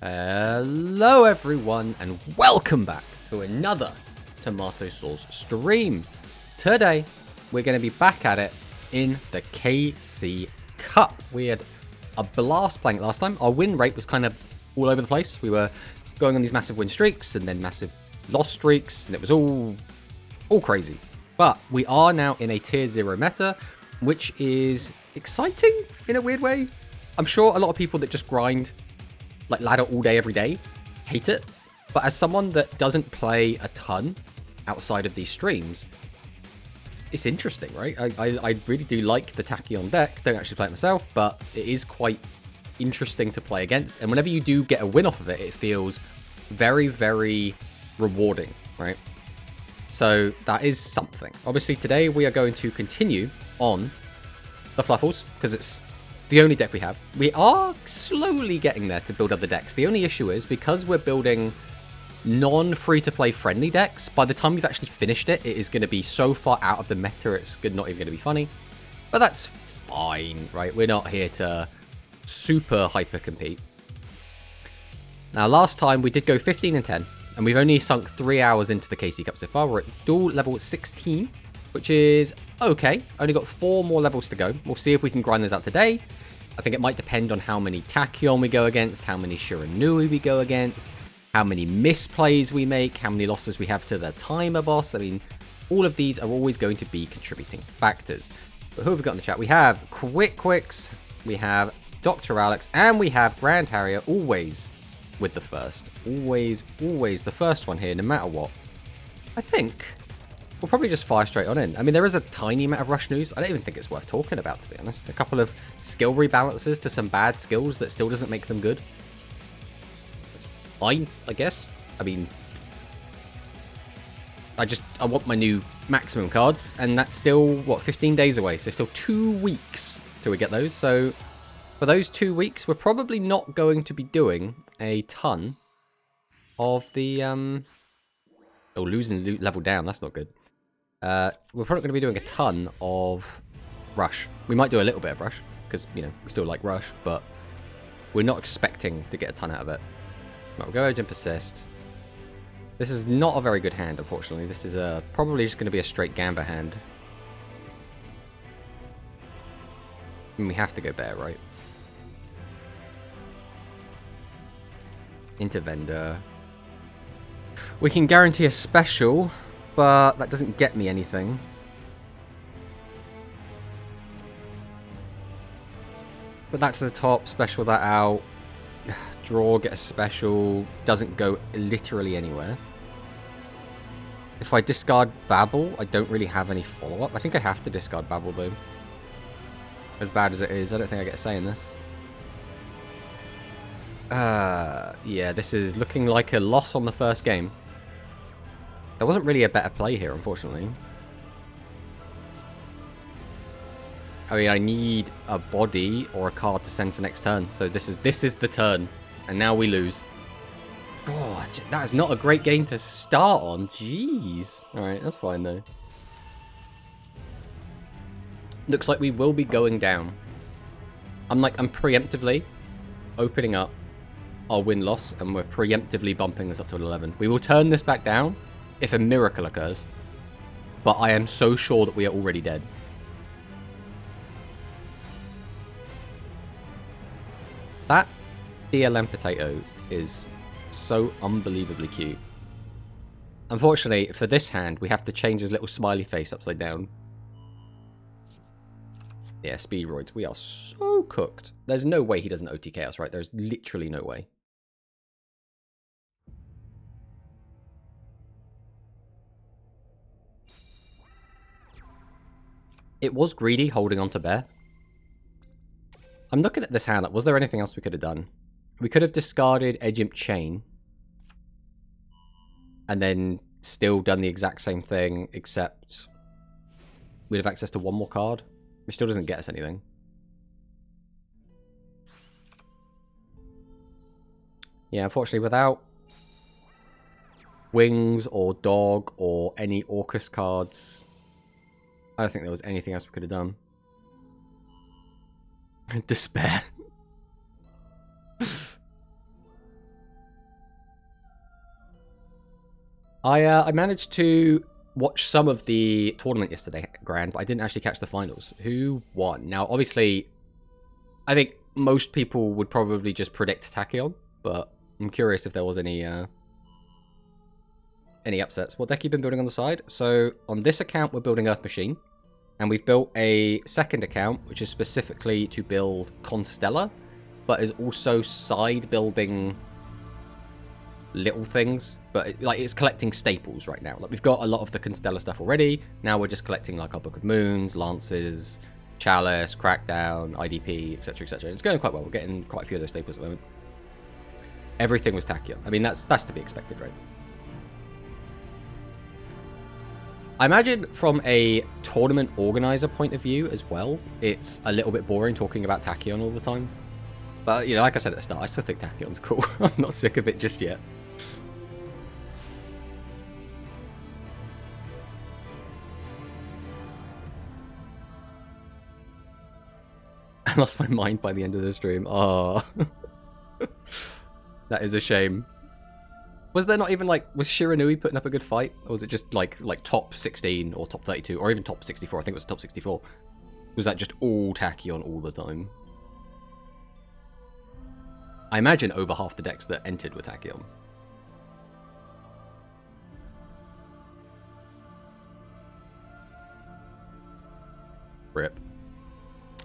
Hello everyone and welcome back to another Tomato Sauce stream. Today we're going to be back at it in the KC Cup. We had a blast playing it last time. Our win rate was kind of all over the place. We were going on these massive win streaks and then massive loss streaks, and it was all crazy. But we are now in a tier 0 meta, which is exciting in a weird way. I'm sure a lot of people that just grind like ladder all day, every day, hate it. But as someone that doesn't play a ton outside of these streams, it's interesting, right? I really do like the Tachyon deck. Don't actually play it myself, but it is quite interesting to play against. And whenever you do get a win off of it, it feels very, very rewarding, right? So that is something. Obviously, today we are going to continue on the Fluffles, because it's the only deck we have. We are slowly getting there to build other decks. The only issue is, because we're building non-free-to-play friendly decks, by the time we've actually finished it, it is going to be so far out of the meta, it's not even going to be funny. But that's fine, right? We're not here to super hyper-compete. Now, last time we did go 15 and 10, and we've only sunk 3 hours into the KC Cup so far. We're at dual level 16, which is okay. Only got 4 more levels to go. We'll see if we can grind those out today. I think it might depend on how many Tachyon we go against, how many Shiranui we go against, how many misplays we make, how many losses we have to the timer boss. I mean, all of these are always going to be contributing factors. But who have we got in the chat? We have Quicks, we have Dr. Alex, and we have Grand Harrier, always with the first. Always the first one here, no matter what. I think we'll probably just fire straight on in. I mean, there is a tiny amount of rush news, but I don't even think it's worth talking about, to be honest. A couple of skill rebalances to some bad skills that still doesn't make them good. It's fine, I guess. I mean, I want my new maximum cards, and that's still, what, 15 days away. So still 2 weeks till we get those. So for those 2 weeks, we're probably not going to be doing a ton of the, oh, losing level down. That's not good. We're probably going to be doing a ton of rush. We might do a little bit of rush, because, you know, we still like rush, but we're not expecting to get a ton out of it. Right, we'll go ahead and persist. This is not a very good hand, unfortunately. This is probably just going to be a straight Gamba hand. And we have to go bear, right? Into Vendor. We can guarantee a special, but that doesn't get me anything. Put that to the top, special that out. Draw, get a special. Doesn't go literally anywhere. If I discard Babble, I don't really have any follow-up. I think I have to discard Babble, though. As bad as it is, I don't think I get a say in this. Yeah, this is looking like a loss on the first game. There wasn't really a better play here, unfortunately. I mean, I need a body or a card to send for next turn. So this is the turn. And now we lose. Oh, that is not a great game to start on. Jeez. Alright, that's fine, though. Looks like we will be going down. I'm preemptively opening up our win-loss, and we're preemptively bumping this up to 11. We will turn this back down if a miracle occurs, but I am so sure that we are already dead. That DLM potato is so unbelievably cute. Unfortunately, for this hand, we have to change his little smiley face upside down. Yeah, Speedroids, we are so cooked. There's no way he doesn't OTK us, right? There's literally no way. It was greedy holding on to bear. I'm looking at this hand. Was there anything else we could have done? We could have discarded Edge Imp Chain. And then still done the exact same thing, except we'd have access to one more card, which still doesn't get us anything. Yeah, unfortunately, without Wings or Dog or any Orcus cards, I don't think there was anything else we could have done. Despair. I managed to watch some of the tournament yesterday, Grand, but I didn't actually catch the finals. Who won? Now, obviously, I think most people would probably just predict Tachyon, but I'm curious if there was any upsets. What deck you been building on the side? So on this account, we're building Earth Machine, and we've built a second account, which is specifically to build Constella, but is also side building little things, but like it's collecting staples right now. Like we've got a lot of the Constella stuff already. Now we're just collecting like our Book of Moons, Lances, Chalice, Crackdown, IDP, etc., etc. It's going quite well. We're getting quite a few of those staples at the moment. Everything was Tachyon. I mean, that's to be expected, right? I imagine from a tournament organizer point of view as well, it's a little bit boring talking about Tachyon all the time. But, you know, like I said at the start, I still think Tachyon's cool. I'm not sick of it just yet. I lost my mind by the end of the stream. Oh. That is a shame. Was there not even, like, was Shiranui putting up a good fight? Or was it just, like top 16 or top 32? Or even top 64? I think it was top 64. Was that just all Tachyon all the time? I imagine over half the decks that entered were Tachyon. Rip.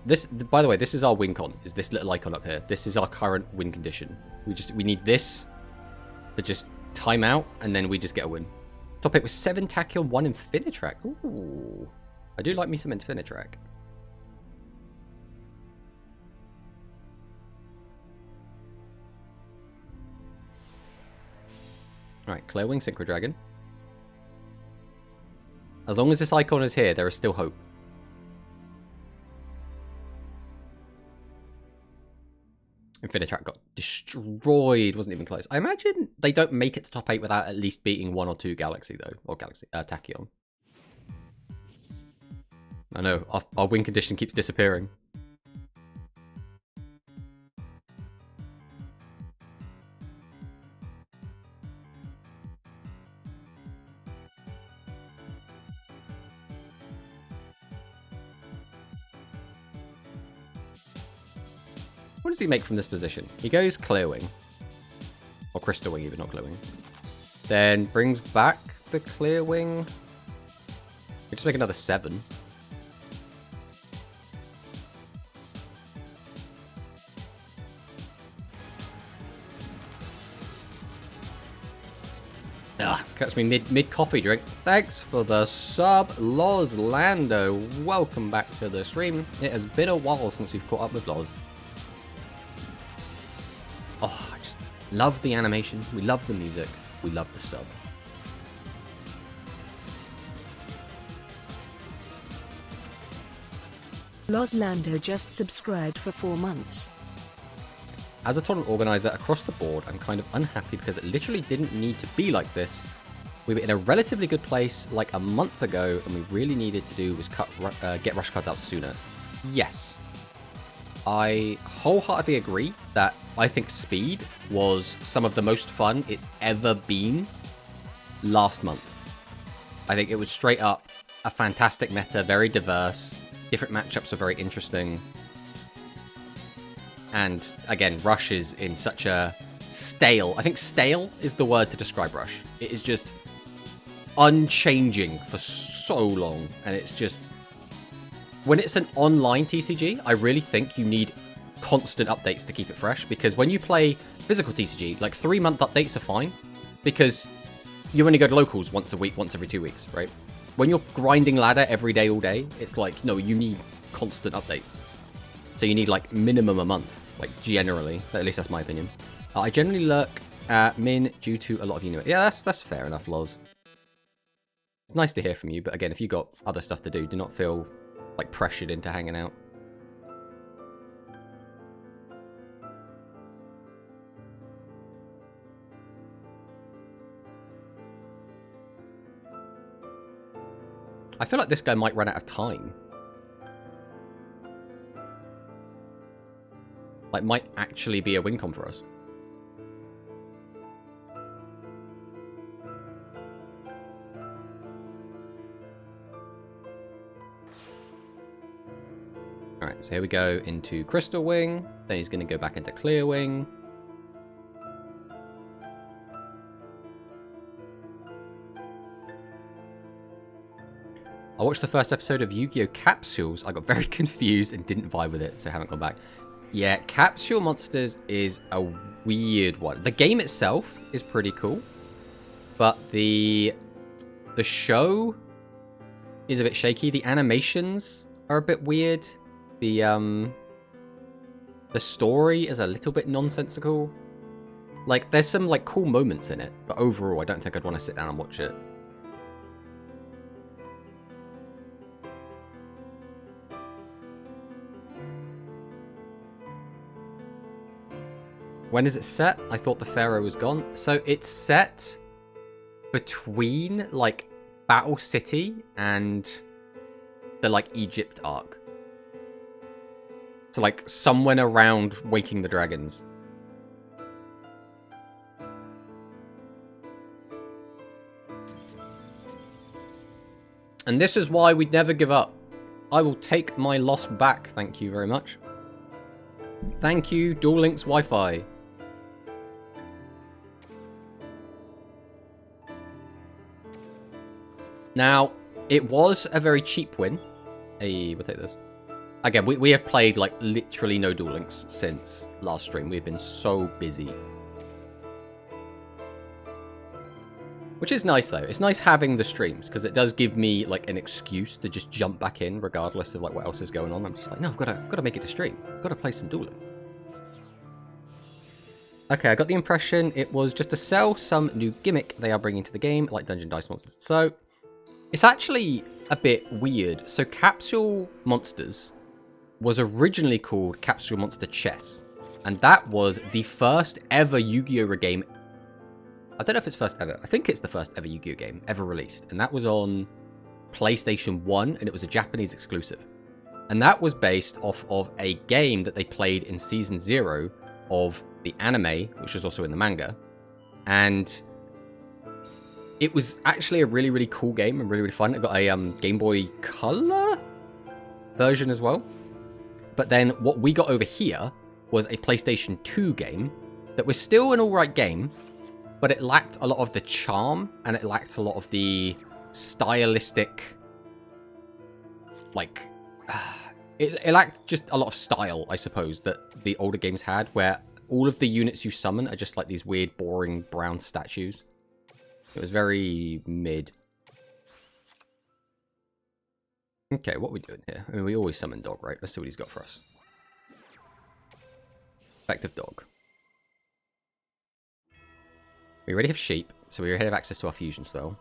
This, by the way, this is our win con. Is this little icon up here? This is our current win condition. We need this to just time out, and then we just get a win. Top 8 with 7 Tachyon, 1 Infinitrack. Ooh, I do like me some Infinitrack. Alright, Clearwing, Synchro Dragon. As long as this icon is here, there is still hope. Infinitrack got destroyed, wasn't even close. I imagine they don't make it to top 8 without at least beating 1 or 2 Galaxy, though. Or Galaxy, Tachyon. I know, our win condition keeps disappearing. What does he make from this position? He goes Clearwing. Or Crystal Wing, even, not Clearwing. Then brings back the Clearwing. We just make another 7. Catch me mid coffee drink. Thanks for the sub, Loz Lando. Welcome back to the stream. It has been a while since we've caught up with Loz. Oh, I just love the animation. We love the music. We love the sub. Loz Lando just subscribed for 4 months. As a tournament organizer across the board, I'm kind of unhappy because it literally didn't need to be like this. We were in a relatively good place like a month ago, and we really needed to do was get rush cards out sooner. Yes. I wholeheartedly agree that I think speed was some of the most fun it's ever been last month. I think it was straight up a fantastic meta, very diverse. Different matchups are very interesting. And again, Rush is in such a stale... I think stale is the word to describe Rush. It is just unchanging for so long. And it's just... When it's an online TCG, I really think you need constant updates to keep it fresh. Because when you play physical TCG, like 3-month updates are fine. Because you only go to locals once a week, once every 2 weeks, right? When you're grinding ladder every day, all day, it's like, no, you need constant updates. So you need like minimum a month, like generally. At least that's my opinion. I generally lurk at min due to a lot of Unit. Yeah, that's fair enough, Loz. It's nice to hear from you, but again, if you got other stuff to do not feel like pressured into hanging out. I feel like this guy might run out of time. Like, might actually be a win con for us. Alright, so here we go into Crystal Wing. Then he's going to go back into Clear Wing. I watched the first episode of Yu-Gi-Oh! Capsules. I got very confused and didn't vibe with it, so I haven't gone back. Yeah, Capsule Monsters is a weird one. The game itself is pretty cool, but the show is a bit shaky. The animations are a bit weird. The story is a little bit nonsensical. Like, there's some like cool moments in it, but overall, I don't think I'd want to sit down and watch it. When is it set? I thought the Pharaoh was gone. So it's set between like Battle City and the like Egypt arc. So like somewhere around Waking the Dragons. And this is why we'd never give up. I will take my loss back. Thank you very much. Thank you, Dual Links Wi-Fi. Now, it was a very cheap win. Hey, we'll take this. Again, we have played like literally no Duel Links since last stream. We've been so busy. Which is nice though. It's nice having the streams because it does give me like an excuse to just jump back in regardless of like what else is going on. I'm just like, no, I've got to make it to stream. I've got to play some Duel Links. Okay, I got the impression it was just to sell some new gimmick they are bringing to the game, like Dungeon Dice Monsters. So, it's actually a bit weird. So, Capsule Monsters was originally called Capsule Monster Chess. And that was the first ever Yu-Gi-Oh! Game. I don't know if it's first ever. I think it's the first ever Yu-Gi-Oh! Game ever released. And that was on PlayStation 1, and it was a Japanese exclusive. And that was based off of a game that they played in Season 0 of the anime, which was also in the manga. And it was actually a really, really cool game and really, really fun. It got a Game Boy Color version as well. But then what we got over here was a PlayStation 2 game that was still an alright game, but it lacked a lot of the charm and it lacked a lot of the stylistic, like, it lacked just a lot of style, I suppose, that the older games had, where all of the units you summon are just like these weird, boring brown statues. It was very mid. Okay, what are we doing here? I mean, we always summon dog, right? Let's see what he's got for us. Effective dog. We already have sheep, so we already have access to our fusion spell.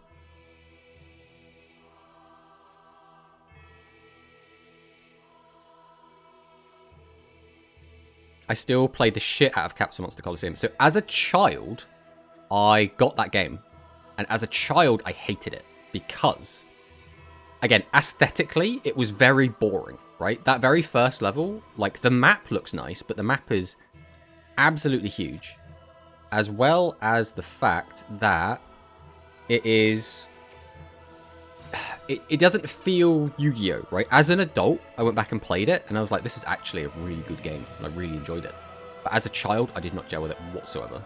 I still play the shit out of Capsule Monster Coliseum. So as a child, I got that game. And as a child, I hated it. Because, again, aesthetically, it was very boring, right? That very first level, like, the map looks nice, but the map is absolutely huge. As well as the fact that it is... It doesn't feel Yu-Gi-Oh, right? As an adult, I went back and played it, and I was like, this is actually a really good game, and I really enjoyed it. But as a child, I did not gel with it whatsoever.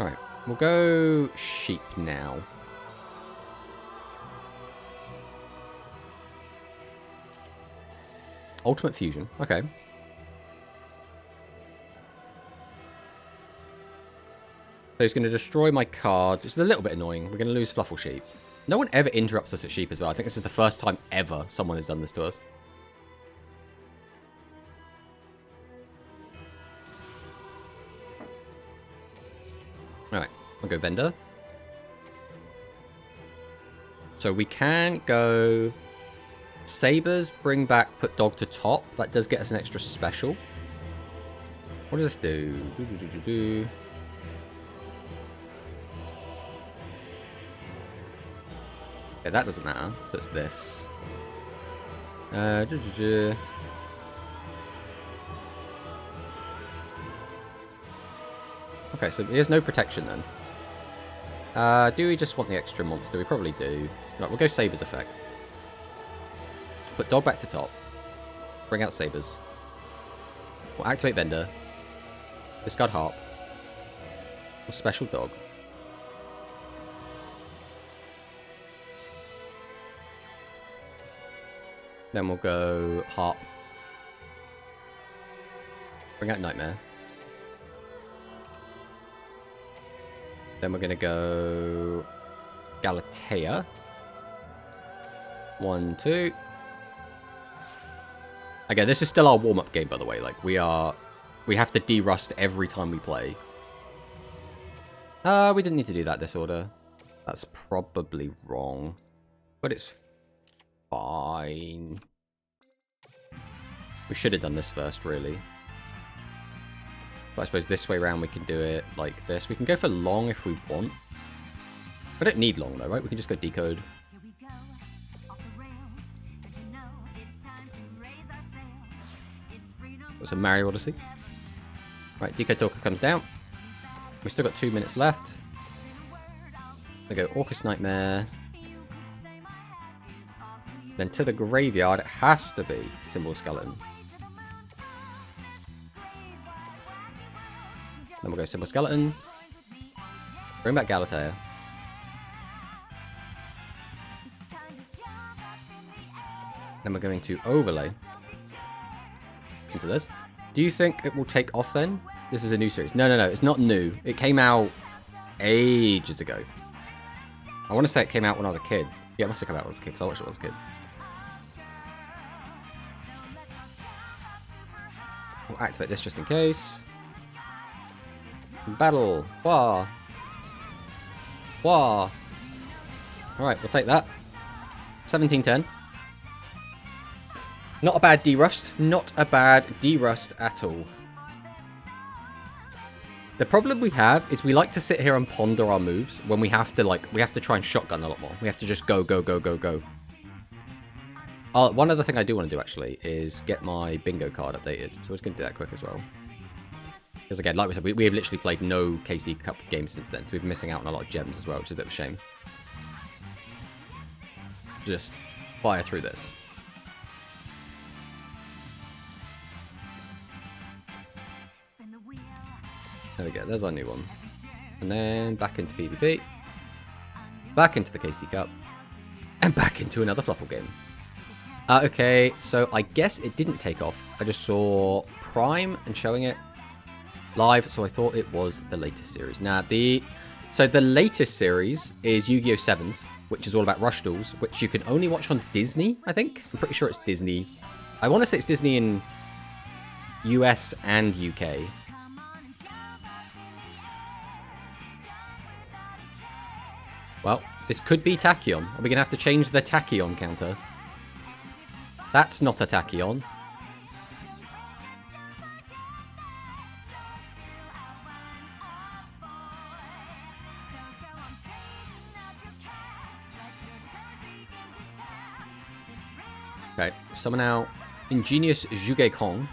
Alright, we'll go sheep now. Ultimate Fusion, okay. So he's going to destroy my cards, which is a little bit annoying. We're going to lose Fluffle Sheep. No one ever interrupts us at sheep as well. I think this is the first time ever someone has done this to us. Alright, I'll go Vendor. So we can go Sabers, bring back, put dog to top. That does get us an extra special. What does this do? Okay, that doesn't matter. So it's this. Okay, so there's no protection then. Do we just want the extra monster? We probably do. Right, we'll go Saber's effect. Put dog back to top. Bring out sabers. We'll activate vendor. Discard harp. We'll special dog. Then we'll go harp. Bring out nightmare. Then we're going to go Galatea. 1, 2. Okay, this is still our warm-up game, by the way. Like, we have to de-rust every time we play. We didn't need to do that this order. That's probably wrong. But it's fine. We should have done this first, really. But I suppose this way around we can do it like this. We can go for long if we want. We don't need long, though, right? We can just go decode. It's a Mario Odyssey. Right, Decode Talker comes down. We've still got 2 minutes left. We go Orcus Nightmare. Then to the graveyard, it has to be Symbol Skeleton. Then we'll go Symbol Skeleton. Bring back Galatea. Then we're going to overlay into this. Do you think it will take off then? This is a new series. No, it's not new. It came out ages ago. I want to say it came out when I was a kid. Yeah, it must have come out when I was a kid, because I watched it when I was a kid. We'll activate this just in case. Battle. Wah. Wah. Alright, we'll take that. 1710. Not a bad de-rust. Not a bad de-rust at all. The problem we have is we like to sit here and ponder our moves when we have to try and shotgun a lot more. We have to just go, go, go, go, go. One other thing I do want to do, actually, is get my bingo card updated. So we're just going to do that quick as well. Because again, like we said, we have literally played no KC Cup games since then. So we've been missing out on a lot of gems as well, which is a bit of a shame. Just fire through this. There we go, there's our new one. And then back into PvP. Back into the KC Cup. And back into another Fluffle game. Okay, so I guess it didn't take off. I just saw Prime and showing it live, so I thought it was the latest series. Now, the latest series is Yu-Gi-Oh! 7s, which is all about Rush Duels, which you can only watch on Disney, I think. I'm pretty sure it's Disney. I want to say it's Disney in US and UK. Well, this could be Tachyon. Are we going to have to change the Tachyon counter? That's not a Tachyon. Okay, summon out Ingenious Zhuge Kong.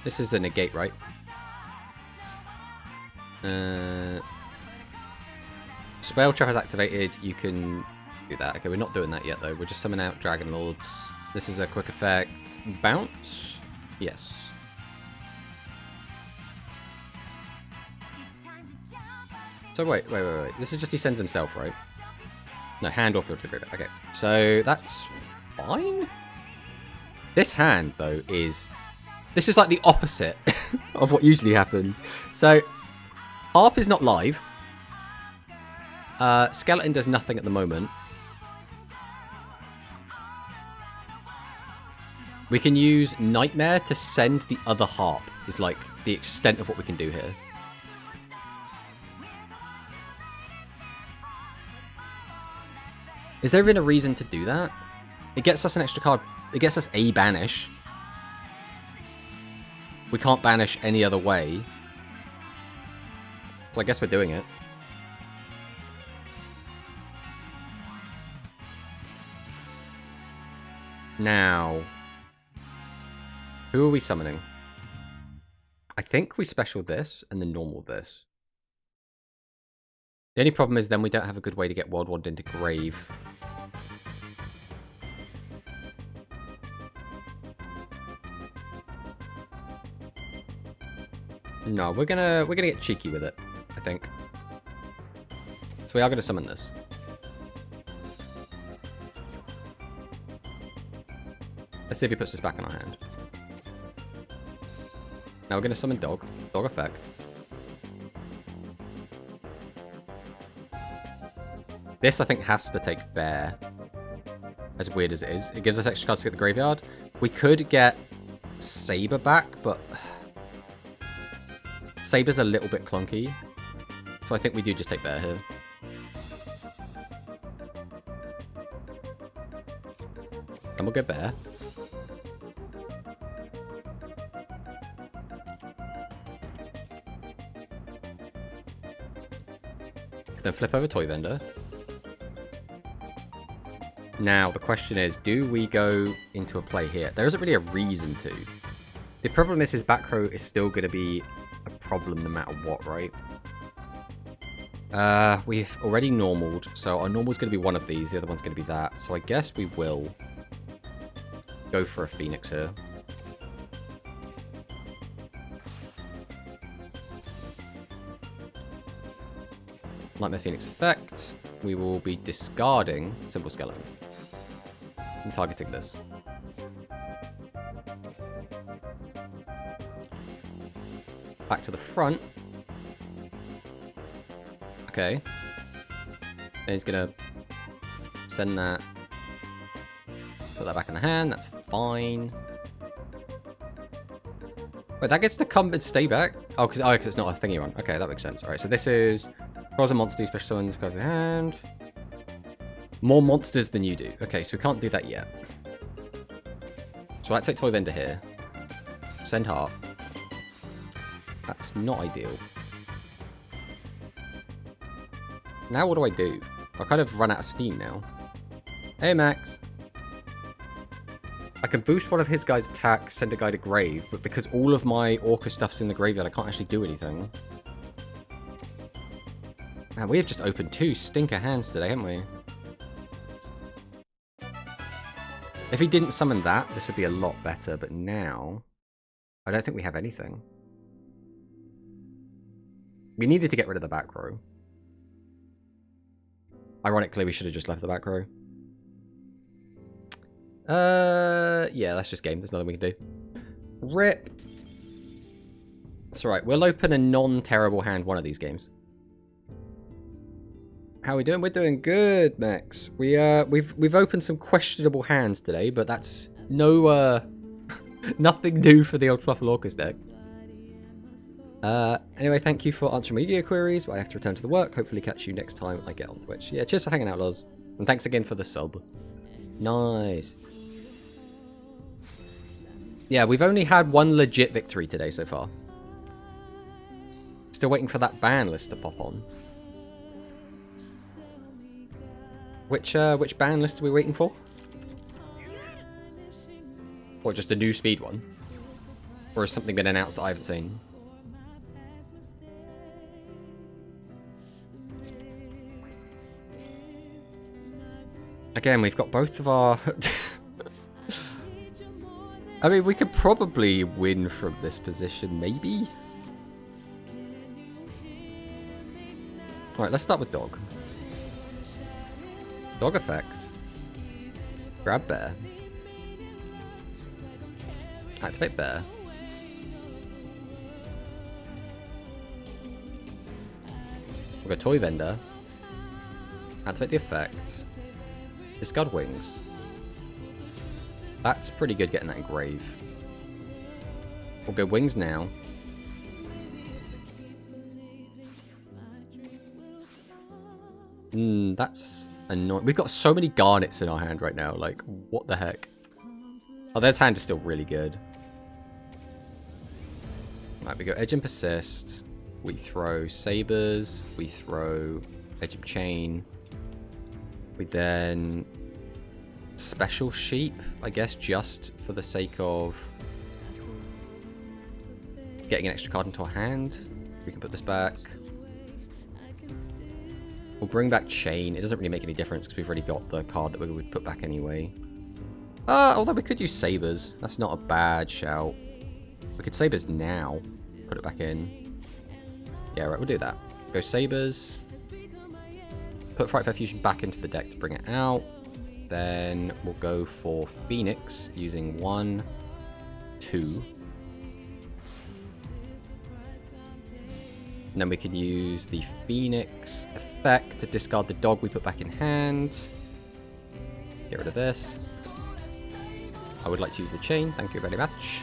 This is a negate, right? Spell Trap has activated. You can do that. Okay, we're not doing that yet, though. We're just summoning out Dragon Lords. This is a quick effect. Bounce? Yes. So wait. This is just he sends himself, right? No, hand or field to the graveyard. Okay, so that's fine. This hand, though, this is like the opposite of what usually happens. So, Harp is not live. Skeleton does nothing at the moment. We can use Nightmare to send the other Harp, is like the extent of what we can do here. Is there even a reason to do that? It gets us an extra card. It gets us a banish. We can't banish any other way. So I guess we're doing it. Now, who are we summoning? I think we special this and then normal this. The only problem is then we don't have a good way to get Wild Wand into Grave. No, we're gonna get cheeky with it, I think. So we are gonna summon this. Let's see if he puts this back in our hand. Now we're gonna summon dog. Dog effect. This I think has to take bear. As weird as it is. It gives us extra cards to get the graveyard. We could get Saber back, but Saber's a little bit clunky. So I think we do just take bear here. And we'll get bear. Then flip over Toy Vendor. Now, the question is, do we go into a play here? There isn't really a reason to. The problem is his back row is still going to be a problem no matter what, right? We've already normaled, so our normal's going to be one of these, the other one's going to be that. So I guess we will go for a Phoenix here. Nightmare Phoenix effect. We will be discarding Simple Skeleton. And targeting this. Back to the front. Okay. And he's gonna send that. Put that back in the hand. That's fine. Wait, that gets to come and stay back? Oh, because it's not a thingy one. Okay, that makes sense. Alright, so this is... Draws a monster, special summons, goes your hand. More monsters than you do. Okay, so we can't do that yet. So I take Toy Vendor here. Send heart. That's not ideal. Now what do I do? I kind of run out of steam now. Hey, Max. I can boost one of his guys' attack, send a guy to grave, but because all of my Orca stuff's in the graveyard, I can't actually do anything. Man, we have just opened 2 stinker hands today, haven't we? If he didn't summon that, this would be a lot better, but now... I don't think we have anything. We needed to get rid of the back row. Ironically, we should have just left the back row. Yeah, that's just game. There's nothing we can do. RIP. It's alright. We'll open a non-terrible hand one of these games. How are we doing? We're doing good, Max. We've opened some questionable hands today, but that's no nothing new for the old Fluffalcust deck. Anyway, thank you for answering my video queries, but I have to return to the work. Hopefully catch you next time I get on Twitch. Yeah, cheers for hanging out, Loz. And thanks again for the sub. Nice. Yeah, we've only had one legit victory today so far. Still waiting for that ban list to pop on. Which ban list are we waiting for? Or just a new speed one? Or has something been announced that I haven't seen? Again, we've got both of our... I mean, we could probably win from this position, maybe? Alright, let's start with dog. Dog effect. Grab bear. Activate bear. We'll go Toy Vendor. Activate the effect. Discard wings. That's pretty good getting that in grave. We'll go wings now. That's annoying. We've got so many garnets in our hand right now. Like, what the heck? Oh, their hand is still really good. Right, we go Edge and Persist. We throw Sabers. We throw Edge and Chain. We then Special Sheep, I guess, just for the sake of getting an extra card into our hand. We can put this back. We'll bring back Chain. It doesn't really make any difference because we've already got the card that we would put back anyway. Although we could use Sabers. That's not a bad shout. We could Sabers now. put it back in. Yeah, right, we'll do that. Go Sabres. Put Frightful Fusion back into the deck to bring it out. Then we'll go for Phoenix using 1, 2. And then we can use the Phoenix effect to discard the dog we put back in hand. Get rid of this. I would like to use the chain, thank you very much.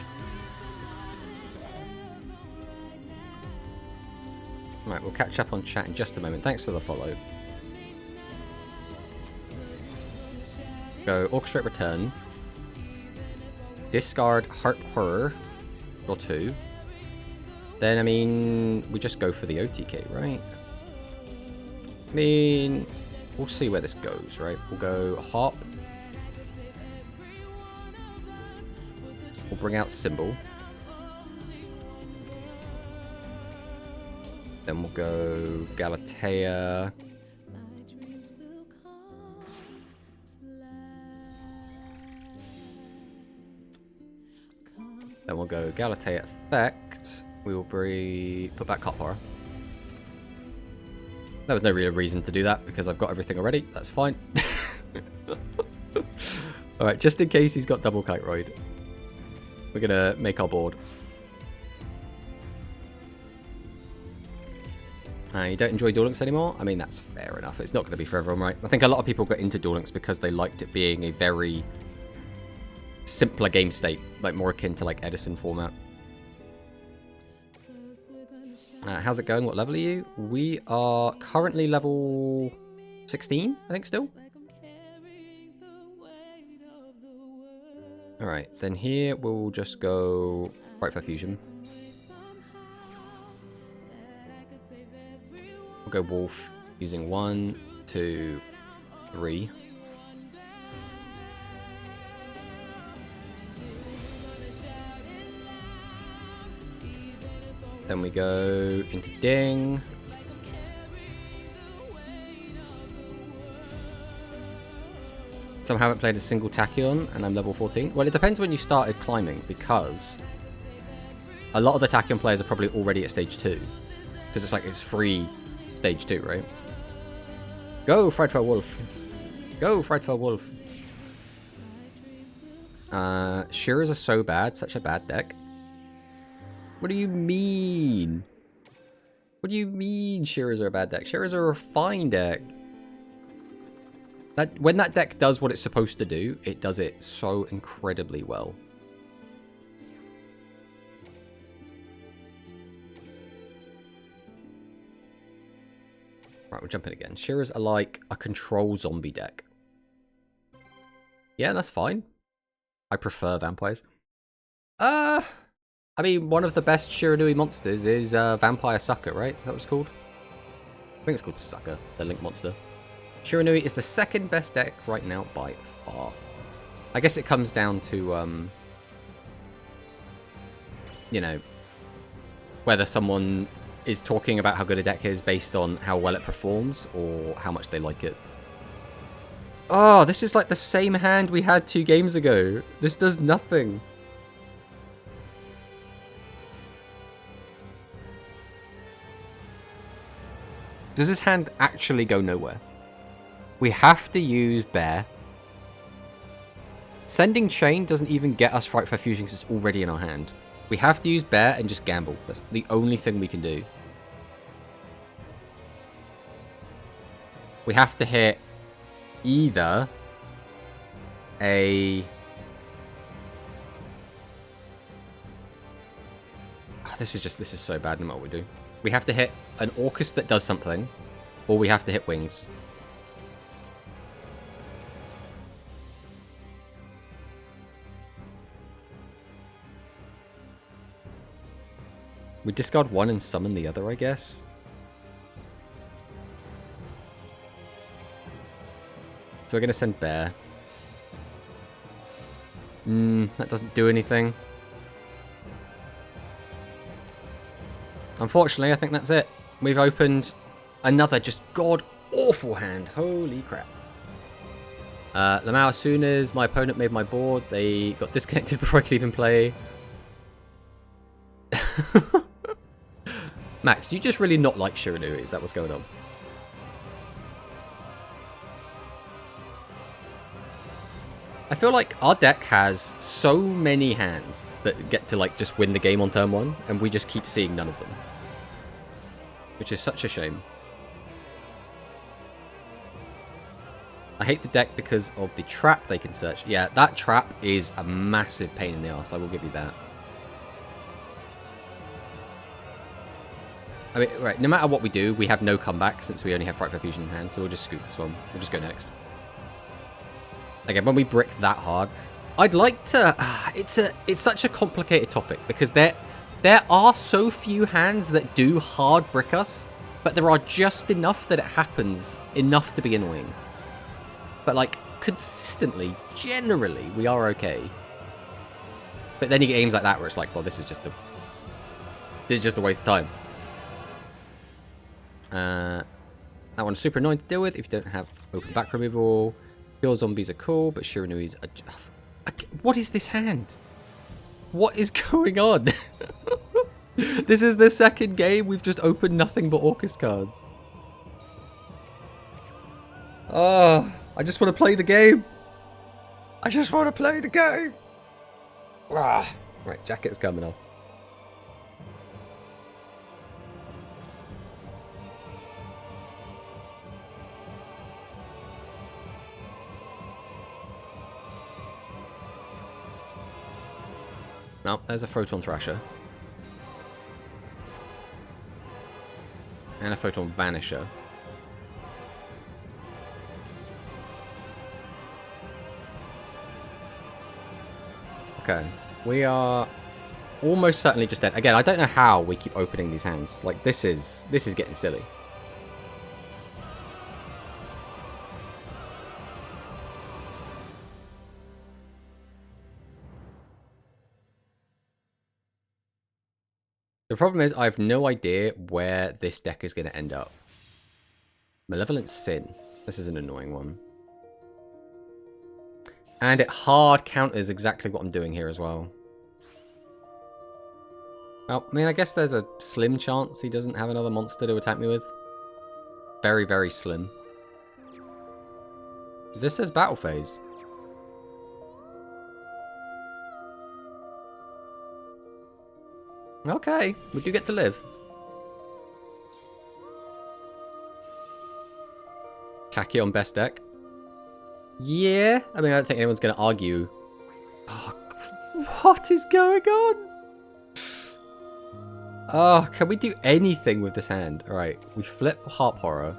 Right, we'll catch up on chat in just a moment. Thanks for the follow. Go Orchestrate Return. Discard Heart Horror. Draw 2. Then, I mean, we just go for the OTK, right? I mean, we'll see where this goes, right? We'll go Hop. We'll bring out Symbol. Then we'll go Galatea. Then we'll go Galatea effect. We will put back Cop Horror. There was no real reason to do that because I've got everything already. That's fine. Alright, just in case he's got double Kite Ride, we're going to make our board. You don't enjoy Duel Links anymore? I mean, that's fair enough. It's not going to be for everyone, right? I think a lot of people got into Duel Links because they liked it being a very simpler game state, like more akin to like Edison format. How's it going? What level are you? We are currently level 16, I think, still. Alright, then here we'll just go Frightful Fusion. We'll go Wolf using 1, 2, 3. Then we go into Ding. Somehow haven't played a single Tachyon and I'm level 14. Well, it depends when you started climbing because a lot of the Tachyon players are probably already at stage 2. Because it's free stage 2, right? Go, Frightful Wolf. Go, Frightful Wolf. Shearers are so bad. Such a bad deck. What do you mean? What do you mean Shearers are a bad deck? Shearers are a fine deck. When that deck does what it's supposed to do, it does it so incredibly well. Right, we'll jump in again. Shearers are like a control zombie deck. Yeah, that's fine. I prefer vampires. I mean, one of the best Shiranui monsters is Vampire Sucker, right? Is that what it's called? I think it's called Sucker, the Link monster. Shiranui is the second best deck right now by far. I guess it comes down to, you know, whether someone is talking about how good a deck is based on how well it performs or how much they like it. Oh, this is like the same hand we had 2 games ago. This does nothing. Does this hand actually go nowhere? We have to use Bear. Sending Chain doesn't even get us Frightful Fusion because it's already in our hand. We have to use Bear and just gamble. That's the only thing we can do. We have to hit either a... Oh, this is so bad no matter what we do. We have to hit an Orcus that does something, or we have to hit Wings. We discard one and summon the other, I guess. So we're going to send Bear. That doesn't do anything. Unfortunately, I think that's it. We've opened another just god-awful hand. Holy crap. Lamau, as soon as my opponent made my board, they got disconnected before I could even play. Max, do you just really not like Shiranui? Is that what's going on? I feel like our deck has so many hands that get to like just win the game on turn 1, and we just keep seeing none of them. Which is such a shame. I hate the deck because of the trap they can search. Yeah, that trap is a massive pain in the ass, I will give you that. I mean, right, no matter what we do, we have no comeback since we only have Frightful Fusion in hand, so we'll just scoop this one. We'll just go next. Again, when we brick that hard, I'd like to... it's such a complicated topic, because there are so few hands that do hard brick us, but there are just enough that it happens enough to be annoying. But, like, consistently, generally, we are okay. But then you get games like that where it's like, well, this is just a waste of time. That one's super annoying to deal with if you don't have open back removal. Pure zombies are cool, but Shiranuis are... What is this hand? What is going on? This is the second game. We've just opened nothing but Orcus cards. Oh, I just want to play the game. I just want to play the game. Ah. Right, jacket's coming off. No, there's a Photon Thrasher. And a Photon Vanisher. Okay. We are almost certainly just dead. Again, I don't know how we keep opening these hands. Like, this is getting silly. The problem is I have no idea where this deck is going to end up. Malevolent Sin. This is an annoying one. And it hard counters exactly what I'm doing here as well. Well, I mean, I guess there's a slim chance he doesn't have another monster to attack me with. Very, very slim. This says Battle Phase. Okay, we do get to live. Kaki on best deck. Yeah, I mean, I don't think anyone's going to argue. Oh, what is going on? Oh, can we do anything with this hand? Alright, we flip Harp Horror.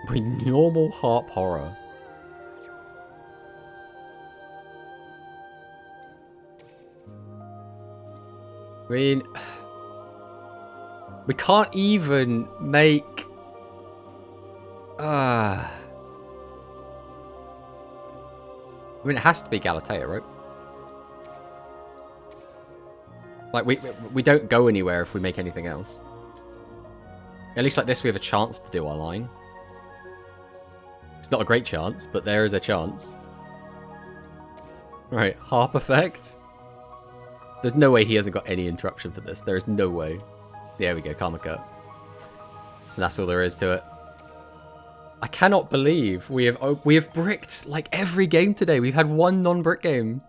We normal Harp Horror. I mean, we can't even make... I mean, it has to be Galatea, right? Like, we don't go anywhere if we make anything else. At least like this, we have a chance to do our line. It's not a great chance, but there is a chance. Right, Harp Effect. There's no way he hasn't got any interruption for this. There is no way. There we go, Karma Cut. And that's all there is to it. I cannot believe we have bricked like every game today. We've had one non-brick game.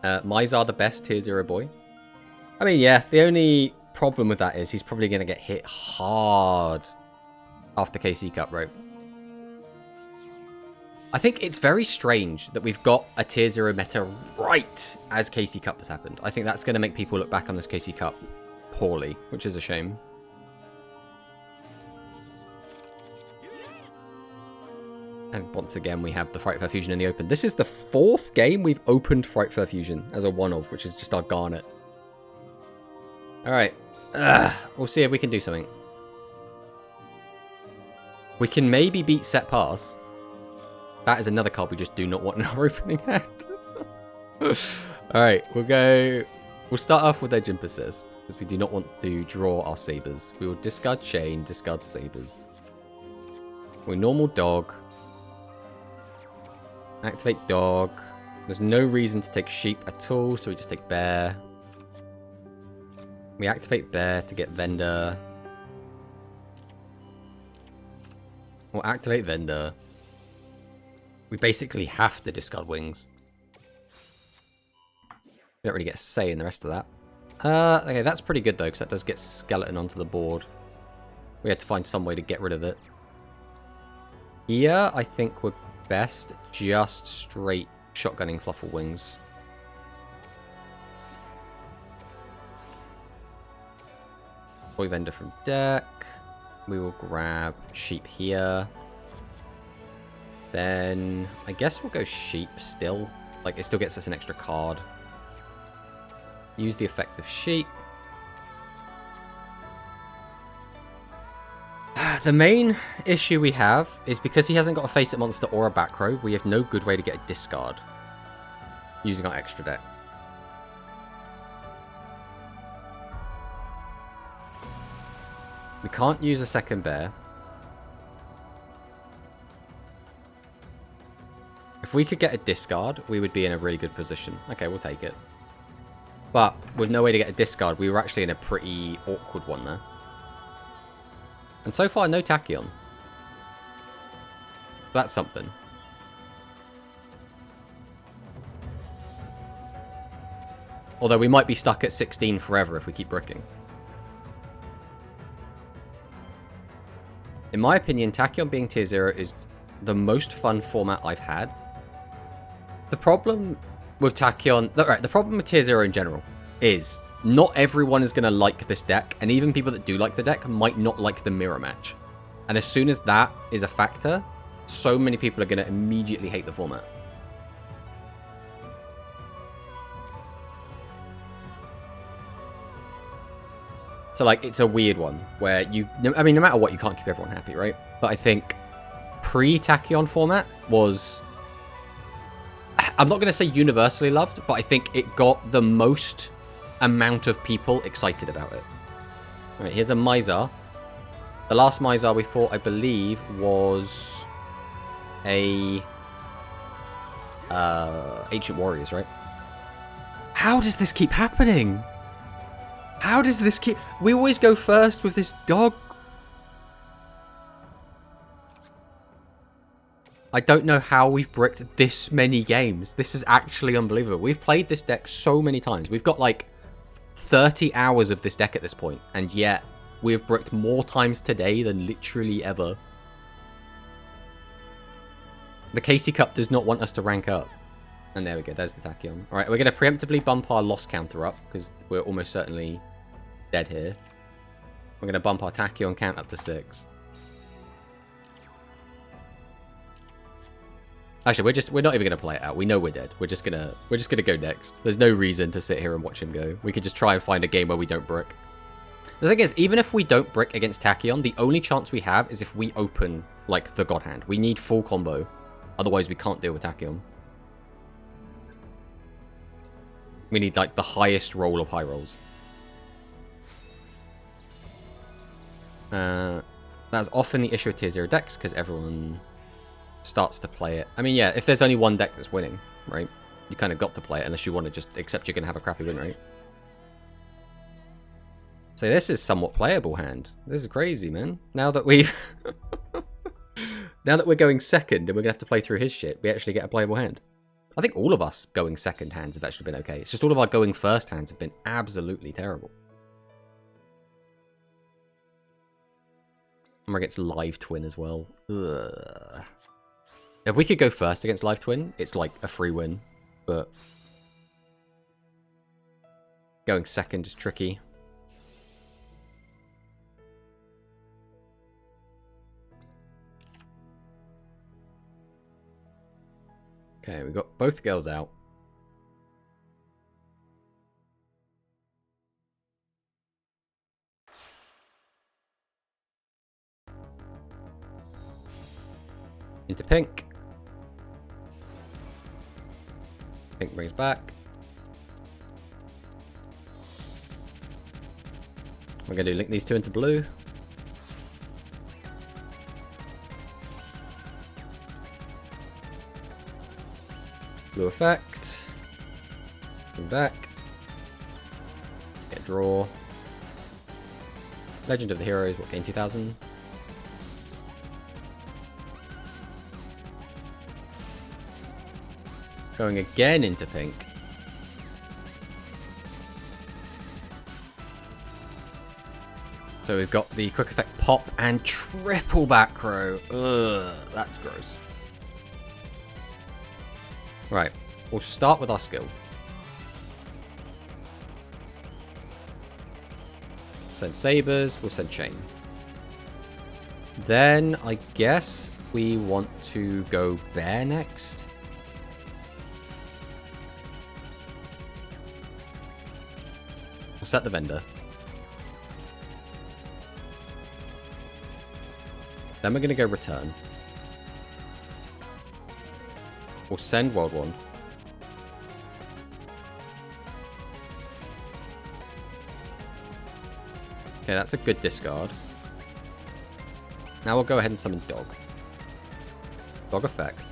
Mizar the best tier 0 boy. I mean, yeah, the only problem with that is he's probably going to get hit hard after KC Cup, right? I think it's very strange that we've got a tier 0 meta right as KC Cup has happened. I think that's going to make people look back on this KC Cup poorly, which is a shame. And once again, we have the Frightful Fusion in the open. This is the 4th game we've opened Frightful Fusion as a one-of, which is just our Garnet. Alright. We'll see if we can do something. We can maybe beat Set Pass. That is another card we just do not want in our opening hand. Alright, we'll start off with Edge and Persist, because we do not want to draw our Sabers. We will discard Chain, discard Sabers. We normal Dog. Activate Dog. There's no reason to take sheep at all, so we just take bear. We activate bear to get vendor. We'll activate vendor. We basically have to discard wings. We don't really get a say in the rest of that. Okay, that's pretty good though, because that does get skeleton onto the board. We had to find some way to get rid of it. Here, I think we're best just straight shotgunning Fluffle wings. Boy vendor from deck. We will grab sheep here. Then I guess we'll go sheep still. Like, it still gets us an extra card. Use the effect of sheep. The main issue we have is because he hasn't got a face-it monster or a back row, we have no good way to get a discard using our extra deck. We can't use a second bear. If we could get a discard, we would be in a really good position. Okay, we'll take it. But with no way to get a discard, we were actually in a pretty awkward one there. And so far, no Tachyon. That's something. Although we might be stuck at 16 forever if we keep bricking. In my opinion, Tachyon being tier 0 is the most fun format I've had. The problem with Tachyon... Right, the problem with tier 0 in general is not everyone is going to like this deck, and even people that do like the deck might not like the mirror match. And as soon as that is a factor, so many people are going to immediately hate the format. So, like, it's a weird one where you... I mean, no matter what, you can't keep everyone happy, right? But I think pre-Tachyon format was... I'm not going to say universally loved, but I think it got the most amount of people excited about it. All right, here's a Mizar. The last Mizar we fought, I believe, was a... Ancient Warriors, right? How does this keep happening? How does this keep... We always go first with this dog. I don't know how we've bricked this many games. This is actually unbelievable. We've played this deck so many times. We've got like 30 hours of this deck at this point, and yet we've bricked more times today than literally ever. The KC Cup does not want us to rank up. And there we go, there's the Tachyon. Alright, we're going to preemptively bump our loss counter up, because we're almost certainly dead here. We're going to bump our Tachyon count up to 6. Actually, we're not even going to play it out. We know we're dead. We're just gonna go next. There's no reason to sit here and watch him go. We could just try and find a game where we don't brick. The thing is, even if we don't brick against Tachyon, the only chance we have is if we open, like, the God Hand. We need full combo. Otherwise, we can't deal with Tachyon. We need, like, the highest roll of high rolls. That's often the issue with tier 0 decks, because everyone starts to play it. I mean, yeah, if there's only one deck that's winning, right? You kind of got to play it, unless you want to just accept you're going to have a crappy win rate. So this is somewhat playable hand. This is crazy, man. Now that we've... now that we're going second, and we're going to have to play through his shit, we actually get a playable hand. I think all of us going second hands have actually been okay. It's just all of our going first hands have been absolutely terrible. And we're against Live Twin as well. Ugh. If we could go first against Live Twin, it's like a free win. But going second is tricky. Okay, we got both girls out. Into pink. Pink brings back. We're going to link these two into blue. Blue effect. Come back. Get draw. Legend of the Heroes, what, gain 2000? Going again into pink. So we've got the quick effect pop and triple back row. Ugh, that's gross. Right, we'll start with our skill. Send sabers, we'll send chain. Then I guess we want to go bear next. We'll set the vendor. Then we're going to go return. We'll send World 1. Okay, that's a good discard. Now we'll go ahead and summon Dog. Dog effect.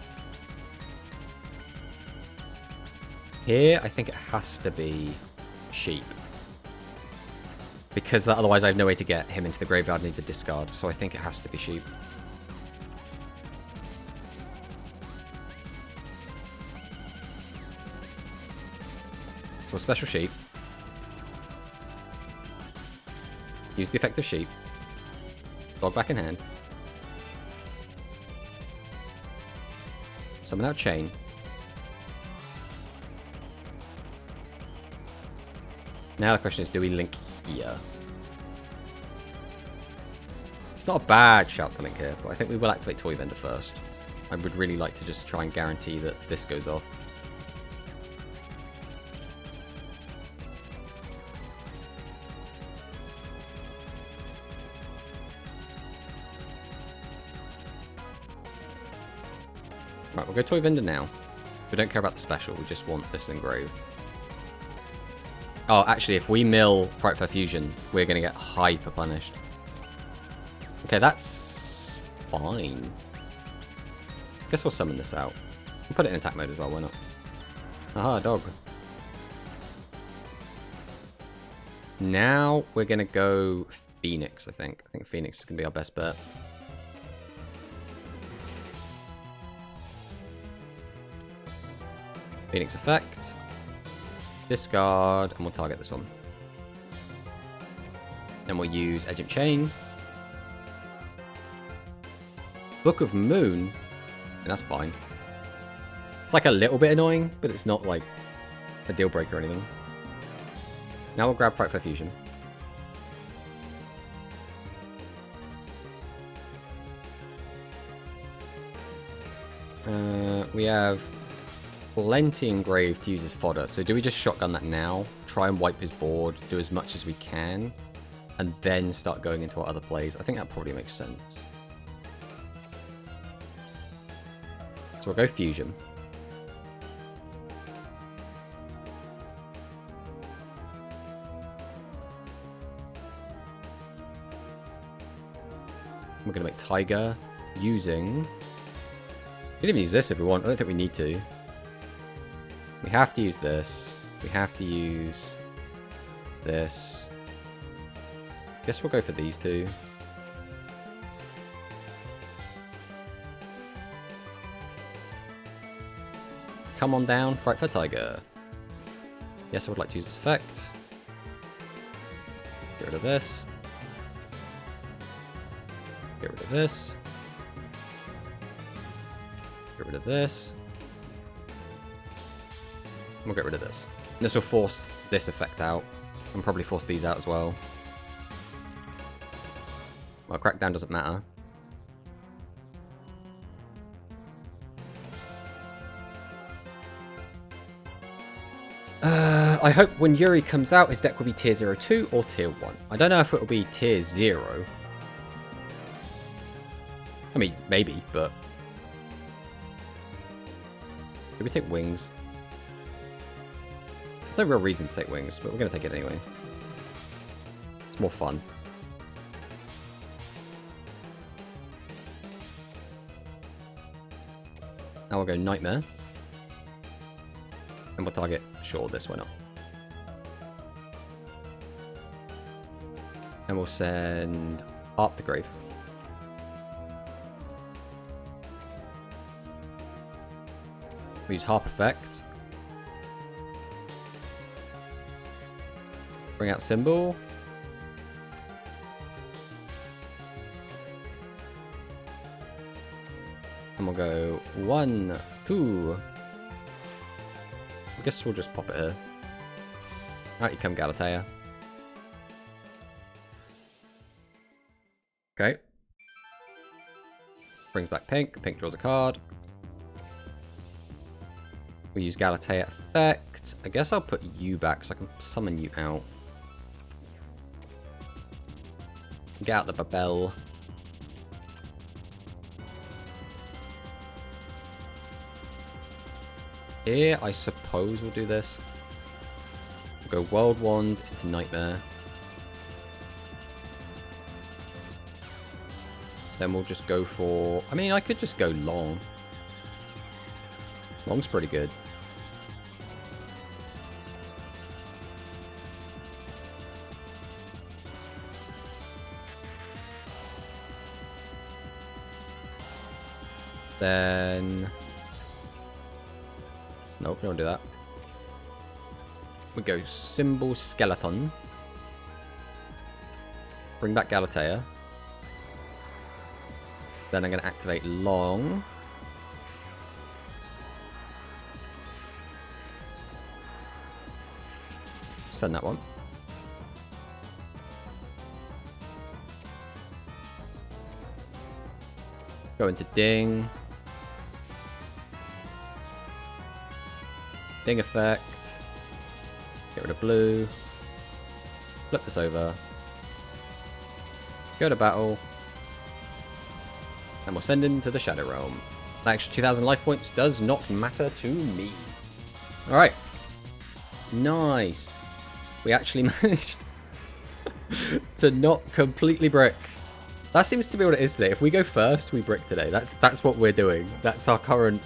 Here, I think it has to be Sheep. Because otherwise I have no way to get him into the graveyard and need the discard. So I think it has to be Sheep. So a special Sheep. Use the effect of Sheep. Dog back in hand. Summon out Chain. Now the question is, do we link here? It's not a bad shout to link here, but I think we will activate Toy Vendor first. I would really like to just try and guarantee that this goes off. Right, we'll go Toy Vendor now. We don't care about the special, we just want this engrave. Oh, actually, if we mill Frightful Fusion, we're going to get hyper punished. Okay, that's fine. Guess we'll summon this out. We'll put it in attack mode as well, why not? Aha, dog. Now we're going to go Phoenix, I think. I think Phoenix is going to be our best bet. Phoenix effect. Discard, and we'll target this one. Then we'll use Agent Chain. Book of Moon, and that's fine. It's like a little bit annoying, but it's not like a deal breaker or anything. Now we'll grab Frightful Fusion. We have plenty engraved to use as fodder. So do we just shotgun that now? Try and wipe his board, do as much as we can, and then start going into our other plays? I think that probably makes sense. So we'll go Fusion. We're going to make Tiger using... We can even use this if we want. I don't think we need to. We have to use this. We have to use this. Guess we'll go for these two. Come on down, Fright for Tiger. Yes, I would like to use this effect. Get rid of this. Get rid of this. Get rid of this. We'll get rid of this. This will force this effect out. And probably force these out as well. Well, Crackdown doesn't matter. I hope when Yuri comes out, his deck will be tier 02 or tier 1. I don't know if it will be tier 0. I mean, maybe, but... Did we take wings? There's no real reason to take wings, but we're going to take it anyway. It's more fun. Now we'll go Nightmare. And we'll target, sure, this one up. And we'll send Up the Grave. We use Harp Effect. Bring out Symbol. And we'll go 1, 2. I guess we'll just pop it here. Out you come, Galatea. Okay. Brings back pink. Pink draws a card. We use Galatea effect. I guess I'll put you back so I can summon you out. Get out the Babel. Here, I suppose we'll do this. We'll go World Wand into Nightmare. Then we'll just go for... I mean, I could just go Long. Long's pretty good. Then... Nope, we don't do that. We go Symbol Skeleton. Bring back Galatea. Then I'm going to activate Long. Send that one. Go into Ding. Ding effect. Get rid of blue. Flip this over. Go to battle. And we'll send him to the Shadow Realm. That extra 2,000 life points does not matter to me. Alright. Nice. We actually managed to not completely brick. That seems to be what it is today. If we go first, we brick today. That's what we're doing. That's our current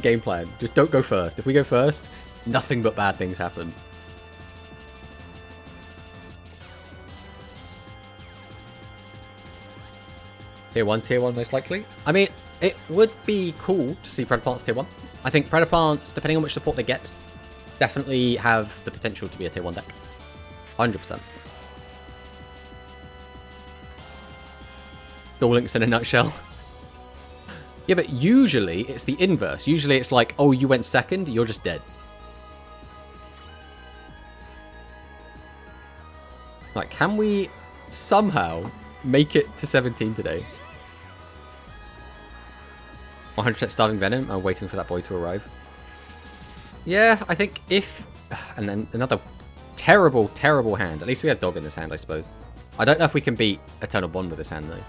game plan. Just don't go first. If we go first, nothing but bad things happen. Tier 1 most likely. I mean, it would be cool to see Predaplants Tier 1. I think Predaplants, depending on which support they get, definitely have the potential to be a Tier 1 deck. 100%. Duel Links in a nutshell. Yeah, but usually it's the inverse. Usually it's like, oh, you went second, you're just dead. Like, can we somehow make it to 17 today? 100% Starving Venom. I'm waiting for that boy to arrive. Yeah, I think if... And then another terrible, terrible hand. At least we have Dog in this hand, I suppose. I don't know if we can beat Eternal Bond with this hand, though.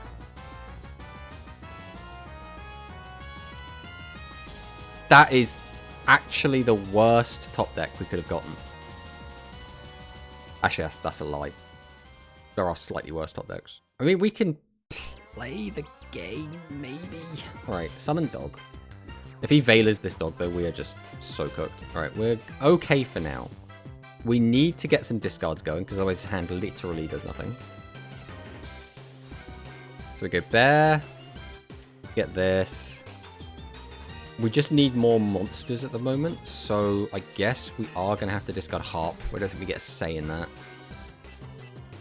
That is actually the worst top deck we could have gotten. Actually, that's a lie. There are slightly worse top decks. I mean, we can play the game, maybe. Alright, summon Dog. If he Veilers this Dog, though, we are just so cooked. Alright, we're okay for now. We need to get some discards going, because otherwise his hand literally does nothing. So we go Bear. Get this. We just need more monsters at the moment, so I guess we are going to have to discard Harp. I don't think we get a say in that.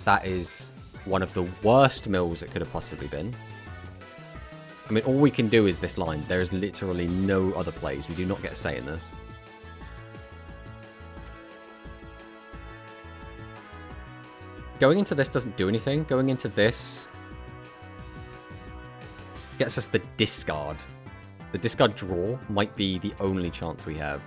That is one of the worst mills it could have possibly been. I mean, all we can do is this line. There is literally no other plays. We do not get a say in this. Going into this doesn't do anything. Going into this gets us the discard. The discard draw might be the only chance we have.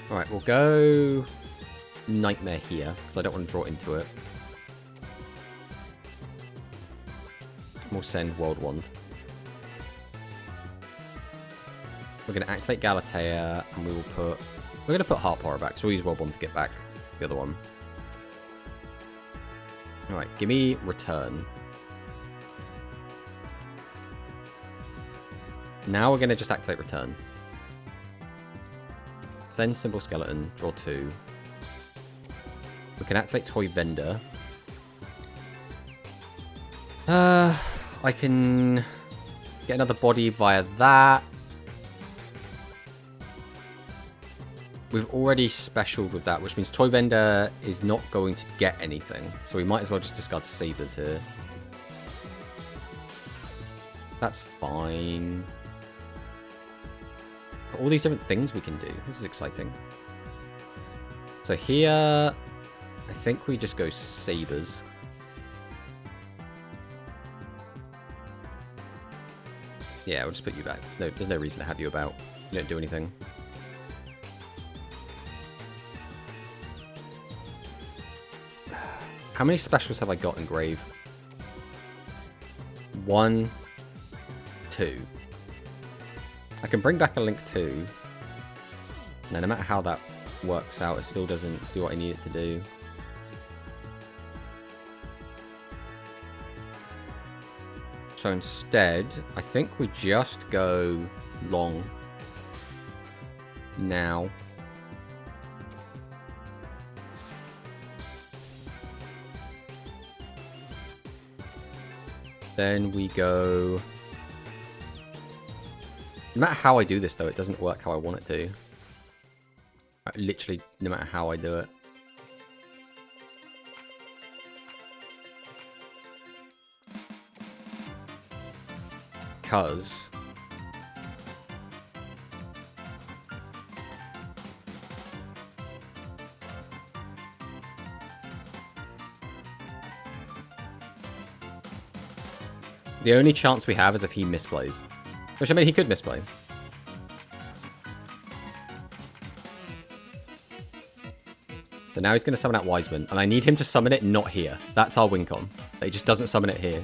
Alright, we'll go Nightmare here, because I don't want to draw into it. We'll send World Wand. We're going to activate Galatea, and we will put... We're going to put Heart Horror back, so we'll use World Wand to get back the other one. Alright, give me Return. Now we're going to just activate return. Send symbol skeleton, draw 2. We can activate toy vendor. I can get another body via that. We've already specialed with that, which means toy vendor is not going to get anything. So we might as well just discard sabers here. That's fine. Got all these different things we can do. This is exciting. So here, I think we just go sabers. Yeah, we'll just put you back. There's no reason to have you about. You don't do anything. How many specials have I got in Grave? 1, 2. I can bring back a Link 2. Now, no matter how that works out, it still doesn't do what I need it to do. So instead, I think we just go long now. Then we go... No matter how I do this, though, it doesn't work how I want it to. Literally, no matter how I do it. Because... the only chance we have is if he misplays. Which, I mean, he could misplay. So now he's going to summon out Wiseman. And I need him to summon it not here. That's our win con. He just doesn't summon it here.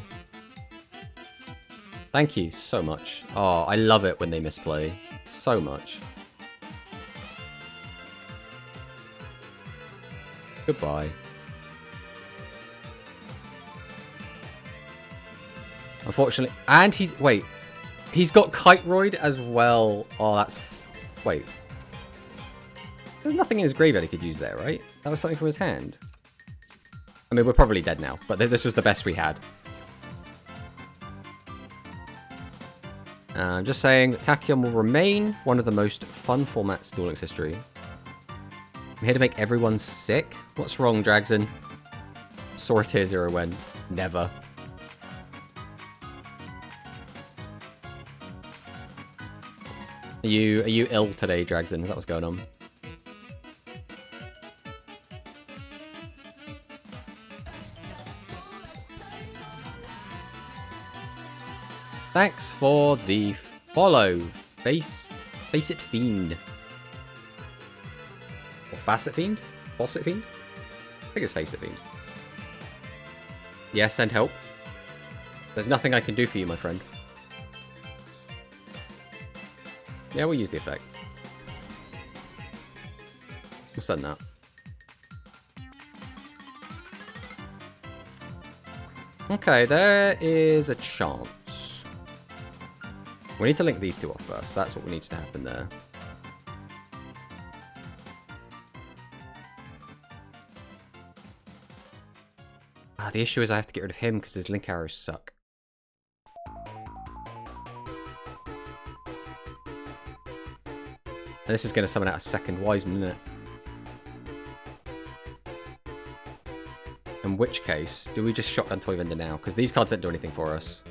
Thank you so much. Oh, I love it when they misplay. So much. Goodbye. Unfortunately. And he's... Wait. He's got Kiteroid as well. Oh, that's... Wait. There's nothing in his graveyard he could use there, right? That was something from his hand. I mean, we're probably dead now. But this was the best we had. I'm just saying that Tachyon will remain one of the most fun formats in Duel Links history. I'm here to make everyone sick. What's wrong, Dragson? Sortier Zero when? Never. Are you ill today, Dragson? Is that what's going on? Thanks for the follow. Face it fiend. Or facet fiend? Faucet fiend? I think it's face it fiend. Yes, and help. There's nothing I can do for you, my friend. Yeah, we'll use the effect. We'll send that. Okay, there is a chance. We need to link these two off first. That's what needs to happen there. The issue is I have to get rid of him because his link arrows suck. And this is going to summon out a second Wiseman, isn't it? In which case, do we just shotgun Toy Vendor now? Because these cards don't do anything for us.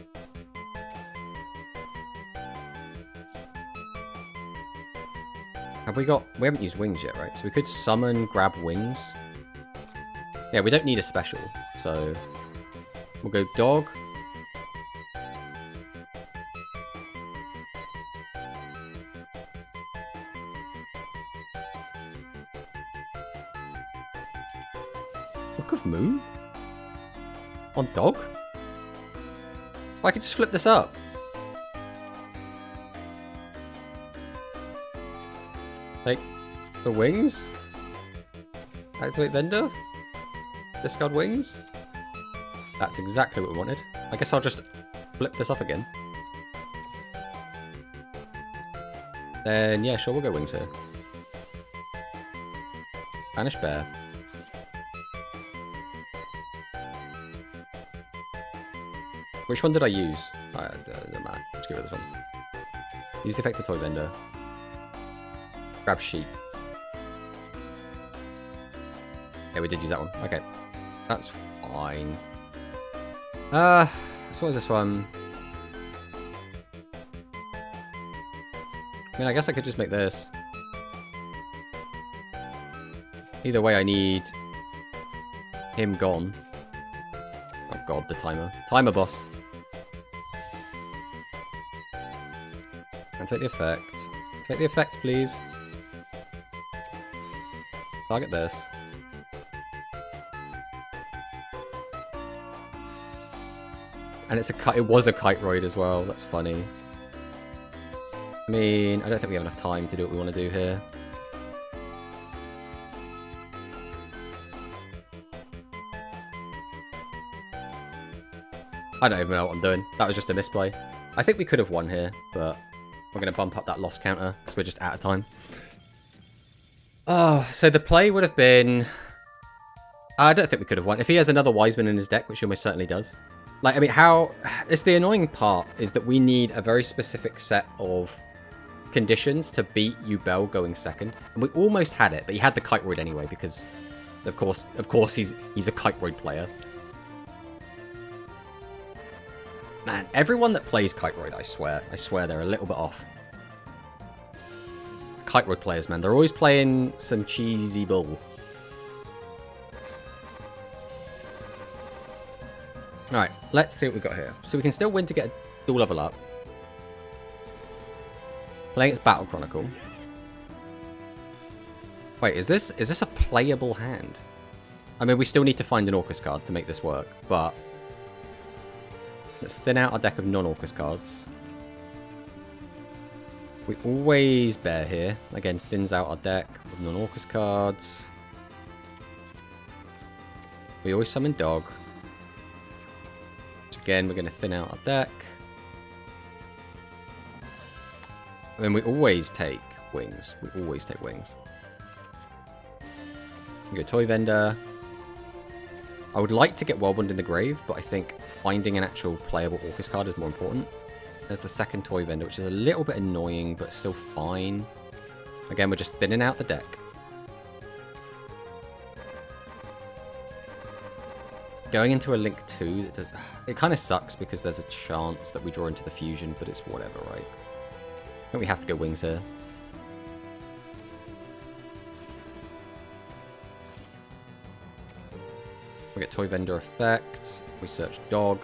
Have we got... We haven't used wings yet, right? So we could summon, grab wings. Yeah, we don't need a special. So we'll go dog. Book of Moon? On dog? Well, I could just flip this up. Take the wings. Activate vendor. Discard wings. That's exactly what we wanted. I guess I'll just flip this up again. then yeah, sure, we'll go wings here. Banish bear. Which one did I use? Doesn't matter. Let's get rid of this one. Use the effect of toy vendor. Grab sheep. Yeah, we did use that one. Okay. That's fine. So what is this one? I mean, I guess I could just make this. Either way, I need him gone. Oh god, the timer. Timer, boss. And take the effect. Take the effect, please. Target this. And it's a it was a kite-roid as well. That's funny. I mean, I don't think we have enough time to do what we want to do here. I don't even know what I'm doing. That was just a misplay. I think we could have won here, but we're going to bump up that loss counter because we're just out of time. Oh, so the play would have been... I don't think we could have won. If he has another Wiseman in his deck, which he almost certainly does. Like, I mean, how... It's the annoying part is that we need a very specific set of conditions to beat Ubel going second. And we almost had it, but he had the Kite-Roid anyway because, of course he's a Kite-Roid player. Man, everyone that plays Kite-Roid, I swear they're a little bit off. Kite-Roid players, man, they're always playing some cheesy bull. Alright, let's see what we've got here. So we can still win to get a dual level up. Playing its Battle Chronicle. Wait, is this a playable hand? I mean, we still need to find an Orcus card to make this work, but... Let's thin out our deck of non-Orcus cards. We always bear here. Again, thins out our deck of non-Orcus cards. We always summon Dog. Which again, we're going to thin out our deck. And then we always take wings. We always take wings. We go Toy Vendor. I would like to get Whirlwind in the Grave, but I think finding an actual playable Orcus card is more important. There's the second Toy Vendor, which is a little bit annoying, but still fine. Again, we're just thinning out the deck. Going into a Link 2, that does... It kind of sucks because there's a chance that we draw into the fusion, but it's whatever, right? I think we have to go wings here. We get Toy Vendor effect. We search Dog.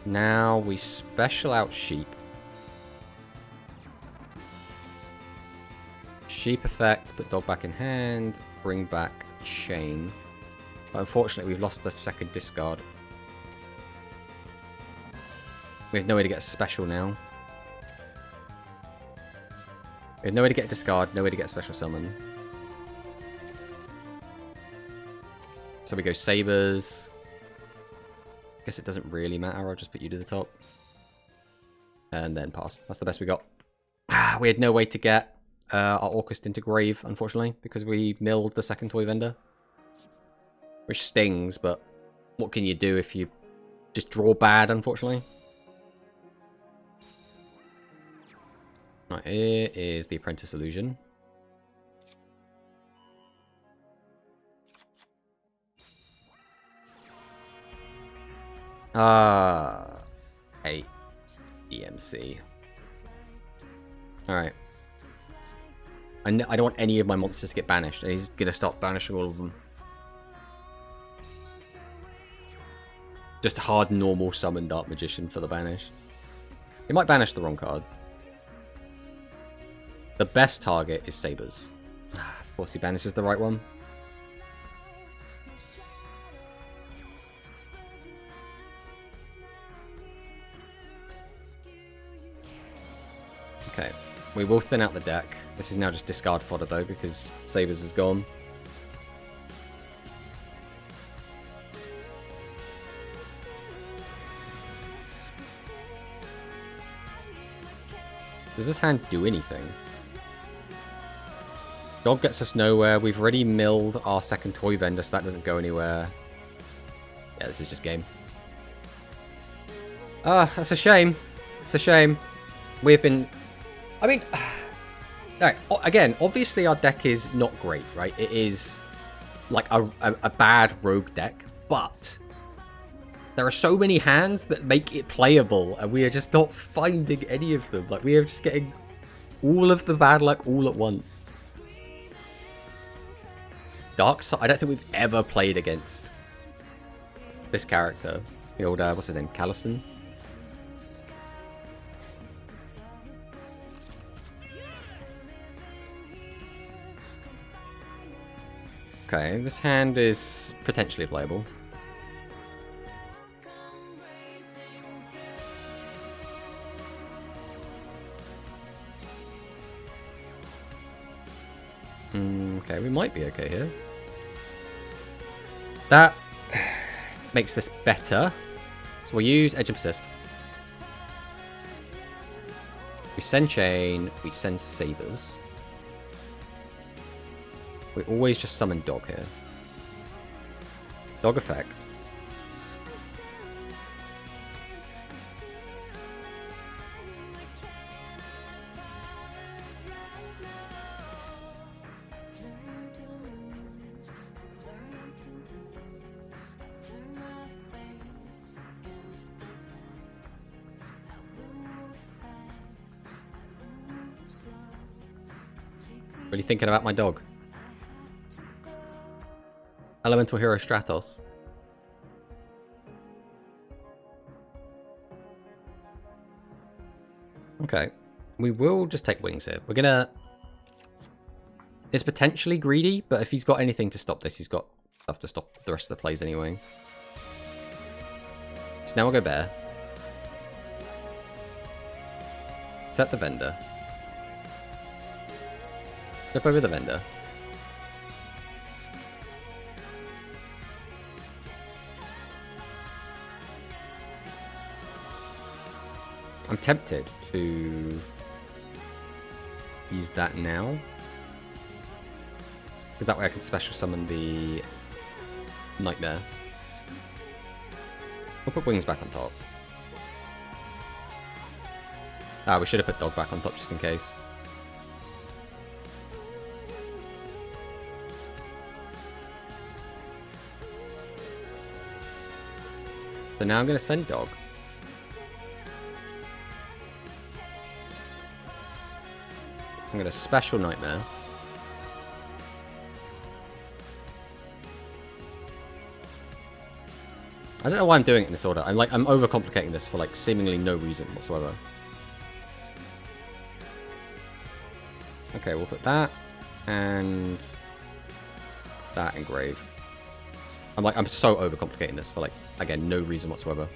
Now we special out Sheep. Sheep effect, put Dog back in hand. Bring back Chain. But unfortunately, we've lost the second discard. We have no way to get a special now. We have no way to get a discard, no way to get a special summon. So we go Sabers. Guess it doesn't really matter, I'll just put you to the top. And then pass. That's the best we got. We had no way to get our Orcust into Grave, unfortunately, because we milled the second Toy Vendor. Which stings, but what can you do if you just draw bad, unfortunately? Right, here is the Apprentice Illusion. Hey, EMC. Alright. I don't want any of my monsters to get banished, and he's gonna stop banishing all of them. Just a hard normal summon Dark Magician for the banish. He might banish the wrong card. The best target is Sabers. Of course he banishes the right one. Okay, we will thin out the deck. This is now just discard fodder though, because Sabers is gone. Does this hand do anything? Dog gets us nowhere. We've already milled our second toy vendor, so that doesn't go anywhere. Yeah, this is just game. Ah, that's a shame. It's a shame. We've been... I mean... Alright, again, obviously our deck is not great, right? It is like a bad rogue deck, but there are so many hands that make it playable, and we are just not finding any of them. Like, we are just getting all of the bad luck all at once. Dark Side, I don't think we've ever played against this character. The old, what's his name? Callison? Okay, this hand is potentially playable. Okay, we might be okay here. That makes this better. So we'll use Edge and Persist. We send Chain, we send Sabers. We always just summon Dog here. Dog effect. Really thinking about my dog. Elemental Hero Stratos. Okay. We will just take wings here. We're gonna... It's potentially greedy, but if he's got anything to stop this, he's got stuff to stop the rest of the plays anyway. So now we'll go bear. Set the vendor. Flip over the vendor. I'm tempted to use that now. Because that way I can special summon the Nightmare. We'll put wings back on top. Ah, we should have put dog back on top just in case. So now I'm going to send dog. I'm going to special Nightmare. I don't know why I'm doing it in this order. I'm overcomplicating this for like seemingly no reason whatsoever. Okay, we'll put that and that engrave. I'm so overcomplicating this for like, again, no reason whatsoever.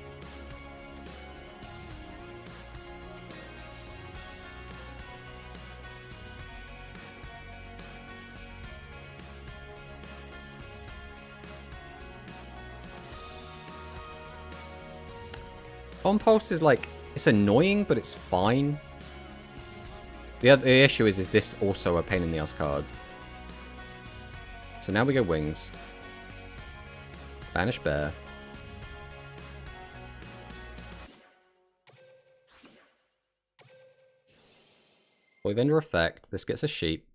Compulse is like, it's annoying, but it's fine. The issue is this also a pain in the ass card? So now we go wings. Banish bear. Void vendor effect. This gets a sheep.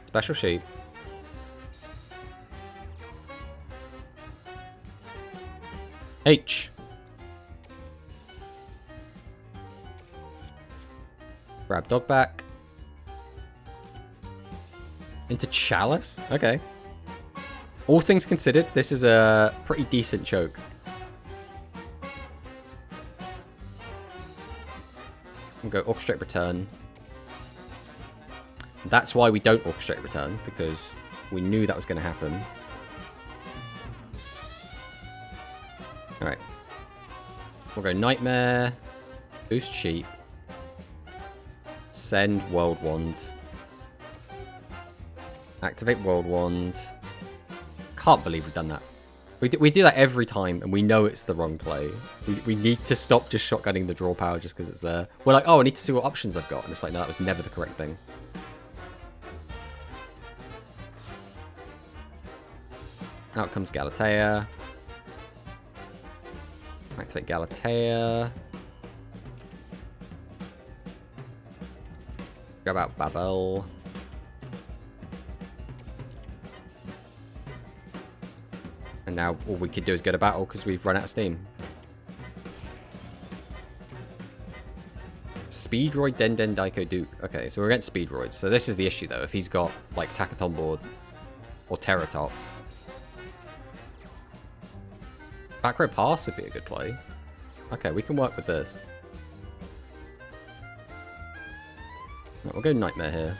Special sheep. H. Grab dog back. Into Chalice? Okay. All things considered, this is a pretty decent choke. We'll go Orchestrate Return. That's why we don't Orchestrate Return, because we knew that was going to happen. Alright. We'll go Nightmare. Boost Sheep. Send World Wand. Activate World Wand. Can't believe we've done that. We do that every time, and we know it's the wrong play. We need to stop just shotgunning the draw power just because it's there. We're like, oh, I need to see what options I've got. And it's like, no, that was never the correct thing. Out comes Galatea. Activate Galatea. Go about Babel. And now all we could do is go to battle because we've run out of steam. Speedroid Den Daiko Duke. Okay, so we're against Speedroids. So this is the issue though. If he's got like Takaton board or Terratop. Back row pass would be a good play. Okay, we can work with this. No, we'll go Nightmare here.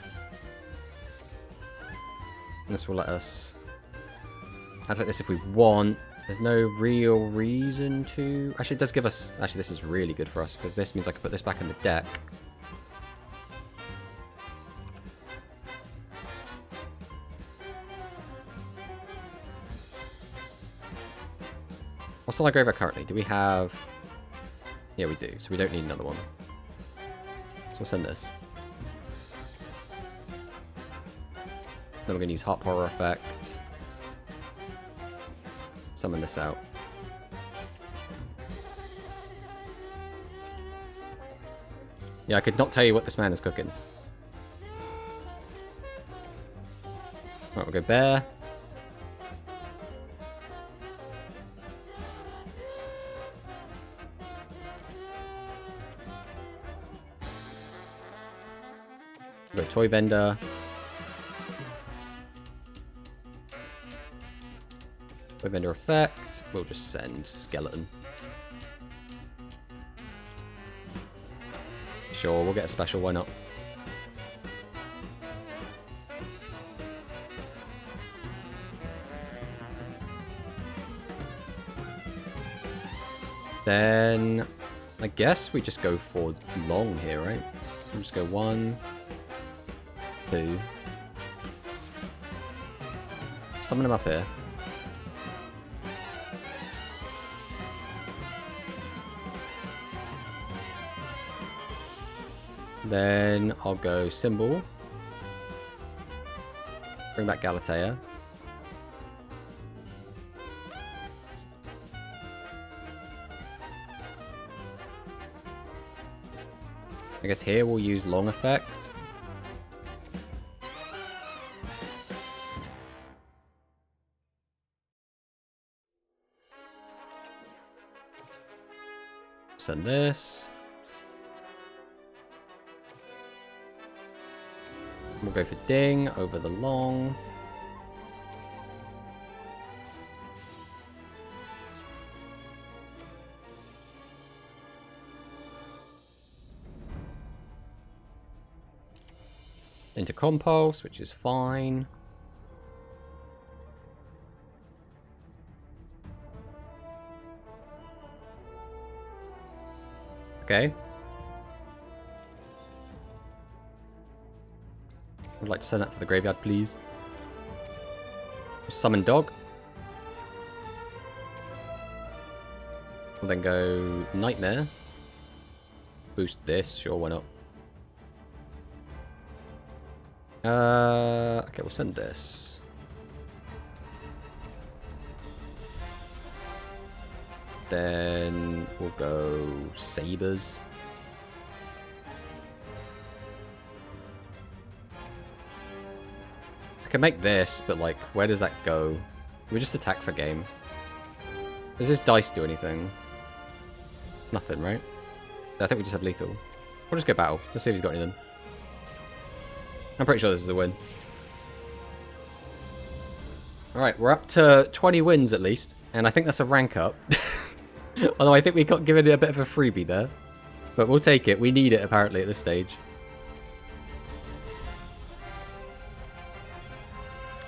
And this will let us activate this if we want. There's no real reason to... Actually, it does give us... Actually, this is really good for us, because this means I can put this back in the deck. What's on our graveyard currently? Do we have... Yeah, we do, so we don't need another one. So we'll send this. Then we're going to use Heart Horror Effect. Summon this out. Yeah, I could not tell you what this man is cooking. Right, we'll go Bear. We'll go Toy Vendor. Toy Vendor effect. We'll just send Skeleton. Sure, we'll get a special, why not? Then I guess we just go for long here, right? We'll just go 1, 2. Summon him up here. Then I'll go Symbol. Bring back Galatea. I guess here we'll use Long Effect. Send this. We'll go for Ding over the Long. Into Compulse, which is fine. Okay. I'd like to send that to the graveyard, please. Summon Dog. We'll then go Nightmare. Boost this, sure, why not? Okay, we'll send this. Then we'll go Sabers. I can make this, but like, where does that go? We just attack for game. Does this dice do anything? Nothing, right? I think we just have lethal. We'll just go battle. Let's see if he's got anything. I'm pretty sure this is a win. Alright, we're up to 20 wins at least. And I think that's a rank up. Although I think we got given it a bit of a freebie there. But we'll take it. We need it apparently at this stage.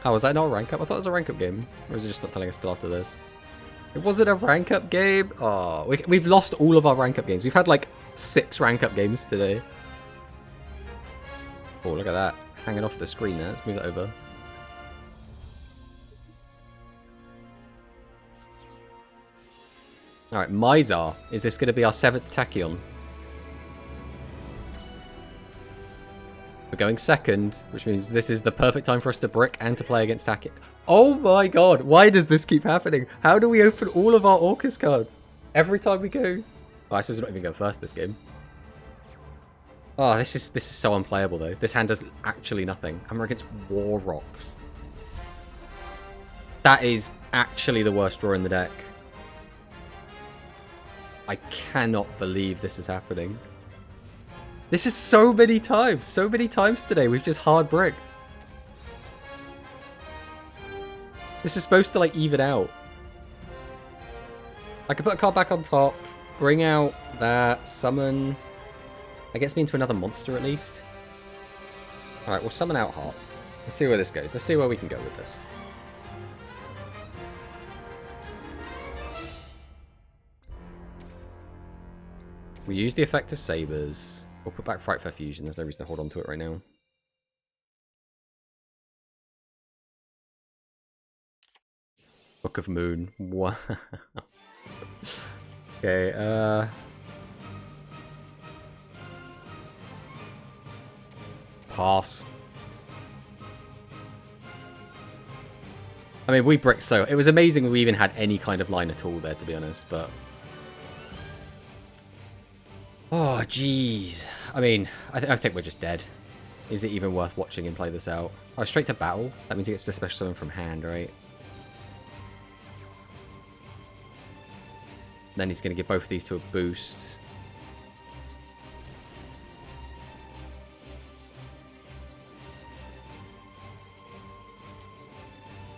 Oh, was that not a rank up? I thought it was a rank up game. Or is it just not telling us till after this? It wasn't a rank up game? Oh, we've lost all of our rank up games. We've had like 6 rank up games today. Oh, look at that. Hanging off the screen there. Let's move it over. Alright, Mizar. Is this going to be our 7th Tachyon? We're going 2nd, which means this is the perfect time for us to brick and to play against Tachyon. Oh my god, why does this keep happening? How do we open all of our Orcus cards every time we go? Oh, I suppose we're not even going first this game. Oh, this is so unplayable though. This hand does actually nothing. And we're against War Rocks. That is actually the worst draw in the deck. I cannot believe this is happening. This is so many times today we've just hard bricked. This is supposed to like even out. I could put a card back on top, bring out that summon. That gets me into another monster at least. Alright, we'll summon out Heart. Let's see where this goes. Let's see where we can go with this. We use the effect of Sabers. We'll put back Frightful Fusion. There's no reason to hold on to it right now. Book of Moon. Wow. Okay, pass. I mean, we bricked so... It was amazing we even had any kind of line at all there, to be honest, but... Oh, jeez. I mean, I think we're just dead. Is it even worth watching him play this out? Oh, straight to battle? That means he gets the special summon from hand, right? Then he's going to give both of these to a boost.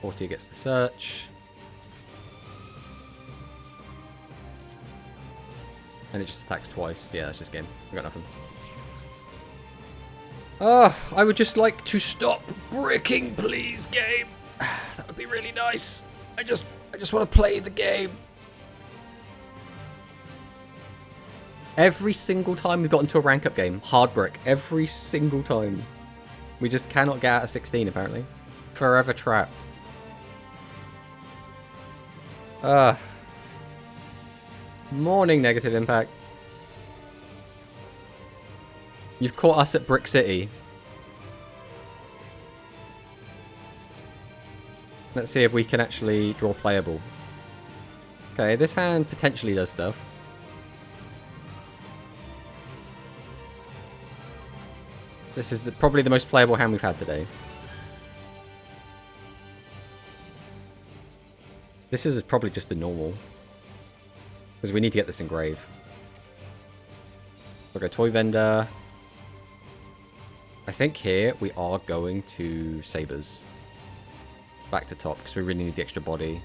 Portia gets the search. And it just attacks twice. Yeah, that's just game. I got nothing. I would just like to stop bricking, please, game. That would be really nice. I just want to play the game. Every single time we've got into a rank up game, hard brick. Every single time. We just cannot get out of 16, apparently. Forever trapped. Morning, Negative Impact. You've caught us at Brick City. Let's see if we can actually draw playable. Okay, this hand potentially does stuff. This is probably the most playable hand we've had today. This is probably just a normal. Because we need to get this engraved. We'll go Toy Vendor. I think here we are going to Sabers. Back to top, because we really need the extra body.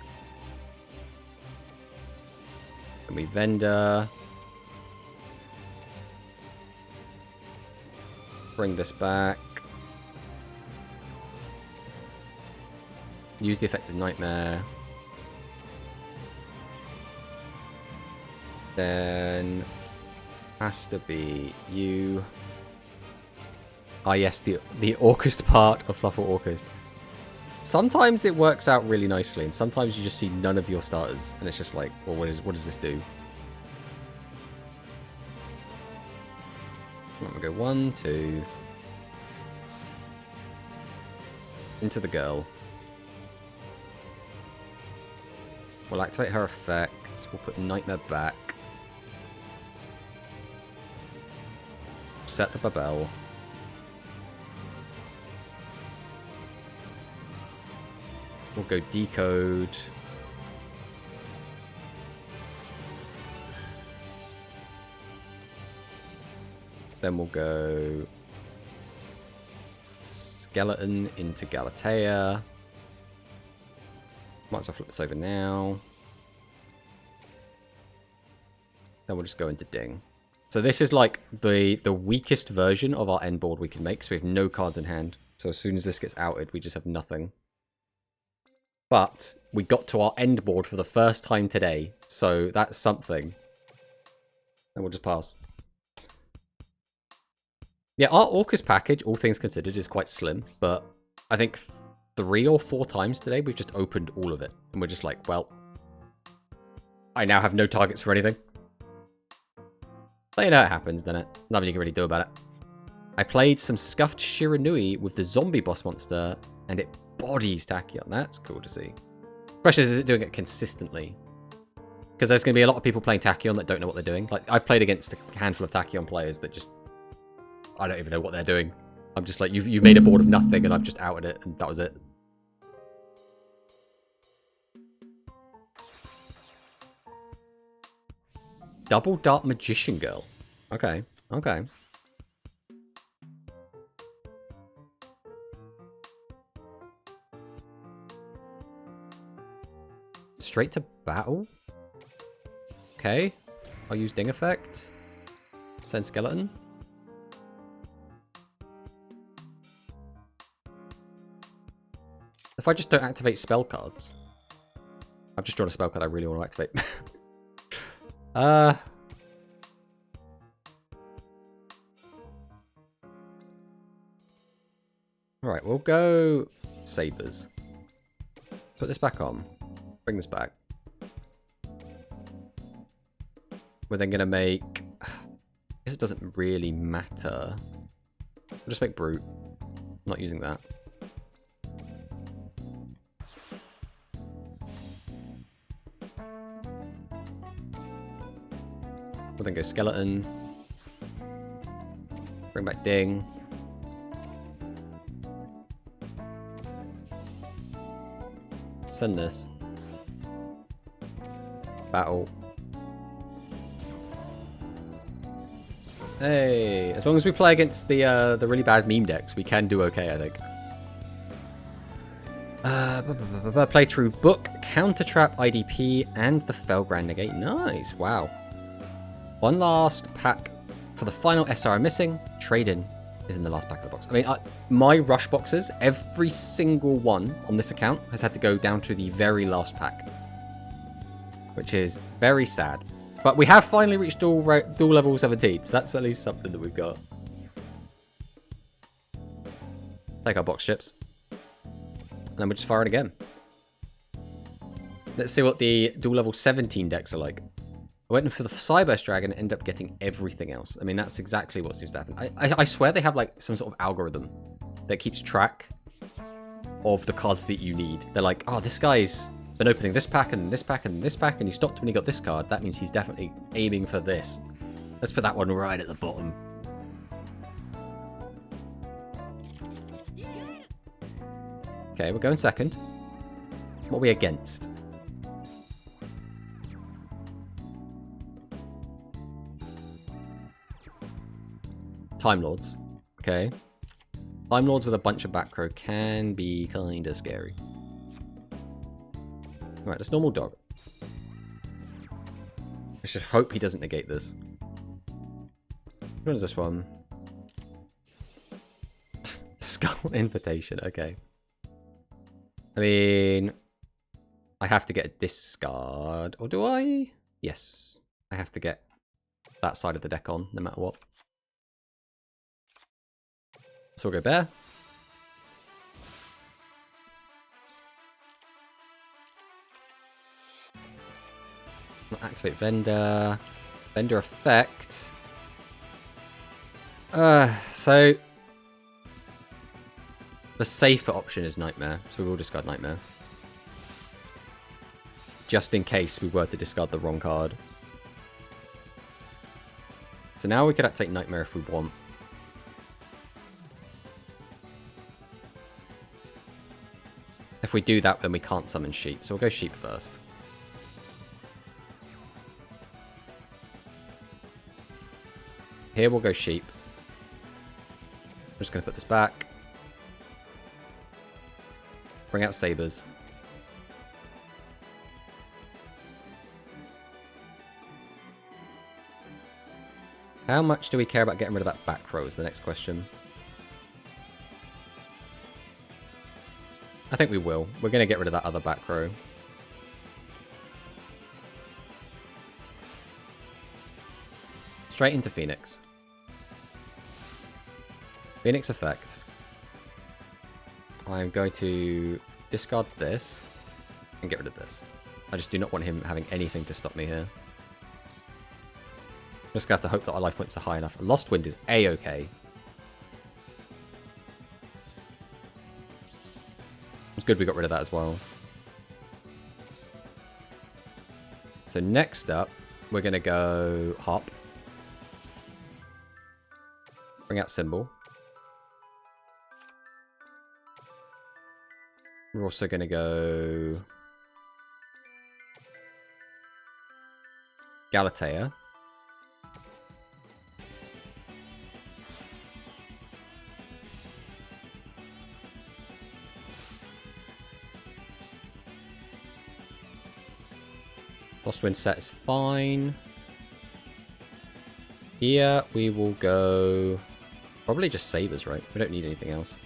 And we Vendor. Bring this back. Use the effect of Nightmare. Then has to be you. Ah yes, the Orcust part of Fluffalcust. Sometimes it works out really nicely, and sometimes you just see none of your starters, and it's just like, well, what does this do? I'm gonna go 1, 2. Into the girl. We'll activate her effects. We'll put Nightmare back. Set the Babel. We'll go Decode. Then we'll go Skeleton into Galatea. Might as well flip this over now. Then we'll just go into Ding. So this is like the weakest version of our end board we can make. So we have no cards in hand. So as soon as this gets outed, we just have nothing. But we got to our end board for the first time today. So that's something. And we'll just pass. Yeah, our Orcus package, all things considered, is quite slim. But I think 3 or 4 times today, we've just opened all of it. And we're just like, well, I now have no targets for anything. But you know it happens, doesn't it? Nothing you can really do about it. I played some Scuffed Shiranui with the zombie boss monster, and it bodies Tachyon. That's cool to see. Question is it doing it consistently? Because there's going to be a lot of people playing Tachyon that don't know what they're doing. Like, I've played against a handful of Tachyon players that just... I don't even know what they're doing. I'm just like, you've made a board of nothing, and I've just outed it, and that was it. Double Dart Magician Girl. Okay, okay. Straight to battle? Okay. I'll use Ding Effect. Send Skeleton. If I just don't activate spell cards. I've just drawn a spell card I really want to activate. Alright, we'll go Sabers. Put this back on. Bring this back. We're then going to make... I guess it doesn't really matter. We'll just make Brute. I'm not using that. We'll then go Skeleton. Bring back Ding. Send this. Battle. Hey, as long as we play against the really bad meme decks, we can do okay, I think. Play through Book, Counter Trap, IDP, and the Felgrand Negate. Nice, wow. One last pack for the final SR I'm missing. Trade-in is in the last pack of the box. I mean, my rush boxes, every single one on this account has had to go down to the very last pack. Which is very sad. But we have finally reached dual level 17, so that's at least something that we've got. Take our box chips. And then we're just firing again. Let's see what the dual level 17 decks are like. I went in for the Cyburst Dragon and ended up getting everything else. I mean, that's exactly what seems to happen. I swear they have like some sort of algorithm that keeps track of the cards that you need. They're like, oh, this guy's been opening this pack and this pack and this pack, and he stopped when he got this card. That means he's definitely aiming for this. Let's put that one right at the bottom. Okay, we're going second. What are we against? Time Lords. Okay. Time Lords with a bunch of back row can be kind of scary. Alright, let's normal dog. I should hope he doesn't negate this. What is this one? Skull Invitation, okay. I mean, I have to get a discard. Or do I? Yes. I have to get that side of the deck on, no matter what. So we'll go Bear. Activate Vendor. Vendor effect. So the safer option is Nightmare, so we will discard Nightmare. Just in case we were to discard the wrong card. So now we could activate Nightmare if we want. If we do that, then we can't summon Sheep, so we'll go Sheep first. Here we'll go Sheep. I'm just going to put this back. Bring out Sabers. How much do we care about getting rid of that back row is the next question. I think we will. We're going to get rid of that other back row. Straight into Phoenix. Phoenix effect. I'm going to discard this and get rid of this. I just do not want him having anything to stop me here. Just gonna have to hope that our life points are high enough. Lost Wind is A-okay. It's good we got rid of that as well. So next up, we're gonna go Hop. Bring out Symbol. We're also gonna go Galatea. Lost Wind set is fine. Here we will go probably just Sabers, right? We don't need anything else.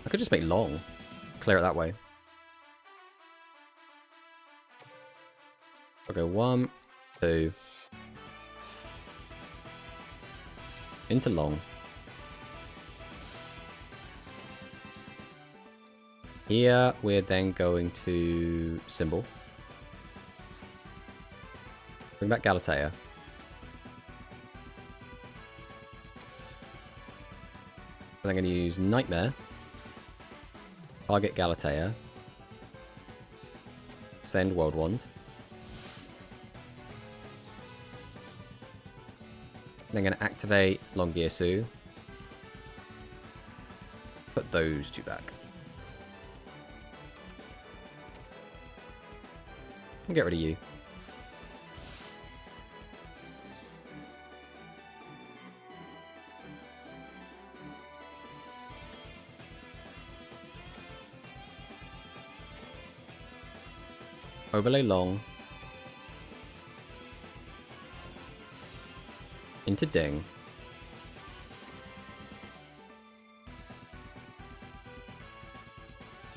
I could just make Long. Clear it that way. I'll go 1, 2. Into Long. Here, we're then going to Symbol. Bring back Galatea. And I'm going to use Nightmare. Target Galatea. Send World Wand. And I'm going to activate Longyearsu. Put those two back. And get rid of you. Overlay Long. Into Ding.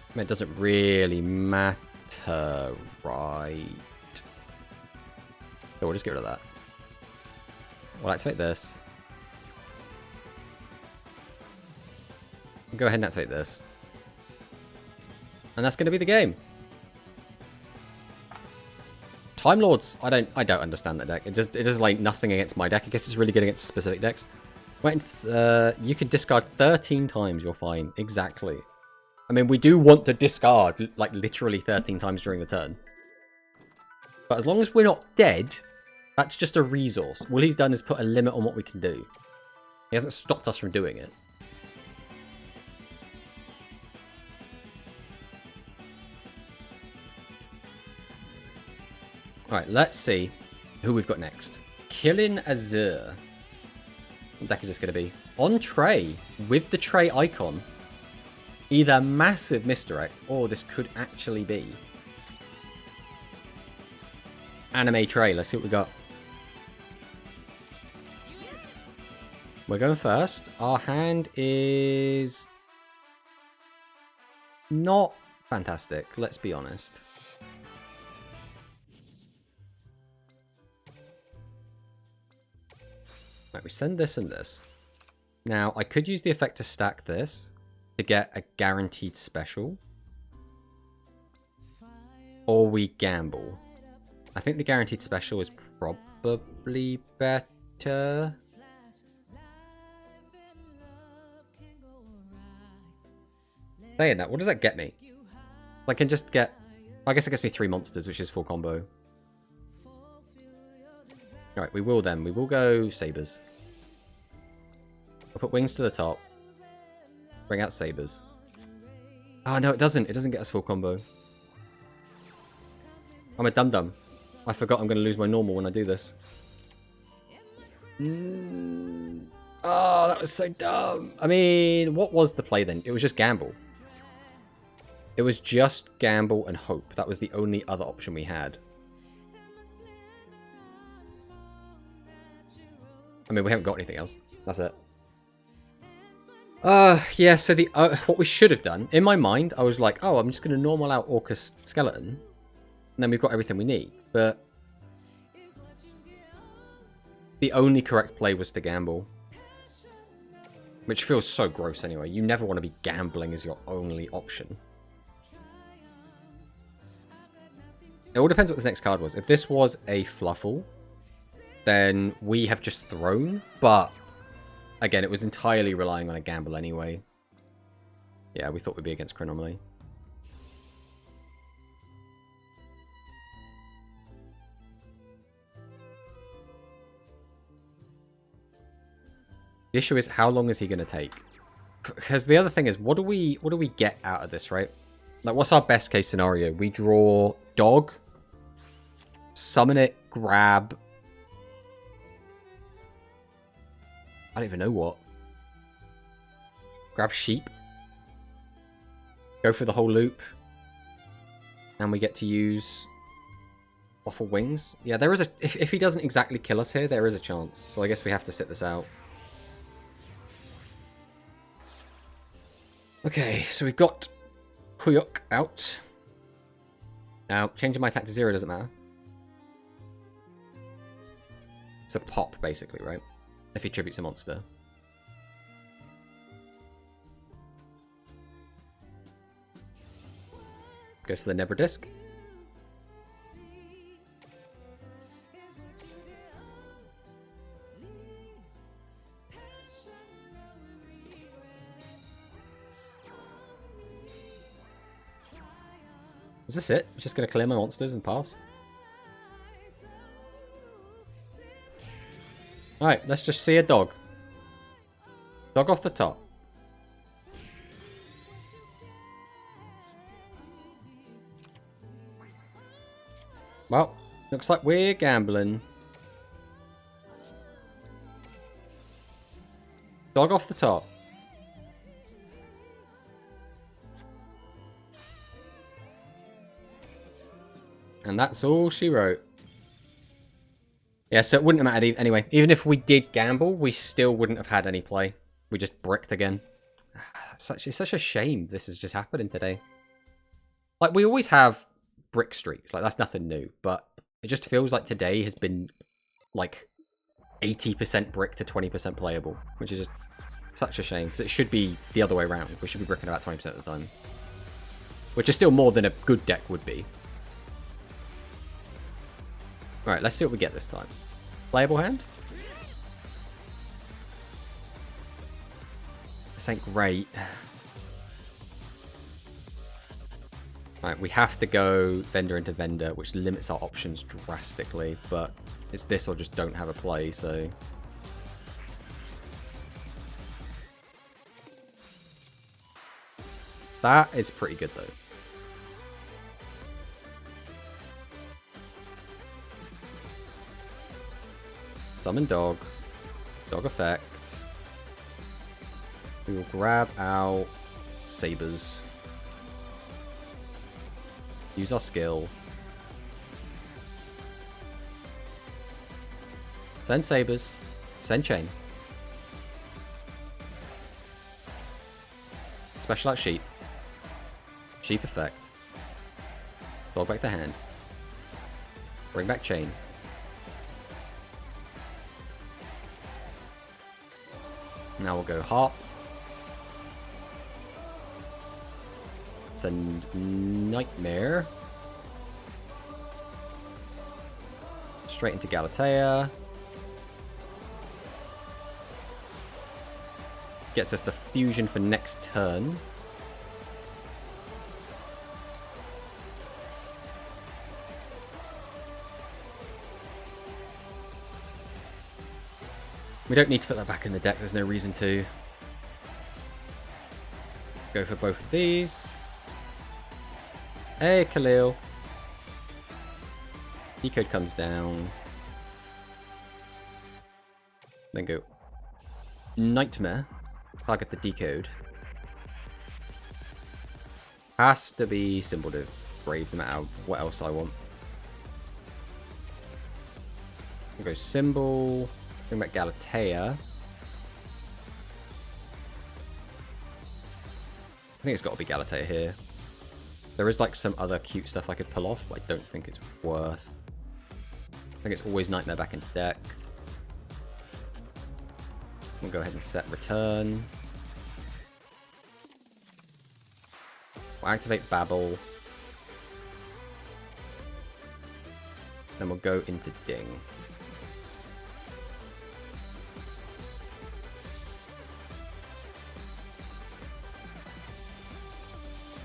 I mean, it doesn't really matter, right? So we'll just get rid of that. We'll activate this. Go ahead and activate this. And that's going to be the game. Time Lords, I don't understand that deck. It does like nothing against my deck. I guess it's really good against specific decks. Wait, you can discard 13 times, you're fine. Exactly. I mean, we do want to discard like literally 13 times during the turn. But as long as we're not dead, that's just a resource. All he's done is put a limit on what we can do. He hasn't stopped us from doing it. Alright, let's see who we've got next. Killing Azure. What deck is this going to be? On tray, with the tray icon. Either massive misdirect, or this could actually be anime tray. Let's see what we got. We're going first. Our hand is not fantastic, let's be honest. Right, we send this and this. Now, I could use the effect to stack this to get a guaranteed special. Or we gamble. I think the guaranteed special is probably better. Saying that, what does that get me? I can just get... I guess it gets me 3 monsters, which is full combo. Alright, we will then. We will go Sabers. We'll put Wings to the top. Bring out Sabers. Oh, no, it doesn't. It doesn't get us full combo. I'm a dum-dum. I forgot I'm going to lose my normal when I do this. Oh, that was so dumb. I mean, what was the play then? It was just gamble. It was just gamble and hope. That was the only other option we had. I mean, we haven't got anything else. That's it. Yeah, so the what we should have done, in my mind, I was like, oh, I'm just going to normal out Orcus Skeleton. And then we've got everything we need. But the only correct play was to gamble. Which feels so gross anyway. You never want to be gambling as your only option. It all depends what this next card was. If this was a Fluffle, then we have just thrown. But, again, it was entirely relying on a gamble anyway. Yeah, we thought we'd be against Chronomaly. The issue is, how long is he going to take? Because the other thing is, what do we get out of this, right? Like, what's our best case scenario? We draw Dog, summon it, grab. I don't even know what. Grab Sheep. Go for the whole loop. And we get to use Waffle Wings. Yeah, there is a... If he doesn't exactly kill us here, there is a chance. So I guess we have to sit this out. Okay, so we've got Kuyuk out. Now, changing my attack to 0 doesn't matter. It's a pop, basically, right? If he tributes a monster. Goes for the Nebra Disc. Is this it? Just going to clear my monsters and pass? Alright, let's just see a dog. Dog off the top. Well, looks like we're gambling. Dog off the top. And that's all she wrote. Yeah, so it wouldn't have mattered anyway. Even if we did gamble, we still wouldn't have had any play. We just bricked again. It's such a shame this is just happening today. Like, we always have brick streaks. Like, that's nothing new. But it just feels like today has been, like, 80% brick to 20% playable. Which is just such a shame. Because it should be the other way around. We should be bricking about 20% of the time. Which is still more than a good deck would be. Alright, let's see what we get this time. Playable hand? This ain't great. Alright, we have to go vendor into vendor, which limits our options drastically, but it's this or just don't have a play, so... That is pretty good, though. Summon Dog. Dog effect. We will grab out Sabers. Use our skill. Send Sabers. Send Chain. Special out Sheep. Sheep effect. Dog back to hand. Bring back Chain. Now we'll go Harp. Send Nightmare. Straight into Galatea. Gets us the fusion for next turn. We don't need to put that back in the deck, there's no reason to. Go for both of these. Hey, Khalil. Decode comes down. Then go Nightmare. Target the Decode. Has to be Symbol Div. Brave, no matter what else I want. We'll go Symbol. Bring back Galatea. I think it's got to be Galatea here. There is like some other cute stuff I could pull off, but I don't think it's worth. I think it's always Nightmare back into deck. We'll go ahead and set return. We'll activate Babble. Then we'll go into Ding.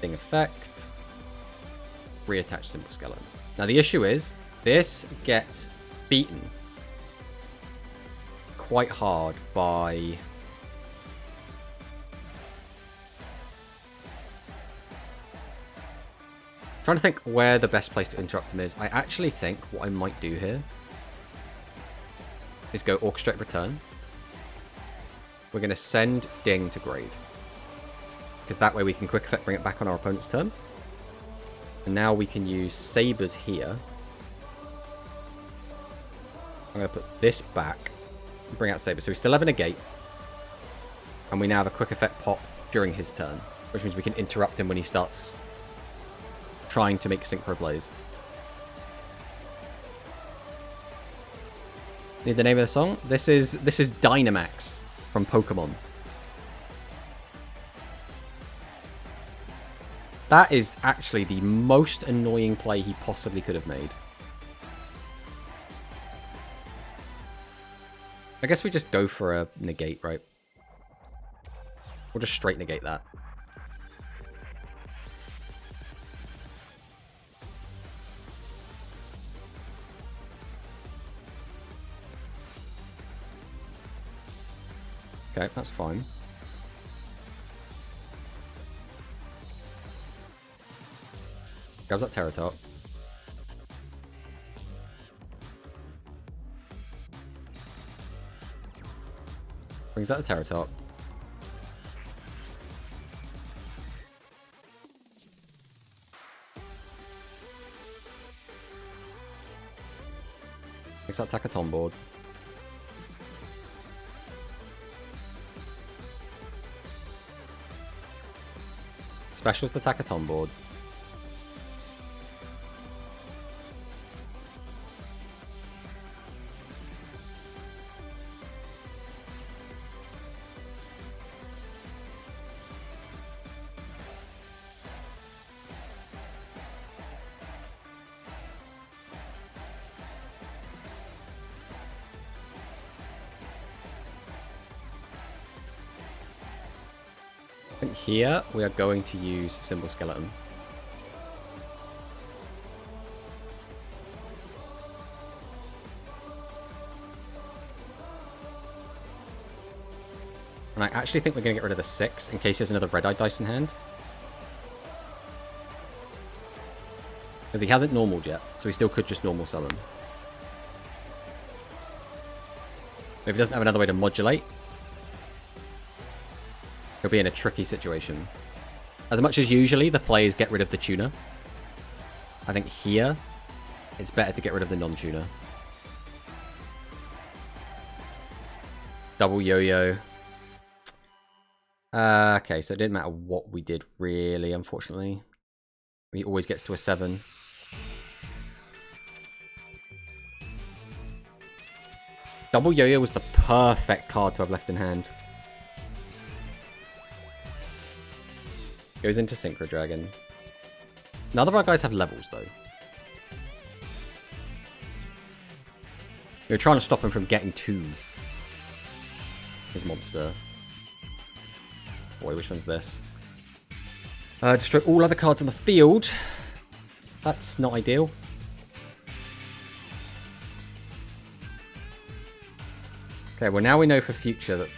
Ding effect. Reattach Symbol Skeleton. Now the issue is, this gets beaten quite hard by... Trying to think where the best place to interrupt him is. I actually think what I might do here is go Orchestrate Return. We're going to send Ding to Grave. Because that way we can Quick Effect bring it back on our opponent's turn. And now we can use Sabers here. I'm going to put this back and bring out Sabers. So we still have a negate. And we now have a Quick Effect pop during his turn. Which means we can interrupt him when he starts trying to make synchro plays. Need the name of the song? This is Dynamax from Pokemon. That is actually the most annoying play he possibly could have made. I guess we just go for a negate, right? We'll just straight negate that. Okay, that's fine. Grabs that Terratop. Brings out the Terratop. Makes that attack a Tom board. Specials the Takaton board. And here we are going to use Symbol Skeleton. And I actually think we're going to get rid of the 6 in case there's another Red-Eye dice in hand. Because he hasn't normaled yet, so he still could just normal summon. If he doesn't have another way to modulate, he'll be in a tricky situation. As much as usually the players get rid of the tuner, I think here it's better to get rid of the non-tuner. Double yo-yo. Okay, so it didn't matter what we did really, unfortunately. He always gets to a 7. Double yo-yo was the perfect card to have left in hand. Goes into Synchro Dragon. None of our guys have levels, though. We're trying to stop him from getting to his monster. Boy, which one's this? Destroy all other cards on the field. That's not ideal. Okay, well now we know for future that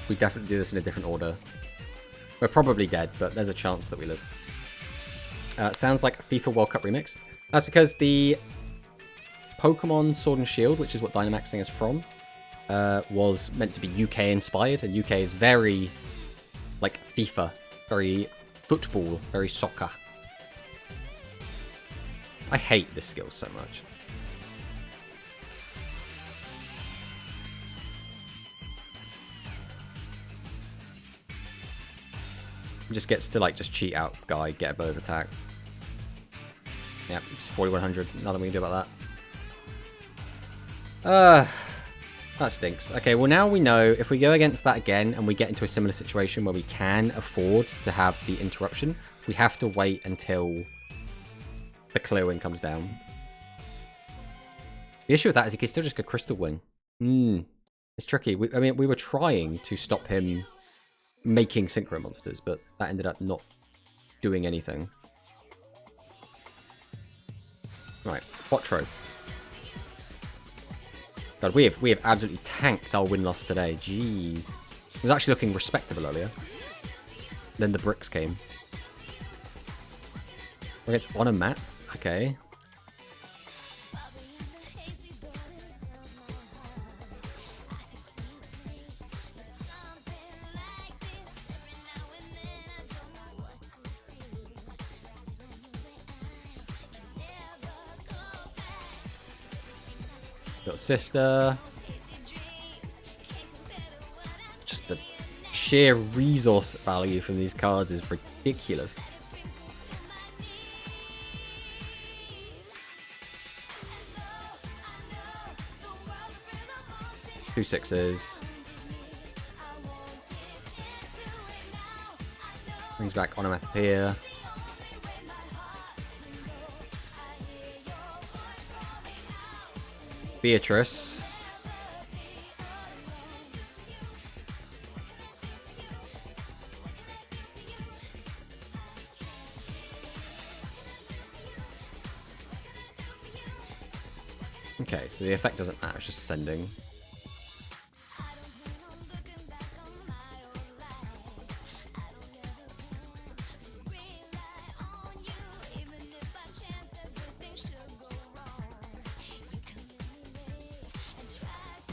we definitely do this in a different order. We're probably dead, but there's a chance that we live. Sounds like FIFA World Cup Remix. That's because the Pokemon Sword and Shield, which is what Dynamaxing is from, was meant to be UK inspired, and UK is very, like, FIFA, very football, very soccer. I hate this skill so much. Just gets to, like, just cheat out guy, get a bow of attack. Yep, it's 4100. Nothing we can do about that. That stinks. Okay, well now we know if we go against that again and we get into a similar situation where we can afford to have the interruption, we have to wait until the clear wing comes down. The issue with that is he can still just go Crystal Wing. It's tricky. I mean, we were trying to stop him making Synchro Monsters, but that ended up not doing anything. Right, Quattro. God, we have absolutely tanked our win-loss today. Jeez. It was actually looking respectable earlier. Then the bricks came. Against Honor Mats? Okay. Got Sister. Just the sheer resource value from these cards is ridiculous. Two sixes. Brings back Onomatopoeia. Beatrice. Okay, so the effect doesn't matter, it's just sending.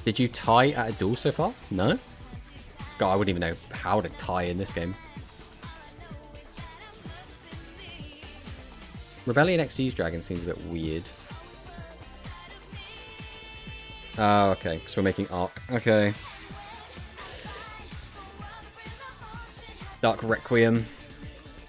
Did you tie at a duel so far? No? God, I wouldn't even know how to tie in this game. Rebellion Xyz Dragon seems a bit weird. Oh, okay, because we're making Arc. Okay. Dark Requiem.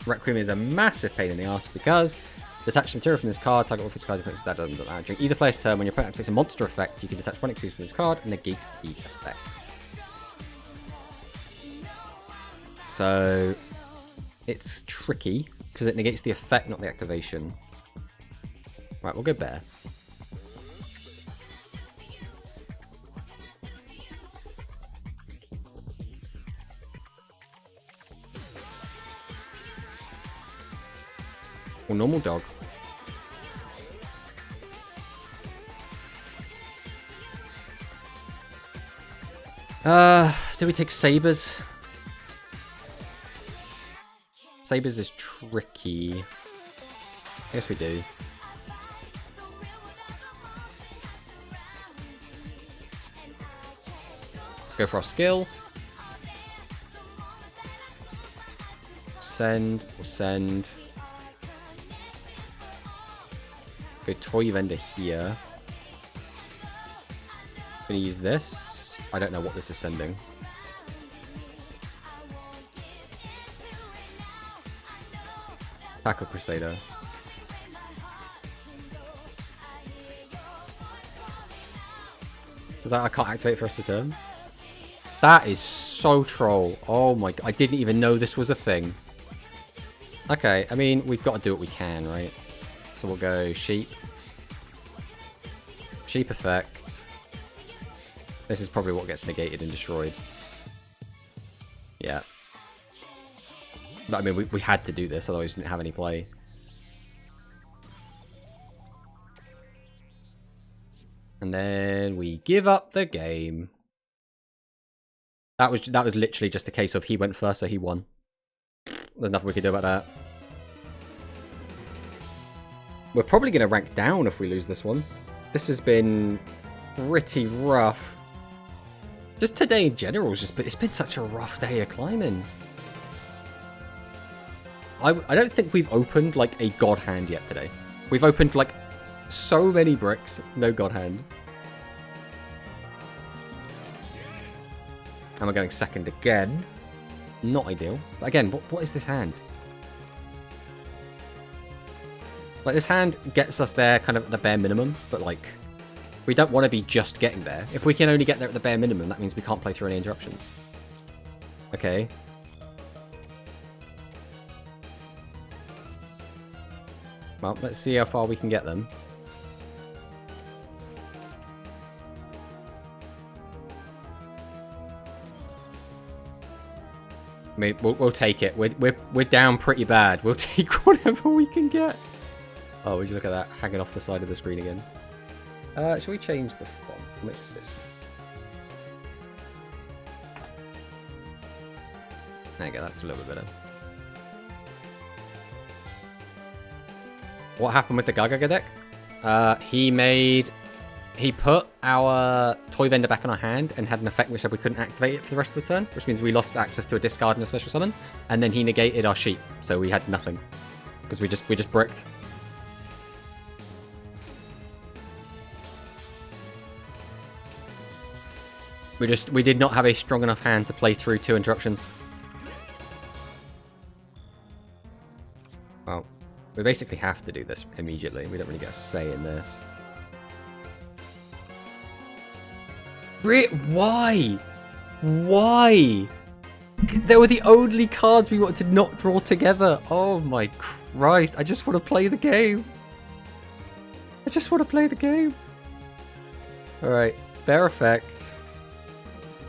Requiem is a massive pain in the ass because detach material from this card, target all of its cards, that doesn't matter. During either player's turn, when your opponent activates a monster effect, you can detach one Xyz from this card and negate the effect. So it's tricky because it negates the effect, not the activation. Right, we'll go Bear. Or normal dog. Do we take Sabers? Sabers is tricky. I guess we do. Go for our skill. Send. We'll send. Go Toy Vendor here. Gonna use this. I don't know what this is sending. Tackle Crusader. Does that I can't activate for us to turn? That is so troll. Oh my god. I didn't even know this was a thing. Okay, I mean, we've got to do what we can, right? So we'll go Sheep. Sheep effect. This is probably what gets negated and destroyed. Yeah. But I mean, we had to do this, otherwise we didn't have any play. And then we give up the game. That was literally just a case of he went first, so he won. There's nothing we can do about that. We're probably going to rank down if we lose this one. This has been pretty rough. Just today in general, it's been such a rough day of climbing. I don't think we've opened like a god hand yet today. We've opened like so many bricks, no god hand. And we're going second again. Not ideal. But again, what is this hand? Like, this hand gets us there kind of at the bare minimum, but like, We don't want to be just getting there. If we can only get there at the bare minimum, that means we can't play through any interruptions. Okay. Well, let's see how far we can get them. I mean, we'll take it. We're down pretty bad. We'll take whatever we can get. Oh, would you look at that hanging off the side of the screen again? Shall we change the font? Mix this. There you go. That's a little bit better. What happened with the Gagaga deck? He put our toy vendor back on our hand and had an effect which said we couldn't activate it for the rest of the turn, which means we lost access to a discard and a special summon. And then he negated our sheep, so we had nothing because we just bricked. We did not have a strong enough hand to play through 2 interruptions. Well, we basically have to do this immediately. We don't really get a say in this. Why? Why? They were the only cards we wanted to not draw together. Oh my Christ. I just want to play the game. I just want to play the game. Alright, bear effect.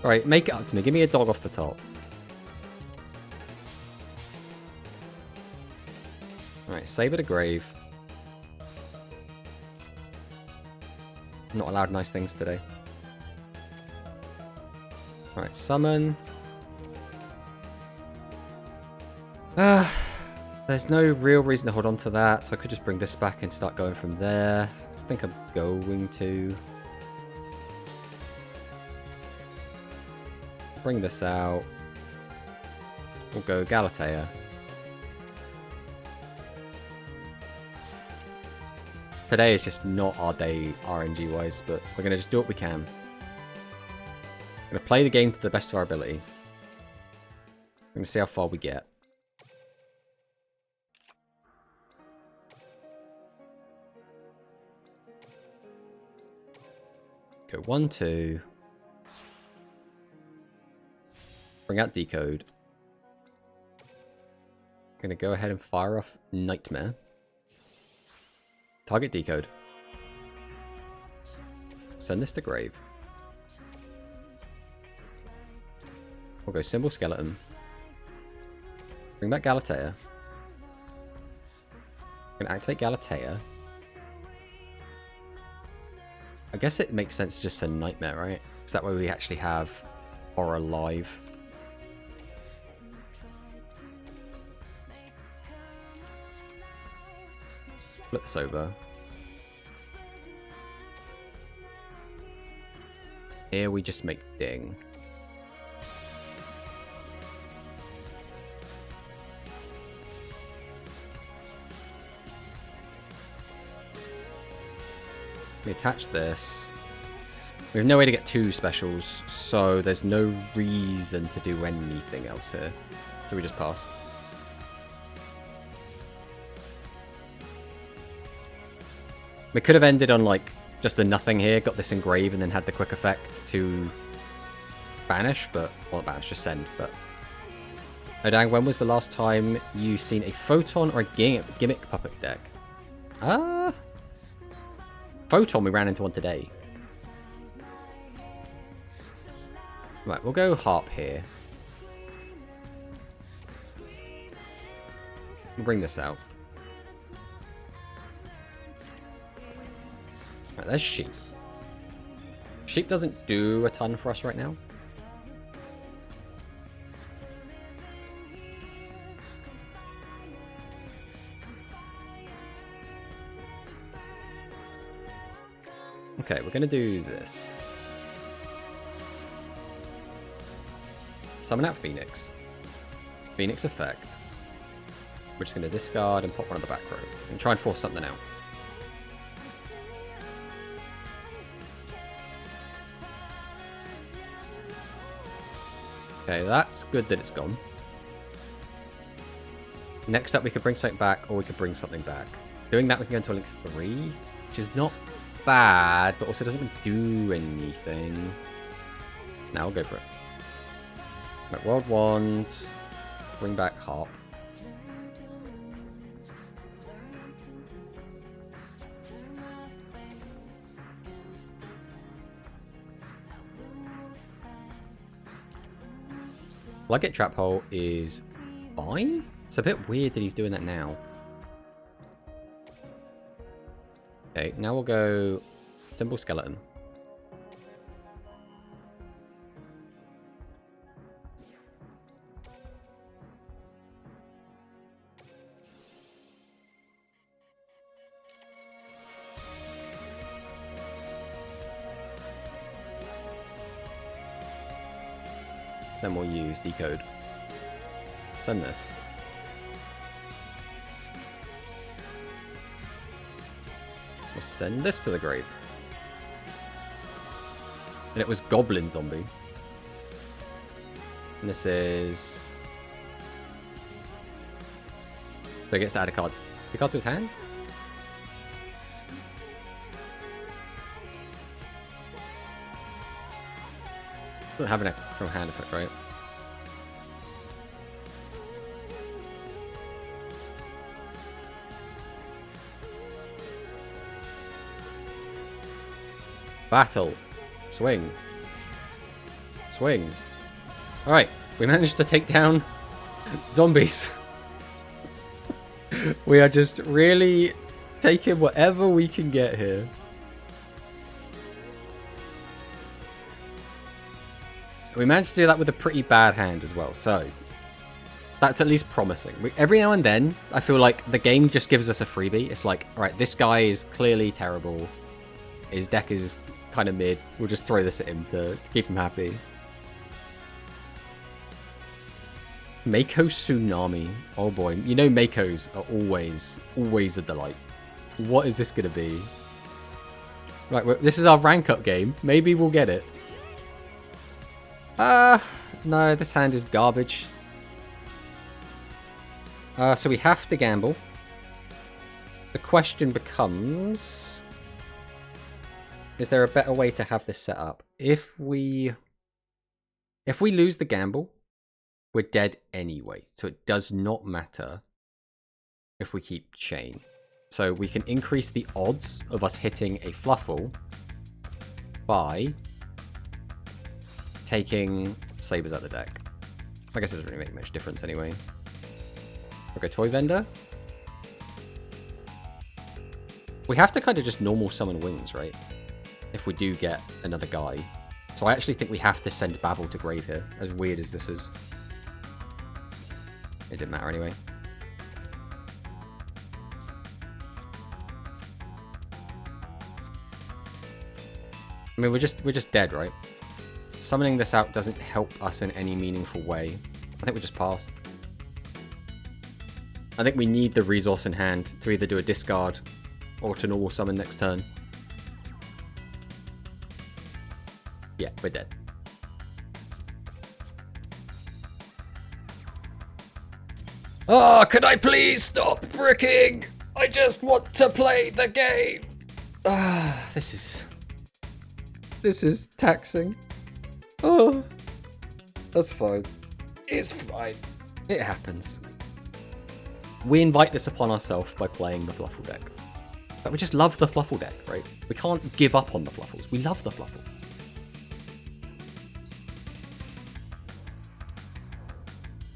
Alright, make it up to me. Give me a dog off the top. Alright, Saber to Grave. Not allowed nice things today. Alright, summon. There's no real reason to hold on to that, so I could just bring this back and start going from there. I think I'm going to bring this out. We'll go Galatea. Today is just not our day RNG wise, but we're going to just do what we can. We're going to play the game to the best of our ability. We're going to see how far we get. Go 1, 2. Bring out Decode. I'm going to go ahead and fire off Nightmare. Target Decode. Send this to Grave. We'll go Symbol Skeleton. Bring back Galatea. I'm going to activate Galatea. I guess it makes sense to just send Nightmare, right? Because that way we actually have Horror live. Flip this over. Here we just make Ding. We attach this. We have no way to get 2 specials, so there's no reason to do anything else here. So we just pass. We could have ended on like just a nothing here, got this engrave, and then had the quick effect to banish, but well, not banish, just send. But Odang, when was the last time you seen a Photon or a gimmick puppet deck? Photon, we ran into one today. Right, we'll go Harp here. We'll bring this out. Right, there's Sheep. Sheep doesn't do a ton for us right now. Okay, we're going to do this. Summon out Phoenix. Phoenix effect. We're just going to discard and pop one on the back row. And try and force something out. Okay, that's good that it's gone. Next up, we could bring something back, or we could bring something back. Doing that, we can go into a Link 3, which is not bad, but also doesn't do anything. Now we'll go for it. Right, World Wand. Bring back Harp. Like it Trap Hole is fine. It's a bit weird that he's doing that now. Okay, now we'll go Simple Skeleton. Then we'll use Decode. Send this. We'll send this to the grave. And it was Goblin Zombie. And this is... So he gets to add a card. The card to his hand? Doesn't have an extra hand effect, right? Battle. Swing. Swing. Alright, we managed to take down zombies. We are just really taking whatever we can get here. We managed to do that with a pretty bad hand as well, so that's at least promising. Every now and then, I feel like the game just gives us a freebie. It's like, alright, this guy is clearly terrible. His deck is kind of mid. We'll just throw this at him to keep him happy. Mako Tsunami. Oh boy. You know Makos are always a delight. What is this going to be? Right, this is our rank up game. Maybe we'll get it. No, this hand is garbage. So we have to gamble. The question becomes... Is there a better way to have this set up? If we lose the gamble, we're dead anyway. So it does not matter if we keep chain. So we can increase the odds of us hitting a Fluffle by taking Sabers out of the deck. I guess it doesn't really make much difference anyway. Okay, Toy Vendor. We have to kind of just normal summon Wings, right? If we do get another guy. So I actually think we have to send Babel to grave here, as weird as this is. It didn't matter anyway. I mean, we're just dead, right? Summoning this out doesn't help us in any meaningful way. I think we just pass. I think we need the resource in hand to either do a discard or to normal summon next turn. Yeah, we're dead. Oh, could I please stop bricking? I just want to play the game. This is taxing. Oh, that's fine. It's fine. It happens. We invite this upon ourselves by playing the Fluffle deck. But we just love the Fluffle deck, right? We can't give up on the Fluffles. We love the Fluffle.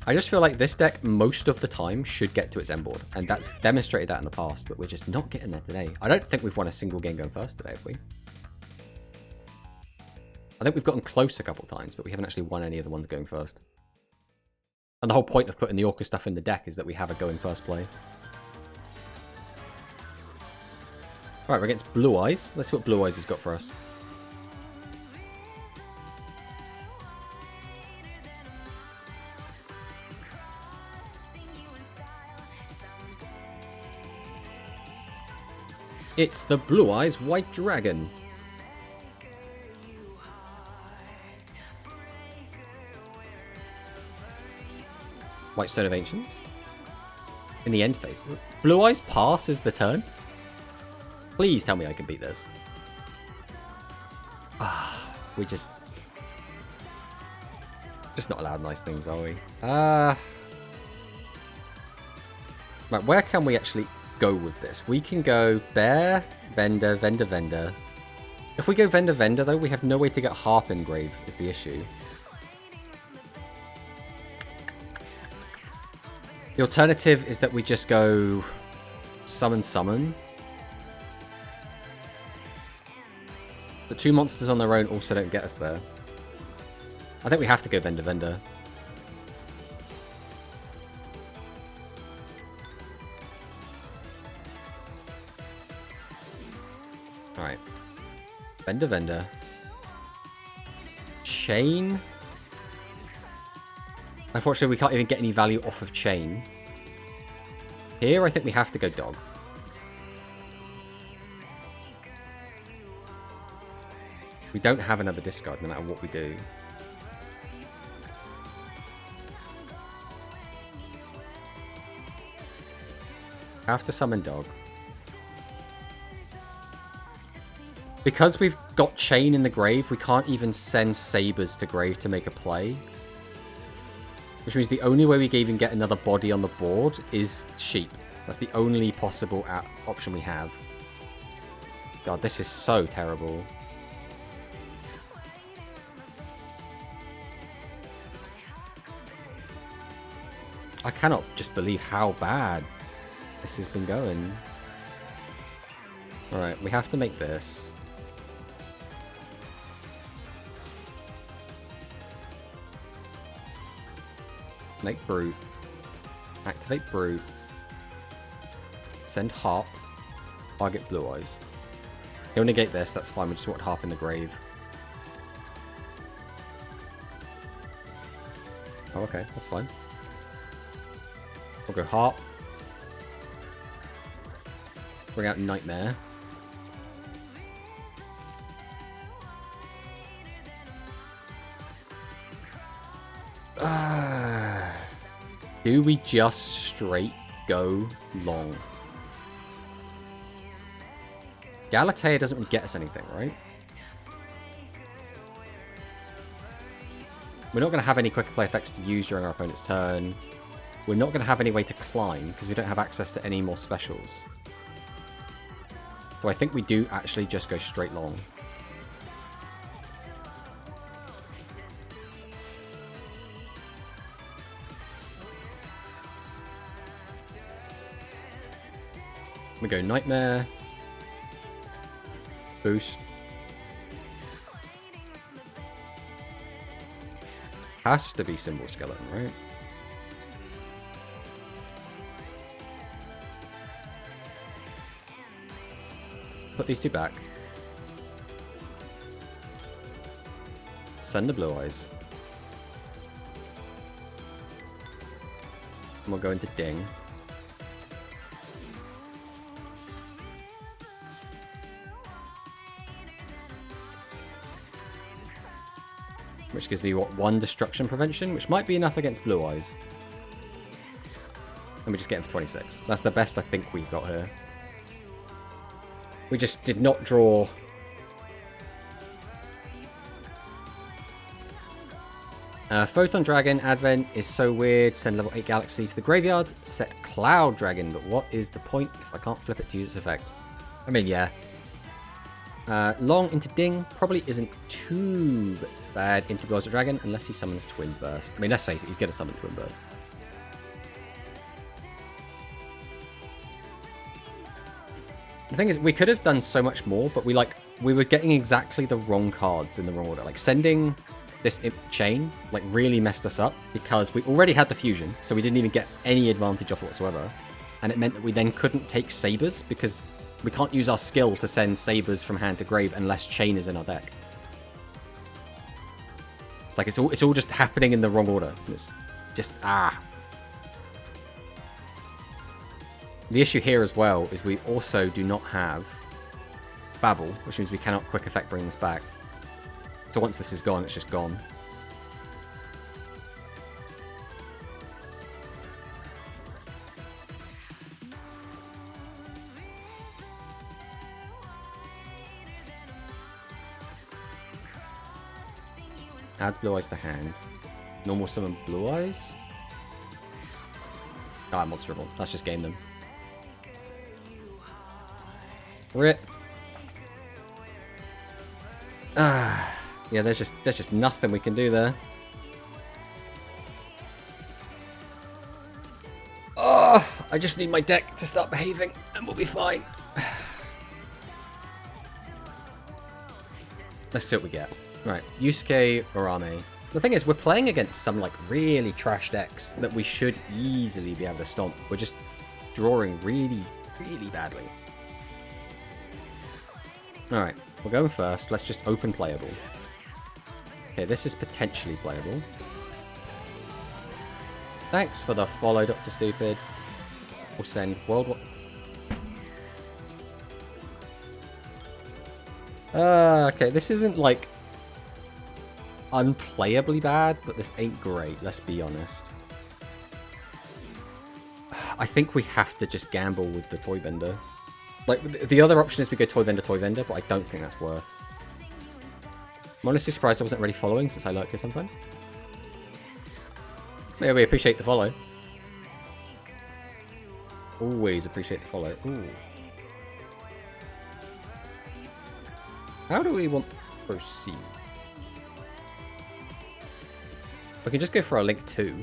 I just feel like this deck, most of the time, should get to its end board. And that's demonstrated that in the past, but we're just not getting there today. I don't think we've won a single game going first today, have we? I think we've gotten close a couple times, but we haven't actually won any of the ones going first. And the whole point of putting the Orca stuff in the deck is that we have a going first play. Alright, we're against Blue Eyes. Let's see what Blue Eyes has got for us. It's the Blue Eyes White Dragon. White Stone of Ancients. In the end phase. Blue Eyes passes the turn. Please tell me I can beat this. We just not allowed nice things, are we? Right, where can we actually go with this? We can go bear, vendor, vendor, vendor. If we go vendor, vendor, though, we have no way to get harp engrave, is the issue. The alternative is that we just go summon, summon. The 2 monsters on their own also don't get us there. I think we have to go vendor, vendor. Alright. Vendor, vendor. Chain. Unfortunately, we can't even get any value off of chain. Here, I think we have to go dog. We don't have another discard no matter what we do. Have to summon dog. Because we've got chain in the grave, we can't even send sabers to grave to make a play. Which means the only way we can even get another body on the board is sheep. That's the only possible option we have. God, this is so terrible. I cannot just believe how bad this has been going. Alright, we have to make this. Make Brute. Activate Brute. Send Harp. Target Blue Eyes. He'll negate this, that's fine, we just want Harp in the grave. Oh, okay, that's fine. We'll go Harp. Bring out Nightmare. Do we just straight go long? Galatea doesn't really get us anything, right? We're not going to have any quicker play effects to use during our opponent's turn. We're not going to have any way to climb because we don't have access to any more specials. So I think we do actually just go straight long. We go Nightmare. Boost. Has to be Symbol Skeleton, right? Put these two back. Send the Blue Eyes. And we'll go into Ding. Which gives me, what, 1 destruction prevention? Which might be enough against Blue Eyes. And we just get him for 26. That's the best I think we got here. We just did not draw. Photon Dragon Advent is so weird. Send level 8 Galaxy to the graveyard. Set Cloud Dragon. But what is the point if I can't flip it to use its effect? I mean, yeah. Long into Ding probably isn't too bad into Gauntlet Dragon unless he summons Twin Burst. I mean, let's face it, he's going to summon Twin Burst. The thing is, we could have done so much more, but we were getting exactly the wrong cards in the wrong order. Like, sending this chain, like, really messed us up because we already had the fusion, so we didn't even get any advantage off it whatsoever. And it meant that we then couldn't take sabers because we can't use our skill to send sabers from hand to grave unless chain is in our deck. It's like it's all just happening in the wrong order. It's just The issue here as well is we also do not have Babel, which means we cannot quick effect bring this back. So once this is gone, it's just gone. Adds Blue Eyes to hand. Normal summon Blue Eyes. Ah, Monsterable. Let's just game them. Rip. Ah, yeah. There's just nothing we can do there. Oh, I just need my deck to start behaving, and we'll be fine. Let's see what we get. Right, Yusuke Orame. The thing is, we're playing against some, like, really trash decks that we should easily be able to stomp. We're just drawing really, really badly. Alright, we're going first. Let's just open playable. Okay, this is potentially playable. Thanks for the follow, Dr. Stupid. We'll send World War... okay, this isn't, like, unplayably bad, but this ain't great, let's be honest. I think we have to just gamble with the Toy Vendor. Like, the other option is we go Toy Vendor, but I don't think that's worth. I'm honestly surprised I wasn't already following, since I lurk here sometimes. Yeah, we appreciate the follow. Always appreciate the follow. Ooh. How do we want to proceed? We can just go for our Link 2.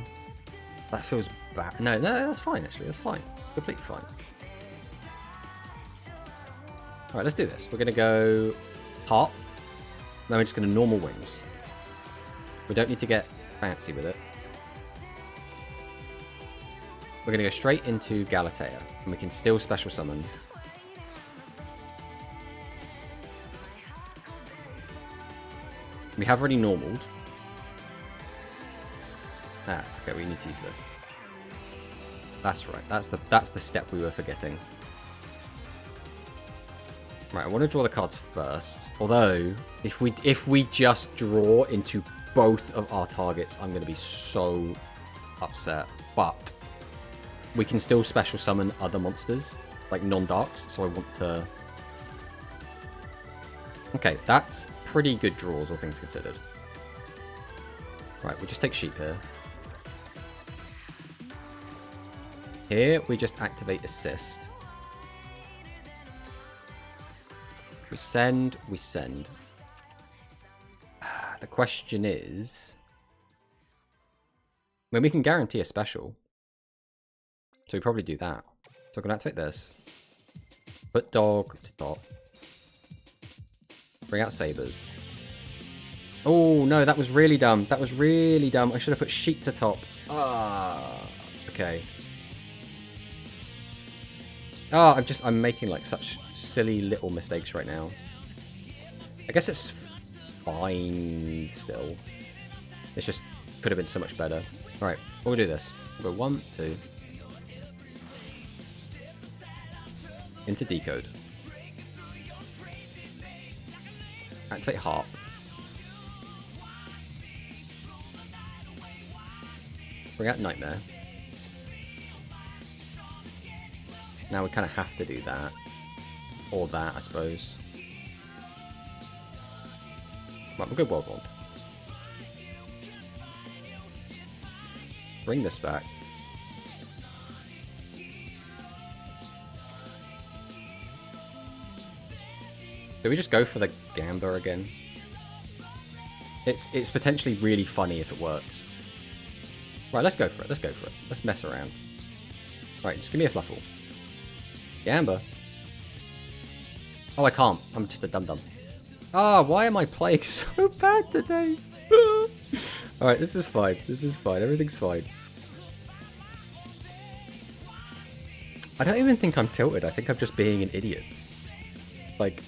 That feels bad. No, that's fine, actually. That's fine. Completely fine. Alright, let's do this. We're going to go Heart. Then we're just going to normal Wings. We don't need to get fancy with it. We're going to go straight into Galatea. And we can still special summon. We have already normaled. Ah, okay, we need to use this. That's right. That's the step we were forgetting. Right, I want to draw the cards first. Although, if we just draw into both of our targets, I'm going to be so upset. But we can still special summon other monsters, like non-darks. So I want to. Okay, that's pretty good draws, all things considered. Right, we just take Sheep here. Here, we just activate Assist. We send, we send. The question is... I mean, we can guarantee a special. So we probably do that. So I'm going to activate this. Put Dog to top. Bring out Sabers. Oh, no, that was really dumb. That was really dumb. I should have put Sheep to top. Ah, okay. Oh, I'm making like such silly little mistakes right now. I guess it's fine still. It's just could have been so much better. Alright, we'll do this. We'll go 1, 2. Into Decode. Activate Harp. Bring out Nightmare. Now we kind of have to do that. Or that, I suppose. Right, we'll go World Wand. Bring this back. Do we just go for the Gamba again? It's potentially really funny if it works. Right, let's go for it. Let's go for it. Let's mess around. Right, just give me a Fluffle. Gamba. Oh, I can't. I'm just a dum-dum. Ah, why am I playing so bad today? Alright, this is fine. This is fine. Everything's fine. I don't even think I'm tilted. I think I'm just being an idiot. Like...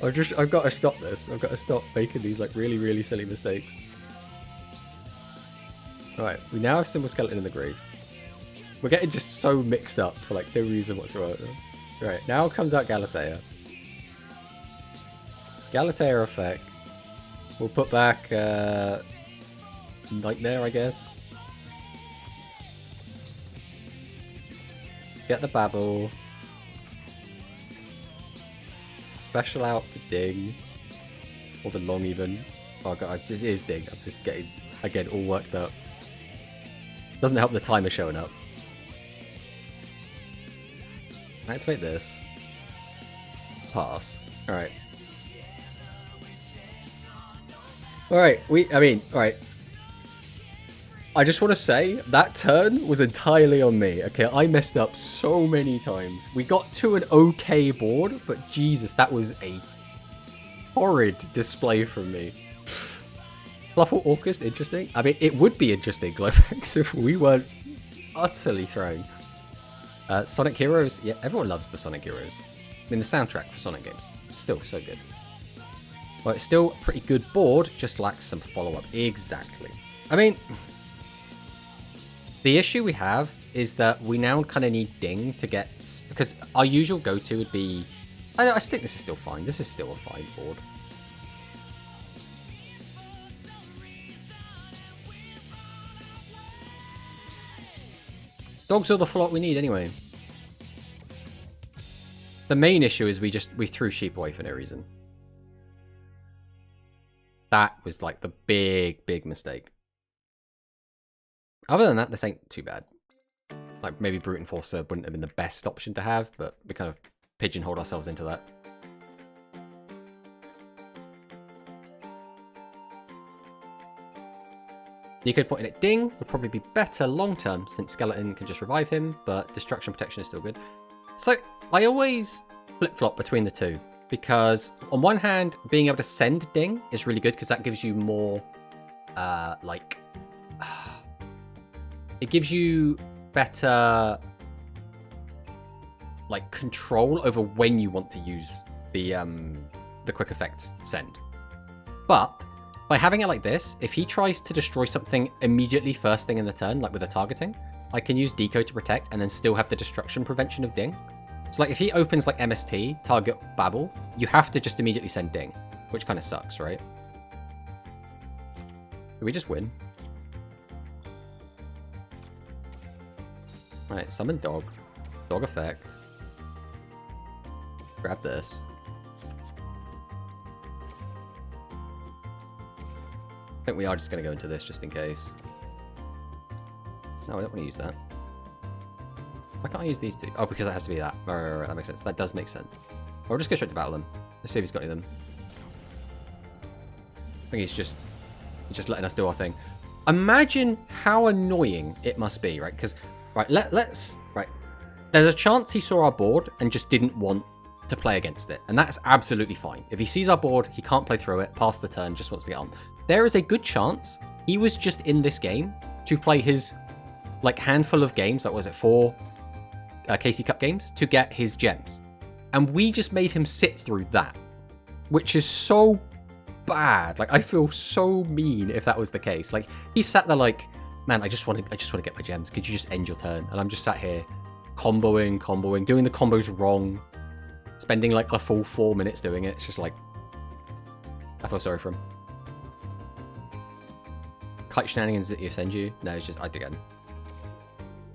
I've got to stop this. I've got to stop making these like really, really silly mistakes. Alright, we now have Symbol Skeleton in the grave. We're getting just so mixed up for like no reason whatsoever. Right, now comes out Galatea. Galatea effect. We'll put back Nightmare, I guess. Get the Babble. Special out the Ding. Or the long even. Oh god, it is Ding. I'm just getting, again, all worked up. Doesn't help the timer showing up. Activate this. Pass. Alright. Alright, alright. I just want to say, that turn was entirely on me. Okay, I messed up so many times. We got to an okay board, but Jesus, that was a horrid display from me. Fluffalcust, interesting. I mean, it would be interesting, Globex, if we weren't utterly thrown. Sonic Heroes, yeah, everyone loves the Sonic Heroes. I mean, the soundtrack for Sonic games, still so good. Well, it's still a pretty good board, just lacks some follow-up. Exactly. I mean, the issue we have is that we now kind of need Ding to get... Because our usual go-to would be... I think this is still fine. This is still a fine board. Dogs are the flock we need anyway. The main issue is we threw sheep away for no reason. That was like the big mistake. Other than that, this ain't too bad. Like, maybe Brute Enforcer wouldn't have been the best option to have, but we kind of pigeonholed ourselves into that. Nico pointing at Ding would probably be better long-term, since Skeleton can just revive him, but Destruction Protection is still good. So, I always flip-flop between the two, because on one hand, being able to send Ding is really good, because that gives you more, it gives you better, like, control over when you want to use the quick effect send. But by having it like this, if he tries to destroy something immediately first thing in the turn, like with a targeting, I can use Deco to protect and then still have the destruction prevention of Ding. So like if he opens like MST, target Babble, you have to just immediately send Ding, which kind of sucks, right? Do we just win? Alright, summon Dog. Dog effect. Grab this. I think we are just going to go into this just in case. No, I don't want to use that. Why can't I use these two? Oh, because it has to be that. Right, that makes sense. That does make sense. I'll just go straight to battle them. Let's see if he's got any of them. I think he's just letting us do our thing. Imagine how annoying it must be, right? Because, right, right. There's a chance he saw our board and just didn't want to play against it. And that's absolutely fine. If he sees our board, he can't play through it, pass the turn, just wants to get on. There is a good chance he was just in this game to play his, like, handful of games, that was it, 4 KC Cup games, to get his gems. And we just made him sit through that, which is so bad. Like, I feel so mean if that was the case. Like, he sat there like, man, I just want to get my gems. Could you just end your turn? And I'm just sat here comboing, doing the combos wrong, spending like a full 4 minutes doing it. It's just like, I feel sorry for him. Kite shenanigans that you send you? No, it's just, I dig again.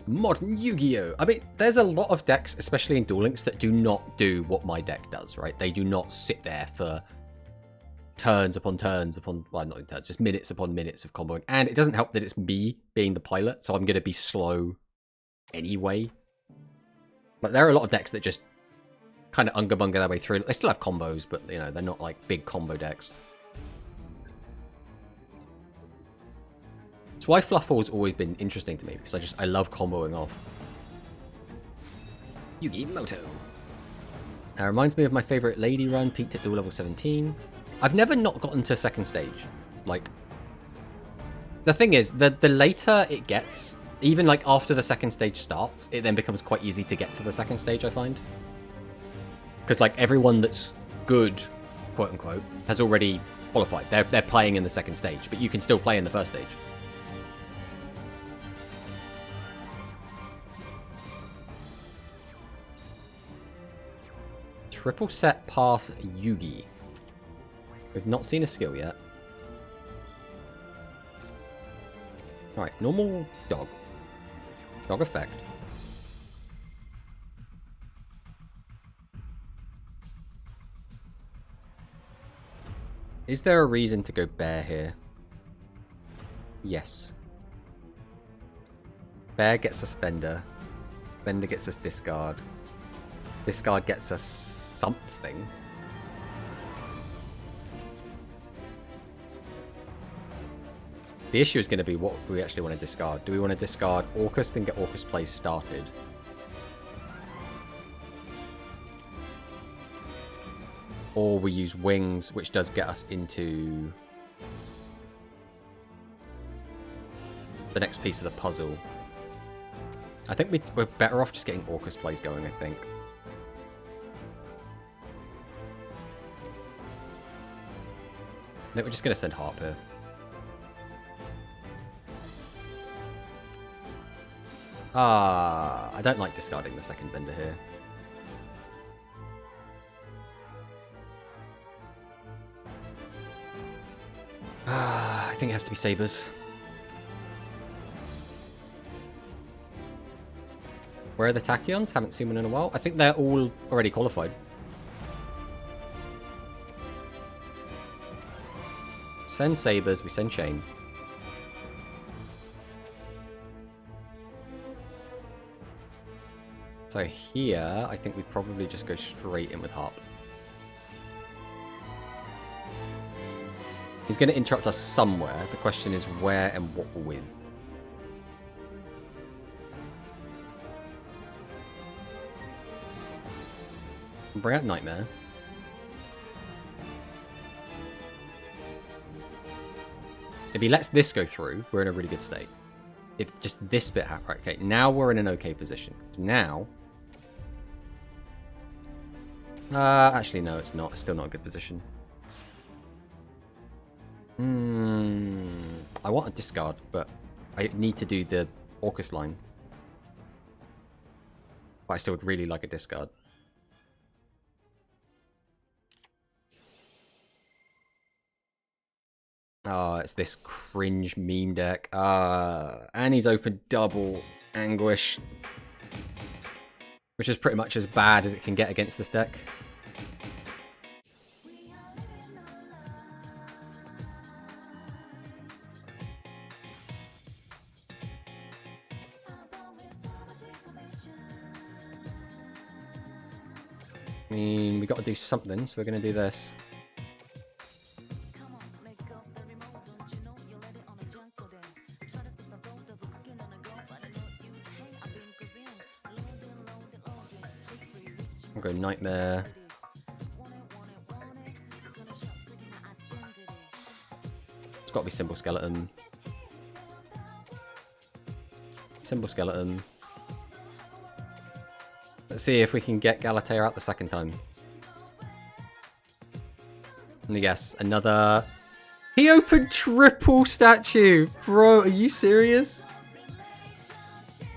Modern Yu-Gi-Oh! I mean, there's a lot of decks, especially in Duel Links, that do not do what my deck does, right? They do not sit there for turns upon turns upon, well, not in turns, just minutes upon minutes of comboing. And it doesn't help that it's me being the pilot, so I'm going to be slow anyway. But there are a lot of decks that just kind of unga-bunga their way through. They still have combos, but, you know, they're not like big combo decks. That's why Fluffal's always been interesting to me, because I love comboing off. Yu-Gi-Moto. That reminds me of my favorite lady run, peaked at duel level 17. I've never not gotten to second stage. Like, the thing is, the later it gets, even like after the second stage starts, it then becomes quite easy to get to the second stage, I find. Because like everyone that's good, quote unquote, has already qualified. They're playing in the second stage, but you can still play in the first stage. Triple set pass Yugi. We've not seen a skill yet. Alright, normal dog. Dog effect. Is there a reason to go bear here? Yes. Bear gets us Fender. Fender gets us discard. Discard gets us something. The issue is going to be what do we actually want to discard. Do we want to discard Orcust and get Orcust plays started? Or we use Wings, which does get us into the next piece of the puzzle. I think we're better off just getting Orcust plays going, I think. I think we're just going to send Harp here. I don't like discarding the second Vendor here. I think it has to be Sabres. Where are the Tachyons? Haven't seen one in a while. I think they're all already qualified. Send Sabres, we send Chain. So here, I think we probably just go straight in with Harp. He's going to interrupt us somewhere. The question is where and what with. Bring out Nightmare. If he lets this go through, we're in a really good state. If just this bit happens, right, okay, now we're in an okay position. Now... actually, no, it's not. It's still not a good position. I want a discard, but I need to do the Orcust line. But I still would really like a discard. Oh, it's this cringe meme deck. And he's opened double Anguish. Which is pretty much as bad as it can get against this deck. I mean, we got to do something, so we're going to do this. I'll go Nightmare. It's got to be Symbol Skeleton. Symbol Skeleton. Let's see if we can get Galatea out the second time. And yes, another... He opened triple statue! Bro, are you serious?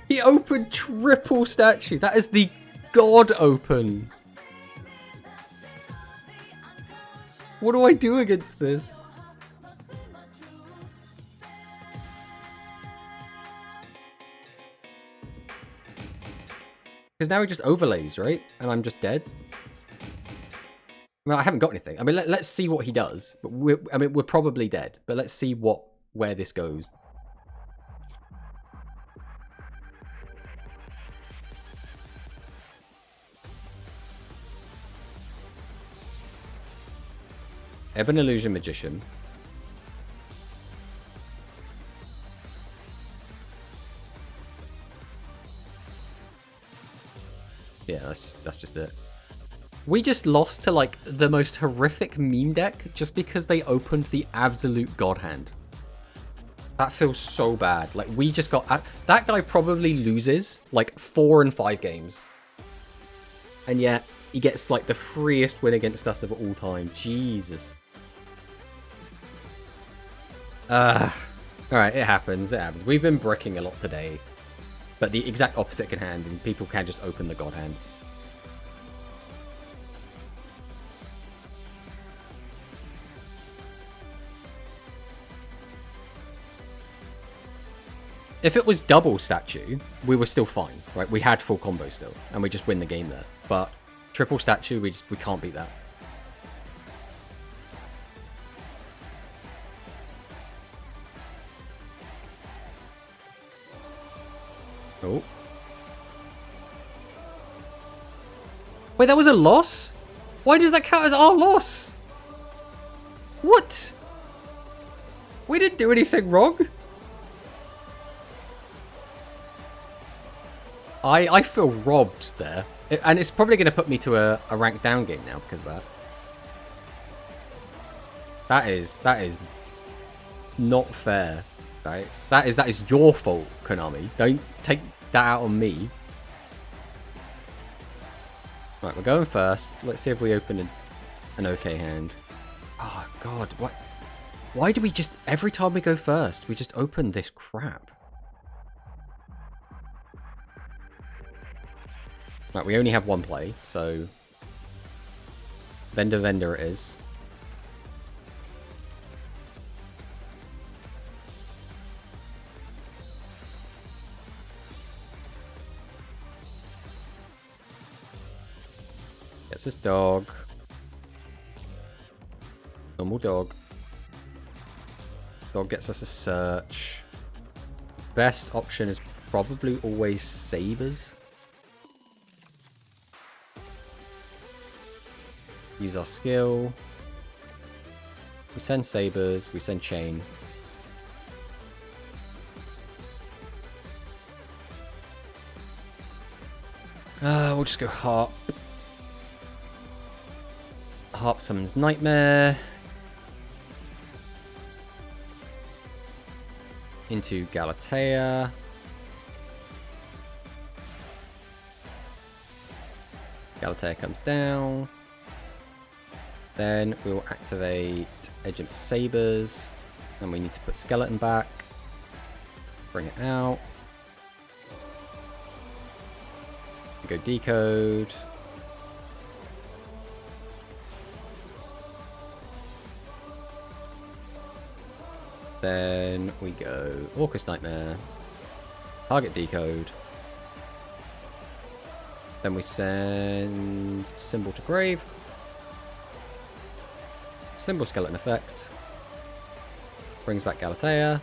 He opened triple statue! That is the God open! What do I do against this? Because now he just overlays, right? And I'm just dead. I mean, I haven't got anything. I mean, let's see what he does. But we're probably dead. But let's see where this goes. Ebon Illusion Magician. Yeah, that's just it. We just lost to like the most horrific meme deck just because they opened the absolute god hand. That feels so bad. Like we just got that guy probably loses like 4 and 5 games, and yet he gets like the freest win against us of all time. Jesus. All right, it happens. It happens. We've been bricking a lot today. But the exact opposite can hand, and people can just open the God hand. If it was double statue, we were still fine, right? We had full combo still, and we just win the game there. But triple statue, we can't beat that. Oh. Wait, that was a loss? Why does that count as our loss? What? We didn't do anything wrong. I feel robbed there. And it's probably going to put me to a rank down game now because of that. That is not fair, right? That is your fault, Konami. Don't take that out on me. Right, we're going first. Let's see if we open an okay hand. Oh god, what? Why do we just every time we go first, we just open this crap? Right, we only have one play, so vendor it is. Gets this dog. Normal dog. Dog gets us a search. Best option is probably always sabers. Use our skill. We send sabers. We send chain. We'll just go harp. Harp summons Nightmare. Into Galatea. Galatea comes down. Then we will activate Agent Sabers. And we need to put Skeleton back. Bring it out. Go Decode. Then we go Orcus Nightmare. Target Decode. Then we send Symbol to Grave. Symbol Skeleton effect. Brings back Galatea.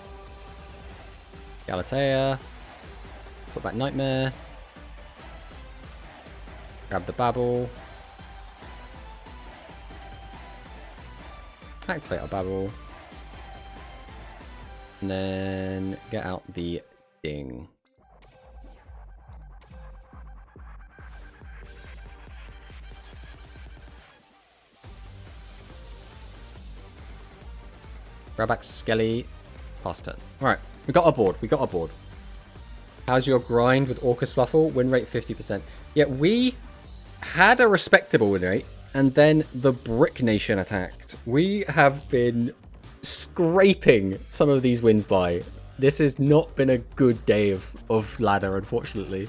Galatea. Put back Nightmare. Grab the Babble. Activate our Babble. And then get out the Ding. Grab back Skelly. Pass turn. Alright, we got our board. We got our board. How's your grind with Orcus Fluffle? Win rate 50%. Yeah, we had a respectable win rate, and then the Brick Nation attacked. We have been scraping some of these wins by. This has not been a good day of ladder, unfortunately.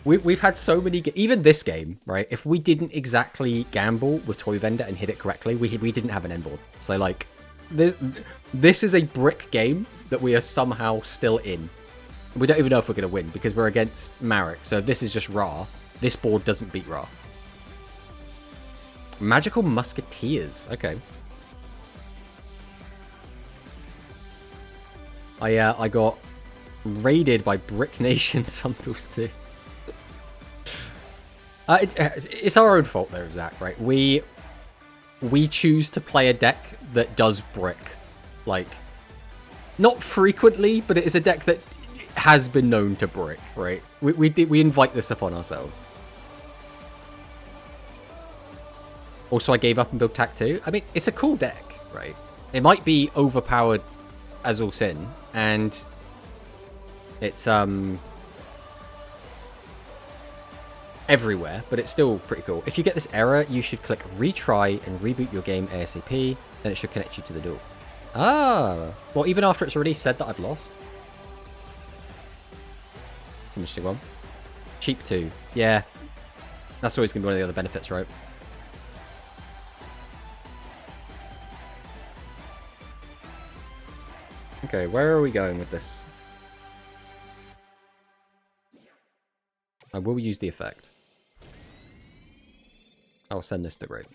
We've had so many... Even this game, right? If we didn't exactly gamble with Toy Vendor and hit it correctly, we didn't have an end board. So, like, this is a brick game that we are somehow still in. We don't even know if we're going to win because we're against Marek. So if this is just Ra, this board doesn't beat Ra. Magical Musketeers. Okay. I got raided by Brick Nation Sumtles too. It's our own fault though, Zach, right? We choose to play a deck that does brick. Like, not frequently, but it is a deck that has been known to brick, right? We invite this upon ourselves. Also, I gave up and built Tac 2. I mean, it's a cool deck, right? It might be overpowered as all sin, and it's everywhere, but it's still pretty cool. If you get this error, you should click retry and reboot your game ASAP, then it should connect you to the door. Ah, well, even after it's already said that I've lost. It's an interesting one. Cheap too. Yeah, that's always going to be one of the other benefits, right? Okay, where are we going with this? I will use the effect. I'll send this to Grave.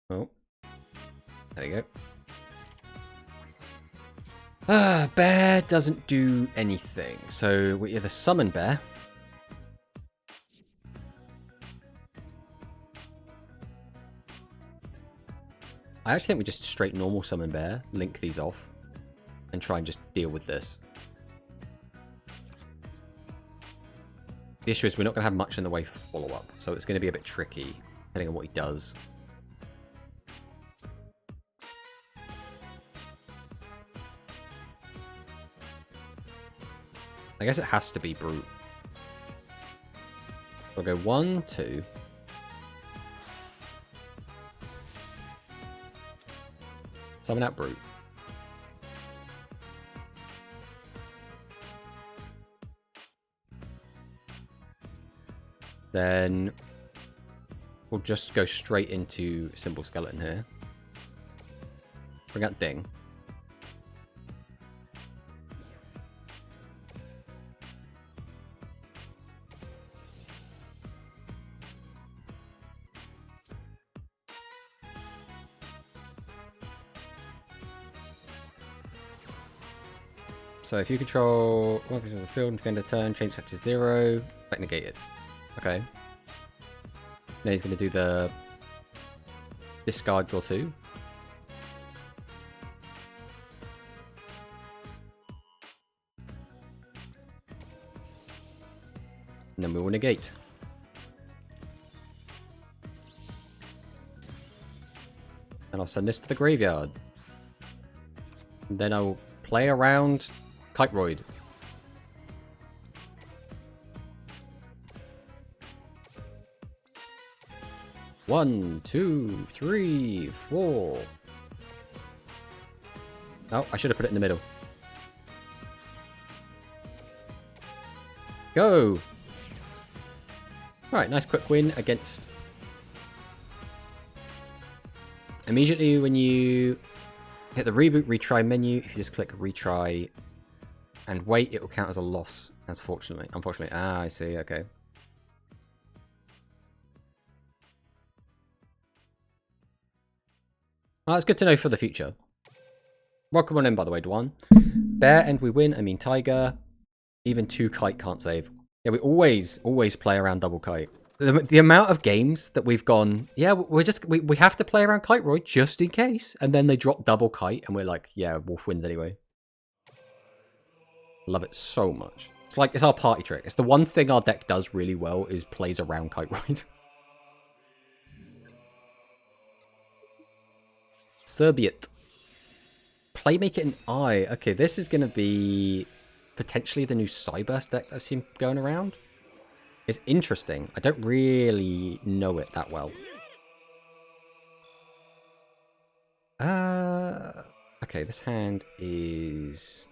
Oh. There you go. Bear doesn't do anything. So we either summon Bear. I actually think we just straight normal summon Bear, link these off, and try and just deal with this. The issue is we're not going to have much in the way for follow-up, so it's going to be a bit tricky, depending on what he does. I guess it has to be Brute. We'll go 1, 2. Summon out Brute. Then we'll just go straight into Symbol Skeleton here. Bring out Ding. So if you control one piece of the field and defend a turn, change that to 0, effect negated. Okay. Now he's going to do the discard, draw 2. And then we will negate. And I'll send this to the graveyard. And then I'll play around Kiteroid. One, 2, 3, 4. Oh, I should have put it in the middle. Go! Right, nice quick win against... Immediately when you hit the reboot retry menu, if you just click retry and wait, it will count as a loss, unfortunately. Ah, I see, okay. Well, that's good to know for the future. Welcome on in, by the way, Dwan. Bear and we win, I mean Tiger. Even 2 Kite can't save. Yeah, we always play around double Kite. The amount of games that we've gone, yeah, we have to play around Kiteroid just in case. And then they drop double Kite and we're like, yeah, Wolf wins anyway. Love it so much. It's our party trick. It's the one thing our deck does really well is plays around Kiteroid. Serbiat. Play make it an eye. Okay, this is going to be potentially the new Cyburst deck I've seen going around. It's interesting. I don't really know it that well. Okay, this hand is...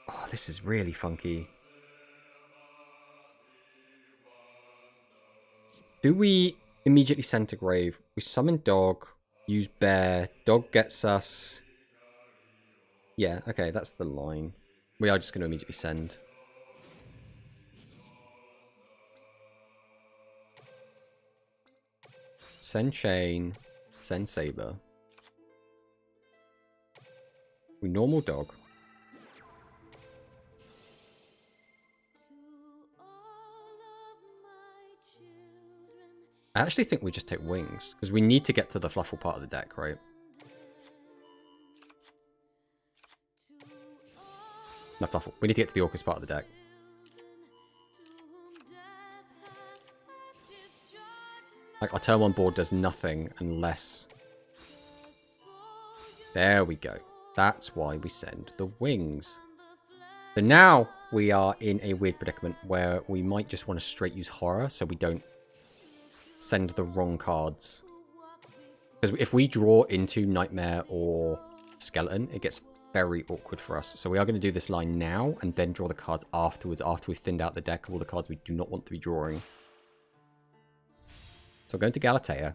Oh, this is really funky. Do we immediately send to grave? We summon Dog, use Bear. Dog gets us... Yeah, okay, that's the line. We are just going to immediately send. Send Chain, send Saber. We normal Dog. I actually think we just take Wings, because we need to get to the Fluffle part of the deck, right? No, Fluffle. We need to get to the Orcus part of the deck. Like, our turn 1 board does nothing unless... There we go. That's why we send the Wings. So now we are in a weird predicament where we might just want to straight use Horror so we don't send the wrong cards. Because if we draw into Nightmare or Skeleton, it gets very awkward for us. So we are going to do this line now and then draw the cards afterwards, after we've thinned out the deck of all the cards we do not want to be drawing. So we're going to Galatea.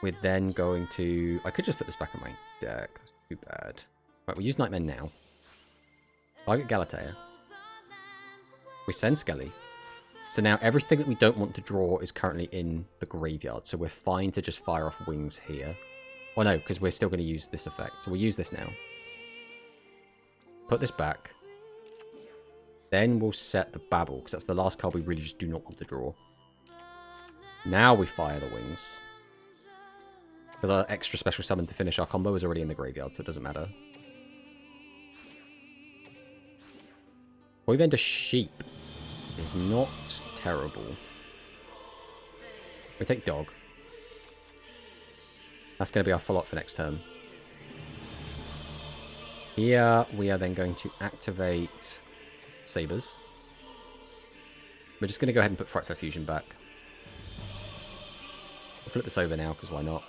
We're then going to... I could just put this back in my deck. That's too bad. Right, we use Nightmare now. Target Galatea. We send Skelly. So now everything that we don't want to draw is currently in the graveyard. So we're fine to just fire off Wings here. Oh no, because we're still going to use this effect. So we'll use this now. Put this back. Then we'll set the Babble, because that's the last card we really just do not want to draw. Now we fire the wings. Because our extra special summon to finish our combo is already in the graveyard, so it doesn't matter. Poivender Sheep is not terrible. We take Dog. That's going to be our follow-up for next turn. Here, we are then going to activate Sabers. We're just going to go ahead and put Frightful Fusion back. We'll flip this over now, because why not?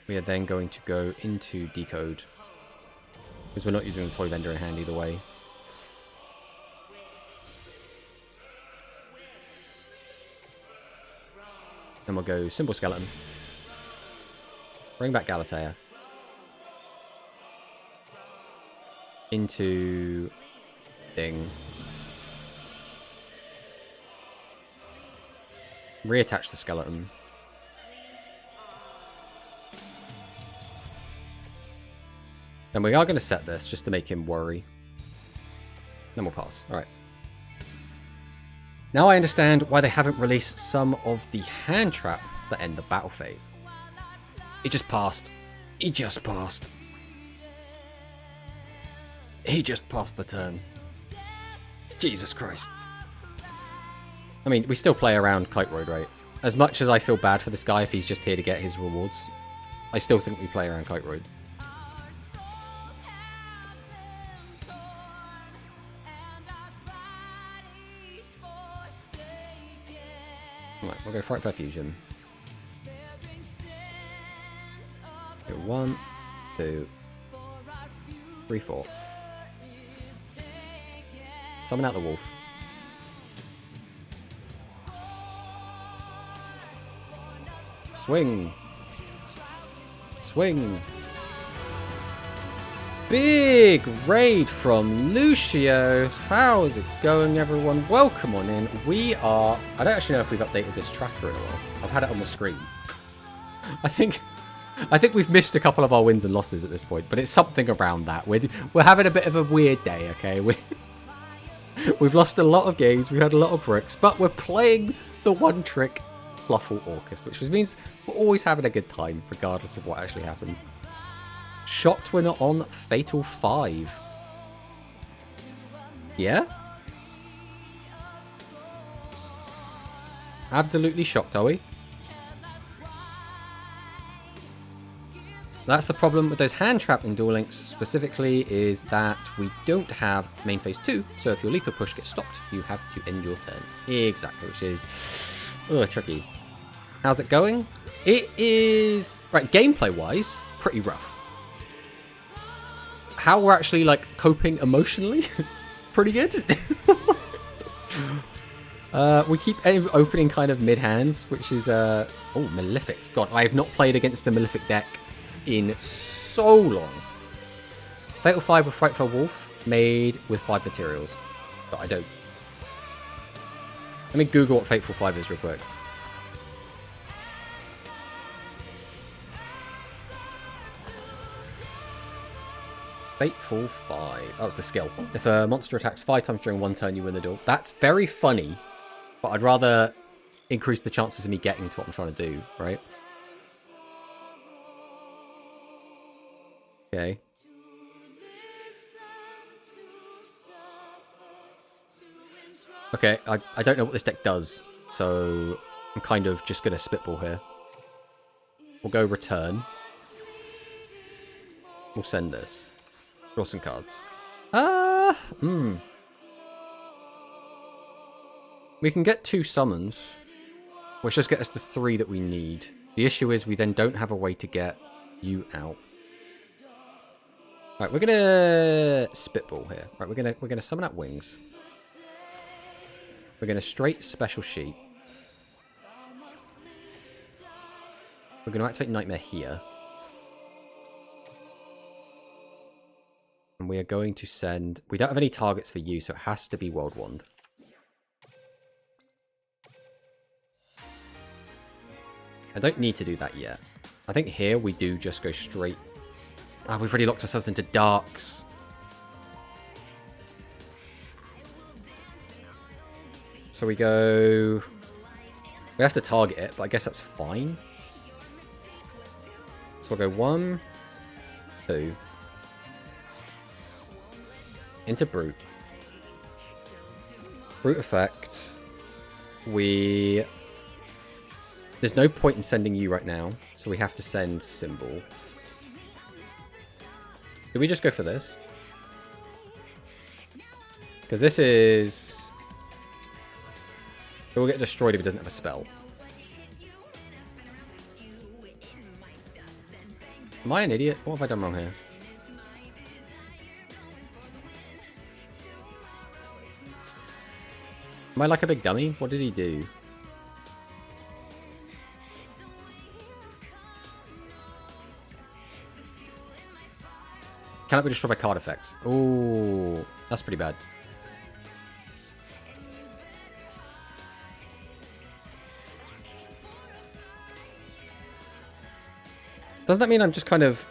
We are then going to go into Decode. Because we're not using the Toy Vendor in hand either way. And we'll go Symbol Skeleton. Bring back Galatea. Into thing. Reattach the skeleton. And we are going to set this just to make him worry. Then we'll pass. Alright. Now I understand why they haven't released some of the hand trap that end the battle phase. It just passed. He just passed. He just passed the turn. Jesus Christ. I mean, we still play around Kite Road, right? As much as I feel bad for this guy if he's just here to get his rewards, I still think we play around Kite Road. Right, we'll go Frightful Fusion. Go 1, 2, 3, 4. Summon out the wolf. Swing. Swing. Big raid from Lucio. How is it going, everyone? Welcome on in. We are... I don't actually know if we've updated this tracker in a while. I've had it on the screen. I think we've missed a couple of our wins and losses at this point, but it's something around that. We're having a bit of a weird day, okay? We've lost a lot of games, we've had a lot of bricks, but we're playing the one-trick Fluffalcust, which means we're always having a good time, regardless of what actually happens. Shocked we're not on Fatal 5. Yeah? Absolutely shocked, are we? That's the problem with those hand trap in Duel Links specifically, is that we don't have main phase 2, so if your lethal push gets stopped, you have to end your turn. Exactly, which is tricky. How's it going? It is, right, gameplay-wise, pretty rough. How we're actually, like, coping emotionally, pretty good. We keep opening kind of mid-hands, which is, oh, Malefic. God, I have not played against a Malefic deck in so long. Fatal 5 with Frightful Wolf, made with 5 materials. But I don't. Let me Google what Fateful 5 is real quick. Fateful 5. Oh, it's the skill. If a monster attacks 5 times during one turn, you win the duel. That's very funny, but I'd rather increase the chances of me getting to what I'm trying to do, right? Okay. Okay, I don't know what this deck does, so I'm kind of just going to spitball here. We'll go return. We'll send this. Draw some cards. We can get 2 summons, which just get us the 3 that we need. The issue is we then don't have a way to get you out. Right, we're gonna spitball here. Right, we're gonna summon out wings. We're gonna straight special sheep. We're gonna activate Nightmare here. And we are going to send... We don't have any targets for you, so it has to be World Wand. I don't need to do that yet. I think here we do just go straight. Ah, we've already locked ourselves into darks. So we go... We have to target it, but I guess that's fine. So we'll go 1, 2. Into Brute. Brute effect. There's no point in sending you right now, so we have to send Symbol. Do we just go for this? Because this is... It will get destroyed if it doesn't have a spell. Am I an idiot? What have I done wrong here? Am I like a big dummy? What did he do? Cannot be destroyed by card effects. Ooh, that's pretty bad. Doesn't that mean I'm just kind of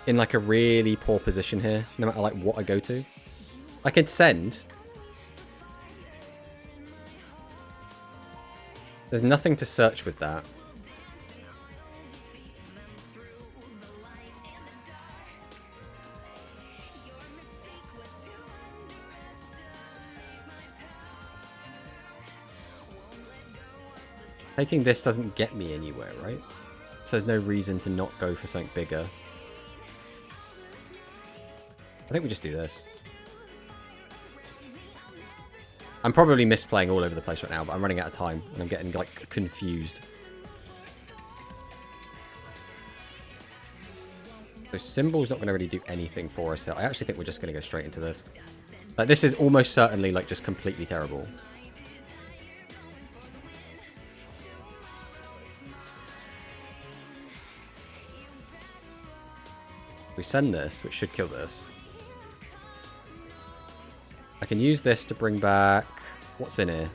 in like a really poor position here, no matter like what I go to? I can send. There's nothing to search with that. Taking this doesn't get me anywhere, right? So there's no reason to not go for something bigger. I think we just do this. I'm probably misplaying all over the place right now, but I'm running out of time and I'm getting like confused. So Symbol's not going to really do anything for us. I actually think we're just going to go straight into this. Like this is almost certainly like just completely terrible. We send this, which should kill this. I can use this to bring back... What's in here?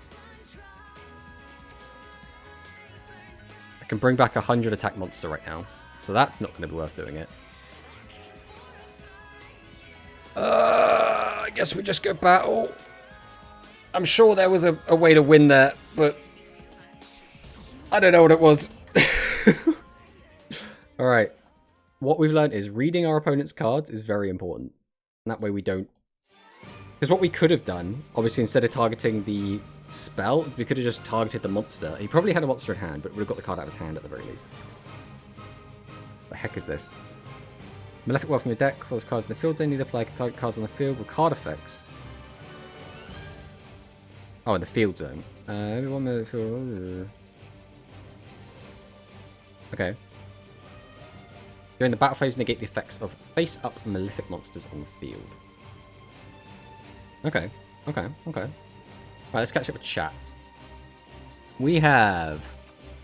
I can bring back a 100 attack monster right now. So that's not going to be worth doing it. I guess we just go battle. I'm sure there was a way to win there, but... I don't know what it was. Alright. What we've learned is reading our opponent's cards is very important. And that way we don't... Because what we could have done, obviously instead of targeting the spell, we could have just targeted the monster. He probably had a monster in hand, but would have got the card out of his hand at the very least. What the heck is this? Malefic Well from your deck. Close cards in the field zone. Either play target cards on the field with card effects. Oh, in the field zone. Okay. During the battle phase, negate the effects of face-up Malefic monsters on the field. Okay. Okay. Right, let's catch up with chat. We have...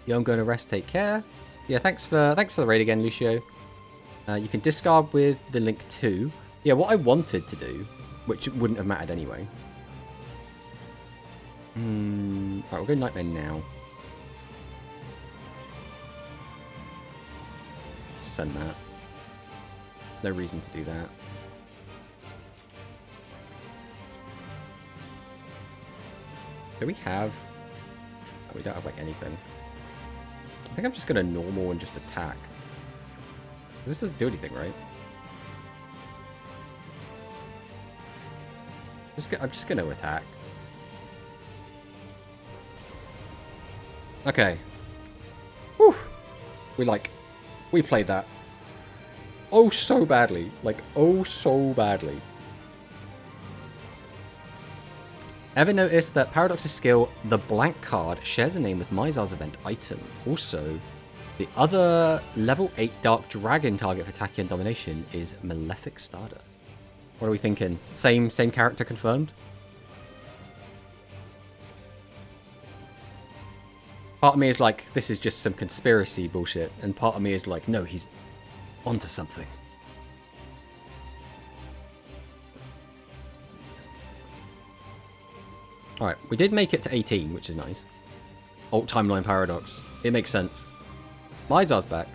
Yo, I'm going to rest. Take care. Yeah, thanks for the raid again, Lucio. You can discard with the link too. Yeah, what I wanted to do, which wouldn't have mattered anyway. Alright, we'll go Nightmare now. Send that. There's no reason to do that. Do we have... Oh, we don't have like anything. I think I'm just going to normal and just attack. This doesn't do anything, right? I'm just going to attack. Okay. Whew. We played that. Oh, so badly. Like, oh, so badly. Ever noticed that Paradox's skill, the blank card, shares a name with Mizar's event item? Also, the other level 8 Dark Dragon target for Tachyon Domination is Malefic Stardust. What are we thinking? Same character confirmed? Part of me is like, this is just some conspiracy bullshit. And part of me is like, no, he's onto something. Alright, we did make it to 18, which is nice. Alt Timeline Paradox. It makes sense. Mizar's back.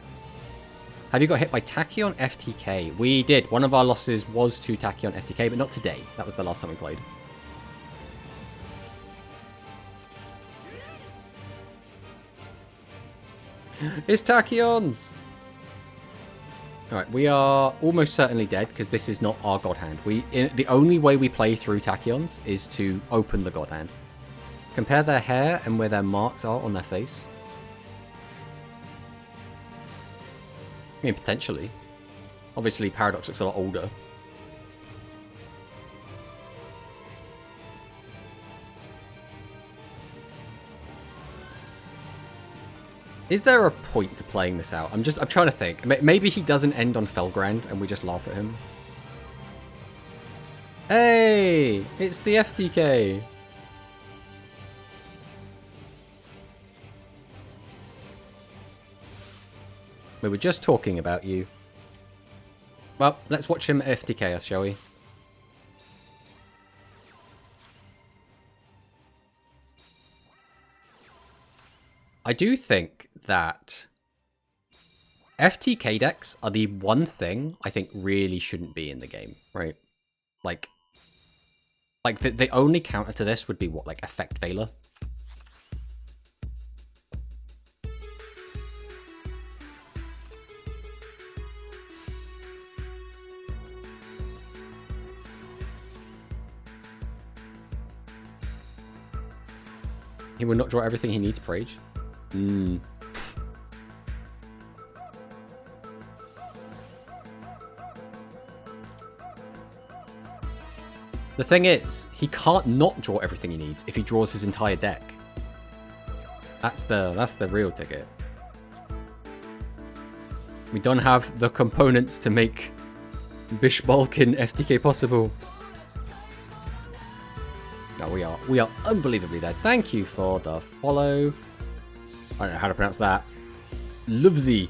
Have you got hit by Tachyon FTK? We did. One of our losses was to Tachyon FTK, but not today. That was the last time we played. It's Tachyons! Alright, we are almost certainly dead because this is not our God Hand. The only way we play through Tachyons is to open the God Hand. Compare their hair and where their marks are on their face. I mean, potentially. Obviously, Paradox looks a lot older. Is there a point to playing this out? I'm trying to think. Maybe he doesn't end on Felgrand and we just laugh at him. Hey! It's the FTK! We were just talking about you. Well, let's watch him FTK us, shall we? I do think that FTK decks are the one thing I think really shouldn't be in the game, right? Like the only counter to this would be what, like Effect Veiler? He will not draw everything he needs per age. The thing is, he can't not draw everything he needs if he draws his entire deck. That's the real ticket. We don't have the components to make Bishbalkin FTK possible. No, we are unbelievably dead. Thank you for the follow. I don't know how to pronounce that. Lovesy.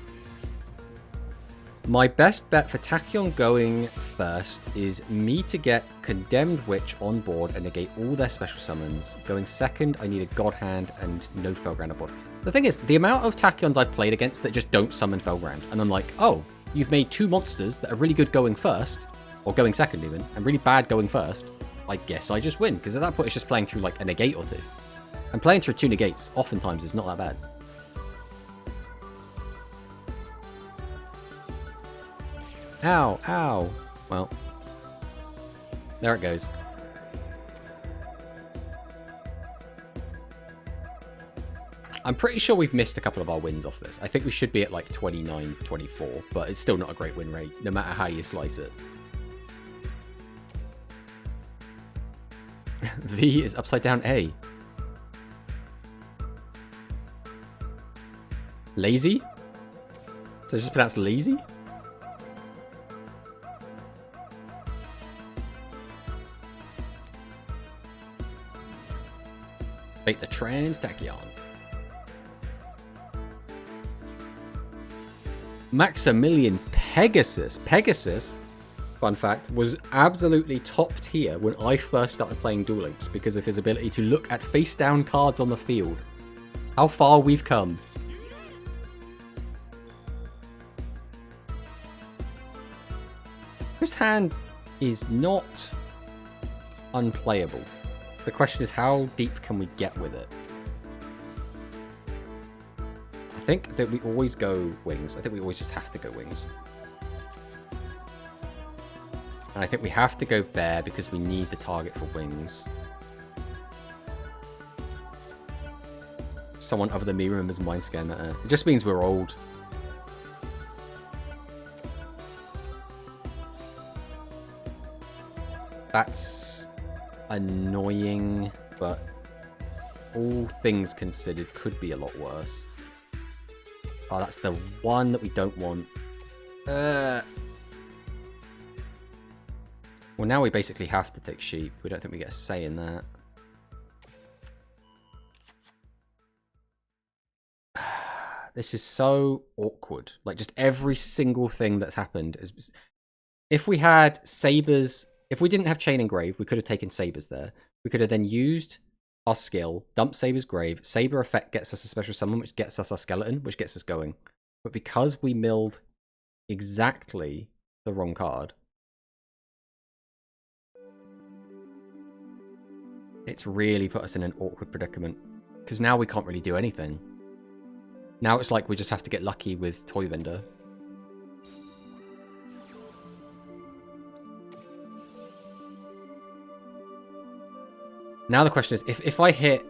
My best bet for Tachyon going first is me to get Condemned Witch on board and negate all their special summons. Going second, I need a God Hand and no Felgrand on board. The thing is, the amount of Tachyons I've played against that just don't summon Felgrand, and I'm like, oh, you've made two monsters that are really good going first, or going second even, and really bad going first. I guess I just win, because at that point it's just playing through like a negate or two. And playing through two negates oftentimes is not that bad. Ow, ow. Well, there it goes. I'm pretty sure we've missed a couple of our wins off this. I think we should be at like 29, 24, but it's still not a great win rate, no matter how you slice it. V is upside down A. Lazy? So it's just pronounced lazy? Bait the trans Tachyon. Maximilian Pegasus. Pegasus, fun fact, was absolutely top tier when I first started playing Duel Links because of his ability to look at face down cards on the field. How far we've come. This hand is not unplayable. The question is, how deep can we get with it? I think that we always go wings. I think we always just have to go wings. And I think we have to go bear because we need the target for wings. Someone other than me remembers Mindscan Matter. It just means we're old. That's annoying, but all things considered could be a lot worse. Oh, that's the one that we don't want. Well, now we basically have to take sheep. We don't think we get a say in that. This is so awkward. Like, just every single thing that's happened is... If we had sabers... If we didn't have Chain Engrave, we could have taken sabers there. We could have then used our skill, dump Saber's grave, Saber effect gets us a special summon, which gets us our skeleton, which gets us going. But because we milled exactly the wrong card, it's really put us in an awkward predicament. Because now we can't really do anything. Now it's like we just have to get lucky with Toy Vendor. Now the question is, if I hit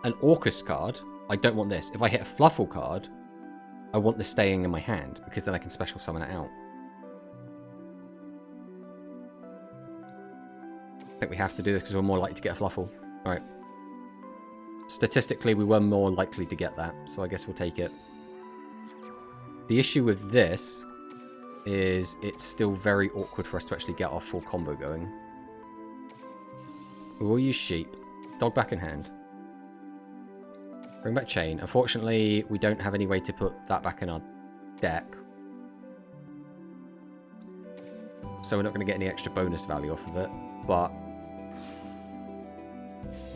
an Orcus card, I don't want this. If I hit a Fluffle card, I want this staying in my hand, because then I can special summon it out. I think we have to do this because we're more likely to get a Fluffle. Alright. Statistically, we were more likely to get that, so I guess we'll take it. The issue with this is it's still very awkward for us to actually get our full combo going. We will use Sheep. Dog back in hand. Bring back Chain. Unfortunately, we don't have any way to put that back in our deck. So we're not going to get any extra bonus value off of it. But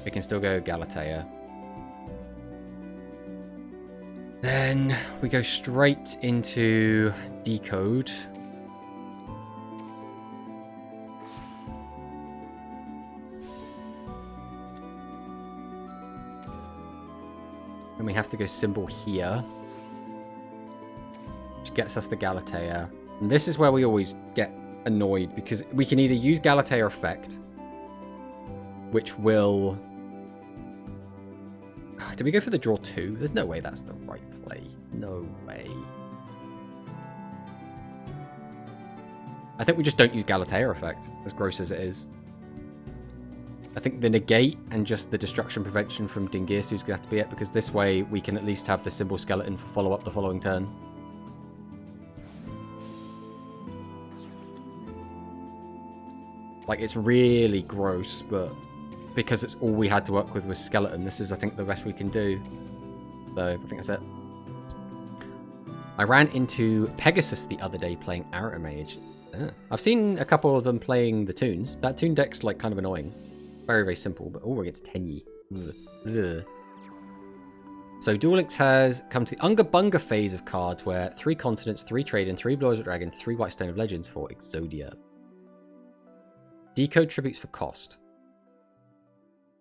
we can still go Galatea. Then we go straight into Decode. Then we have to go Symbol here, which gets us the Galatea. And this is where we always get annoyed, because we can either use Galatea effect, which will... Did we go for the draw 2? There's no way that's the right play. No way. I think we just don't use Galatea effect, as gross as it is. I think the negate and just the destruction prevention from Dingirsu is going to have to be it, because this way we can at least have the Symbol Skeleton for follow-up the following turn. Like, it's really gross, but because it's all we had to work with was Skeleton, this is, I think, the best we can do. So, I think that's it. I ran into Pegasus the other day playing Aratamage. I've seen a couple of them playing the Toons. That Toon deck's, like, kind of annoying. Very, very simple, but we're against Tenyi. Ugh. So Duel Links has come to the Unga Bunga phase of cards where 3 Continents, 3 Trade-in, 3 Blows of Dragon, 3 White Stone of Legends for Exodia. Decode tributes for cost.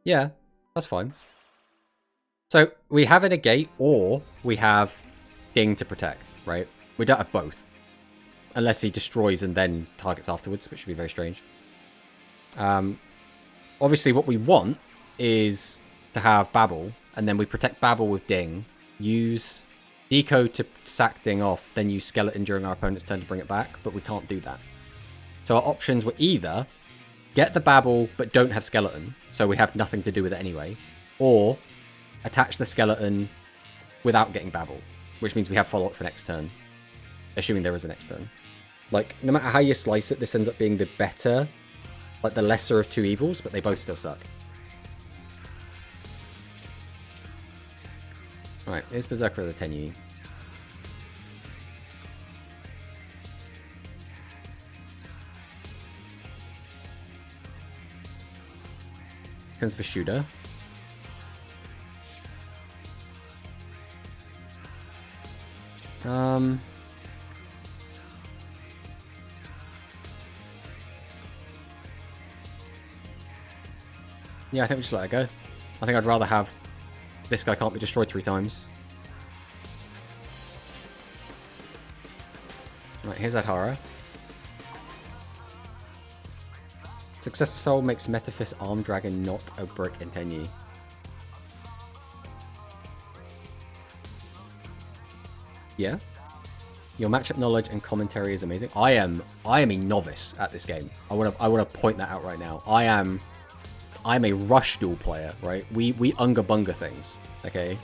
Yeah, that's fine. So we have a negate, or we have Ding to protect, right? We don't have both. Unless he destroys and then targets afterwards, which would be very strange. Obviously, what we want is to have Babel, and then we protect Babel with Ding, use Decode to sack Ding off, then use Skeleton during our opponent's turn to bring it back, but we can't do that. So our options were either get the Babel, but don't have Skeleton, so we have nothing to do with it anyway, or attach the Skeleton without getting Babel, which means we have follow-up for next turn, assuming there is a next turn. Like, no matter how you slice it, this ends up being the better, like the lesser of 2 evils, but they both still suck. Alright, here's Berserker of the Tenyi. Comes for Shooter. Yeah, I think we just let it go. I think I'd rather have this guy can't be destroyed 3 times. Right, here's Adhara. Successor Soul makes Metaphys Arm Dragon not a brick in Tenyi. Yeah. Your matchup knowledge and commentary is amazing. I am a novice at this game. I wanna point that out right now. I'm a rush duel player, right? We unga bunga things, okay?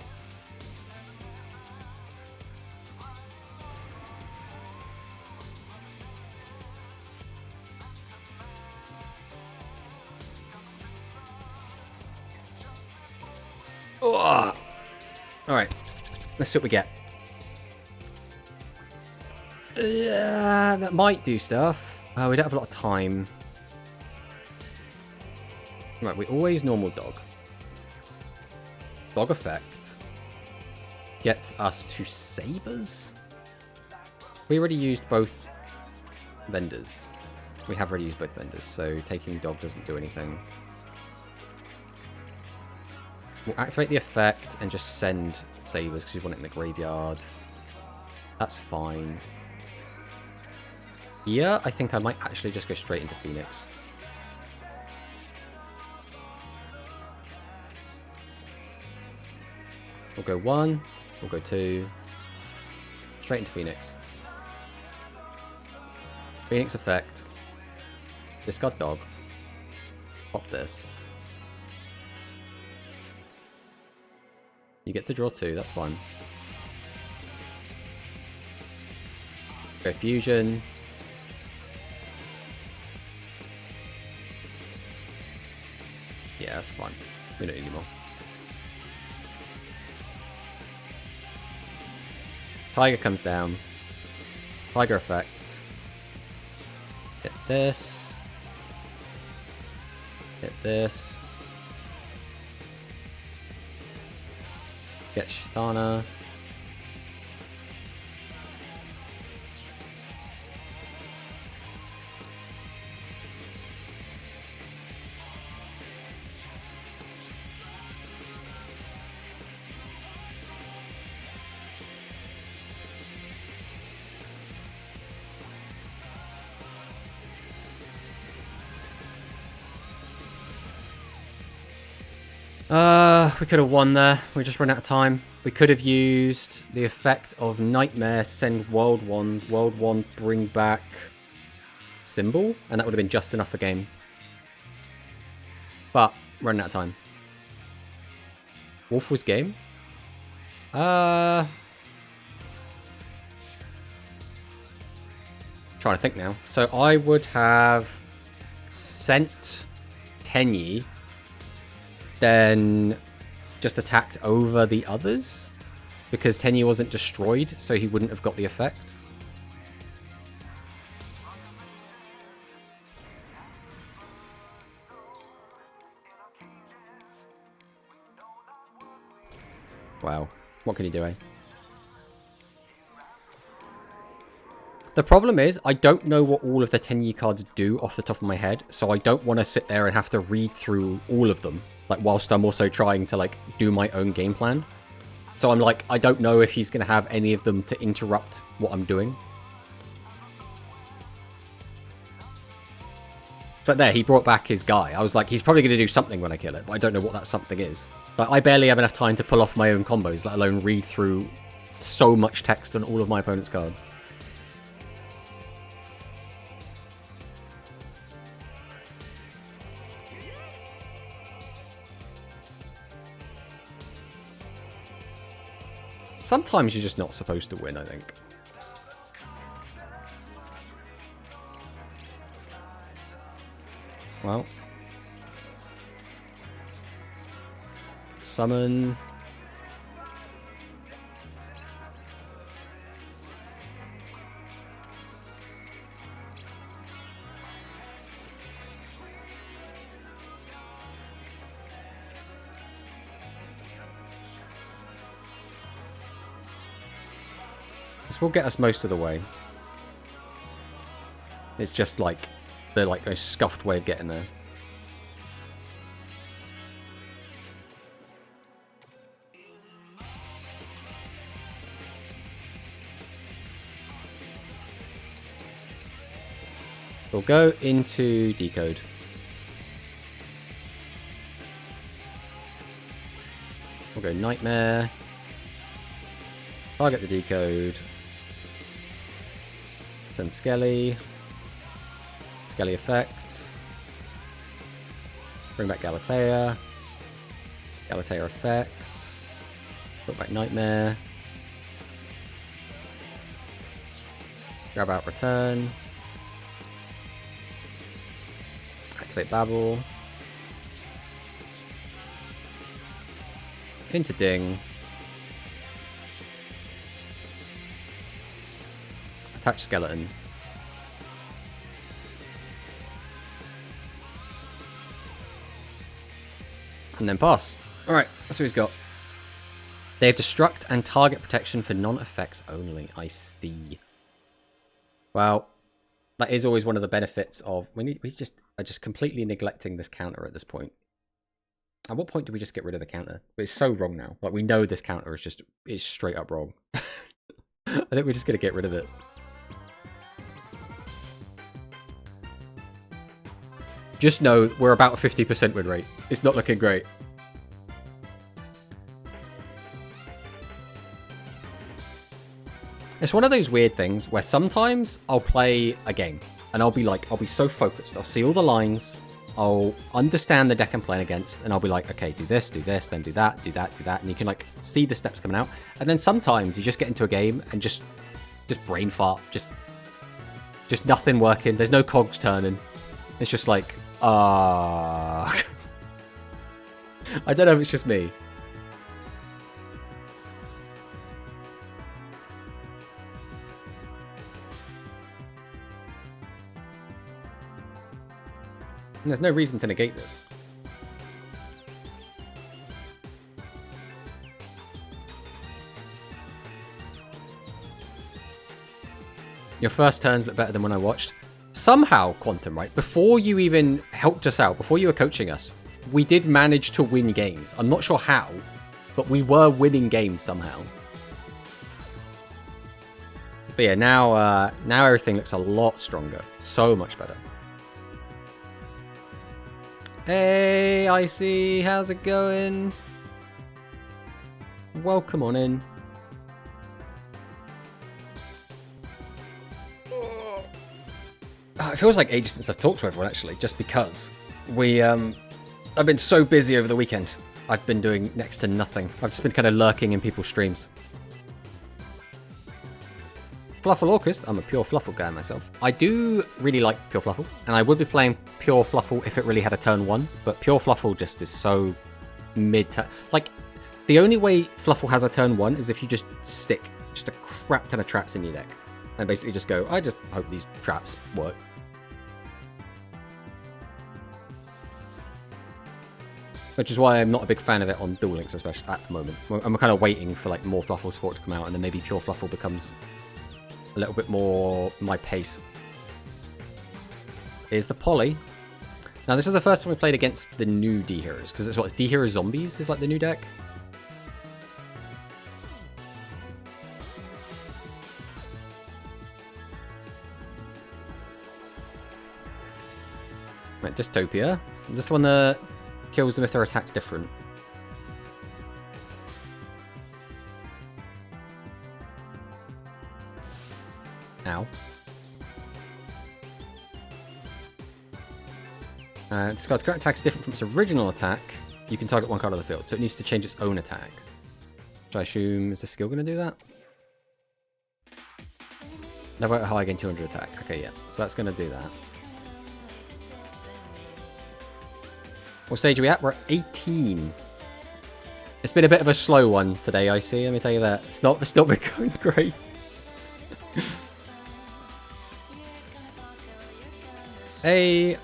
Ugh. All right, let's see what we get. That might do stuff. We don't have a lot of time. Right, we always normal dog. Dog effect gets us to sabers. We already used both vendors. We have already used both vendors, so taking dog doesn't do anything. We'll activate the effect and just send sabers because we want it in the graveyard. That's fine. Yeah, I think I might actually just go straight into Phoenix. We'll go 1, we'll go 2, straight into Phoenix. Phoenix effect. Discard dog. Pop this. You get to draw 2, that's fine. Go fusion. Yeah, that's fine. We don't need any more. Tiger comes down. Tiger effect. Hit this. Hit this. Get Shitana. We could have won there. We just ran out of time. We could have used the effect of Nightmare, send World 1, bring back Symbol, and that would have been just enough for game. But, running out of time. Wolf was game? Trying to think now. So I would have sent Tenyi, then just attacked over the others because Tenyi wasn't destroyed, so he wouldn't have got the effect. Wow. What can you do, eh? The problem is, I don't know what all of the Tenyi cards do off the top of my head, so I don't want to sit there and have to read through all of them, like, whilst I'm also trying to, like, do my own game plan. So I'm like, I don't know if he's going to have any of them to interrupt what I'm doing. So there, he brought back his guy. I was like, he's probably going to do something when I kill it, but I don't know what that something is. Like, I barely have enough time to pull off my own combos, let alone read through so much text on all of my opponent's cards. Sometimes you're just not supposed to win, I think. Well. Summon. This will get us most of the way. It's just like the a scuffed way of getting there. We'll go into Decode. We'll go Nightmare. Target the Decode. Send Skelly. Skelly effect. Bring back Galatea. Galatea effect. Put back Nightmare. Grab out Return. Activate Babel. Into Ding. Attach Skeleton. And then pass. Alright, that's what he's got. They have destruct and target protection for non-effects only. I see. Well, that is always one of the benefits of... We are just completely neglecting this counter at this point. At what point do we just get rid of the counter? It's so wrong now. Like, we know this counter is straight up wrong. I think we're just going to get rid of it. Just know we're about a 50% win rate. It's not looking great. It's one of those weird things where sometimes I'll play a game and I'll be so focused. I'll see all the lines. I'll understand the deck I'm playing against and I'll be like, okay, do this, then do that, do that, do that. And you can like see the steps coming out. And then sometimes you just get into a game and just brain fart. Just nothing working. There's no cogs turning. It's just like, I don't know if it's just me. And there's no reason to negate this. Your first turns look better than when I watched. Somehow, Quantum, right? Before you even helped us out, before you were coaching us, we did manage to win games. I'm not sure how, but we were winning games somehow. But yeah, now everything looks a lot stronger. So much better. Hey, Icy, how's it going? Welcome on in. Oh, it feels like ages since I've talked to everyone, actually, just because I've been so busy over the weekend. I've been doing next to nothing. I've just been kind of lurking in people's streams. Fluffalcust, I'm a pure Fluffle guy myself. I do really like pure Fluffle, and I would be playing pure Fluffle if it really had a turn 1, but pure Fluffle just is so mid-turn. Like, the only way Fluffle has a turn 1 is if you just stick just a crap ton of traps in your deck, and basically just go, I just hope these traps work. Which is why I'm not a big fan of it on Duel Links, especially at the moment. I'm kind of waiting for like more Fluffle support to come out, and then maybe pure Fluffle becomes a little bit more my pace. Here's the Poly. Now, this is the first time we played against the new D-Heroes, because it's D-Hero Zombies is like the new deck. Right, Dystopia. Is this one that kills them if their attack's different? Ow. Discards current attack is different from its original attack. You can target one card on the field, so it needs to change its own attack. Which I assume, is the skill going to do that? No, about how I gain 200 attack. Okay, yeah. So that's going to do that. What stage are we at? We're at 18. It's been a bit of a slow one today, I see. Let me tell you that. It's not been going great. Hey,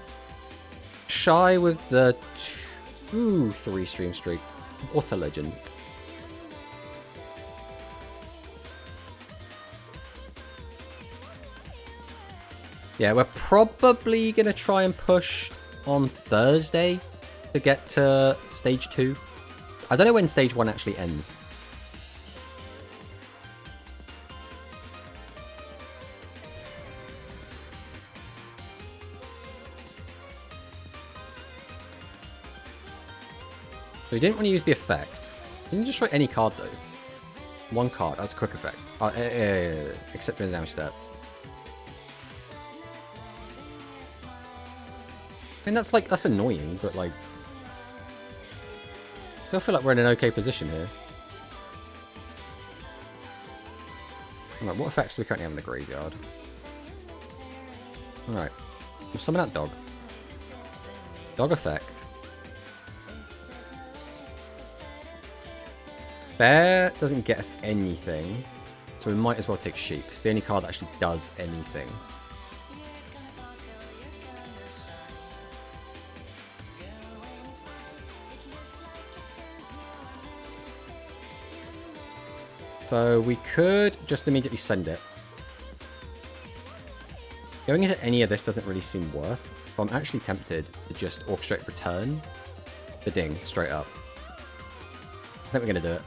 Shy with the 2-3 stream streak. What a legend. Yeah, we're probably going to try and push on Thursday to get to stage 2. I don't know when stage 1 actually ends. So we didn't want to use the effect. You can just try any card though. One card, that's a quick effect. Except during the damage step. I mean, that's annoying, but like... I still feel like we're in an okay position here. Alright, what effects do we currently have in the graveyard? Alright. We'll summon that dog. Dog effect. Bear doesn't get us anything, so we might as well take Sheep. It's the only card that actually does anything. So we could just immediately send it. Going into any of this doesn't really seem worth. But I'm actually tempted to just orchestrate return the ding straight up. I think we're going to do it.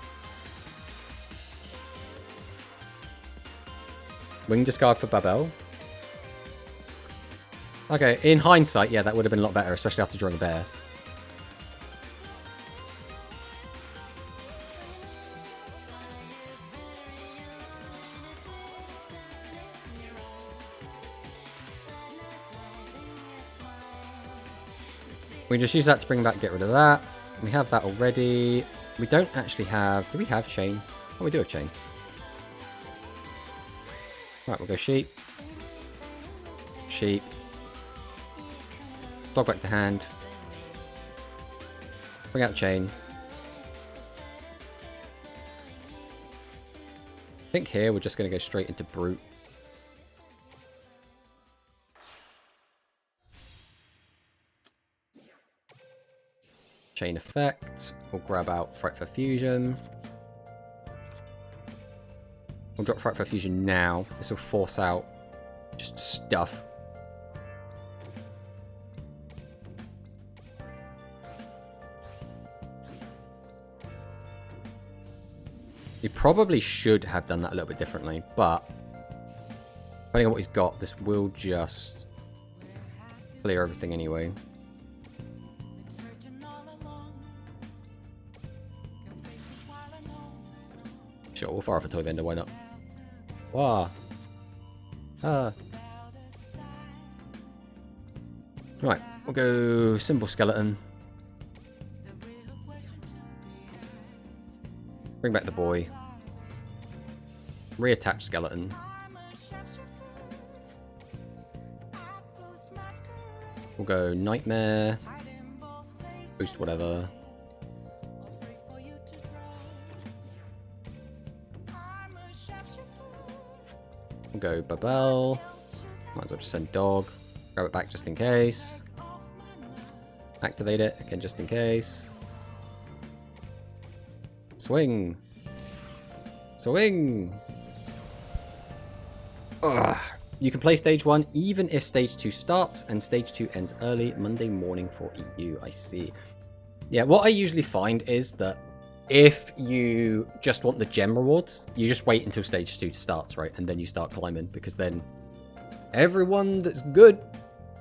Wing discard for Babel. Okay, in hindsight, yeah, that would have been a lot better, especially after drawing a bear. We just use that to bring back, get rid of that. We have that already. We don't actually have... Do we have chain? Oh, we do have chain. Right, we'll go sheep. Sheep. Dog back to hand. Bring out chain. I think here we're just going to go straight into brute. Chain effect. We'll grab out Frightful Fusion. We'll drop Frightful Fusion now. This will force out just stuff. He probably should have done that a little bit differently, but depending on what he's got, this will just clear everything anyway. Sure, we'll fire off a toy vendor, why not? Wow. Right, we'll go Symbol Skeleton. Bring back the boy. Reattach Skeleton. We'll go Nightmare. Boost whatever. We'll go Babel. Might as well just send Dog. Grab it back just in case. Activate it again just in case. Swing. Swing. Ugh. You can play stage 1 even if stage 2 starts and stage 2 ends early Monday morning for EU. I see. Yeah, what I usually find is that if you just want the gem rewards, you just wait until stage 2 starts, right? And then you start climbing, because then everyone that's good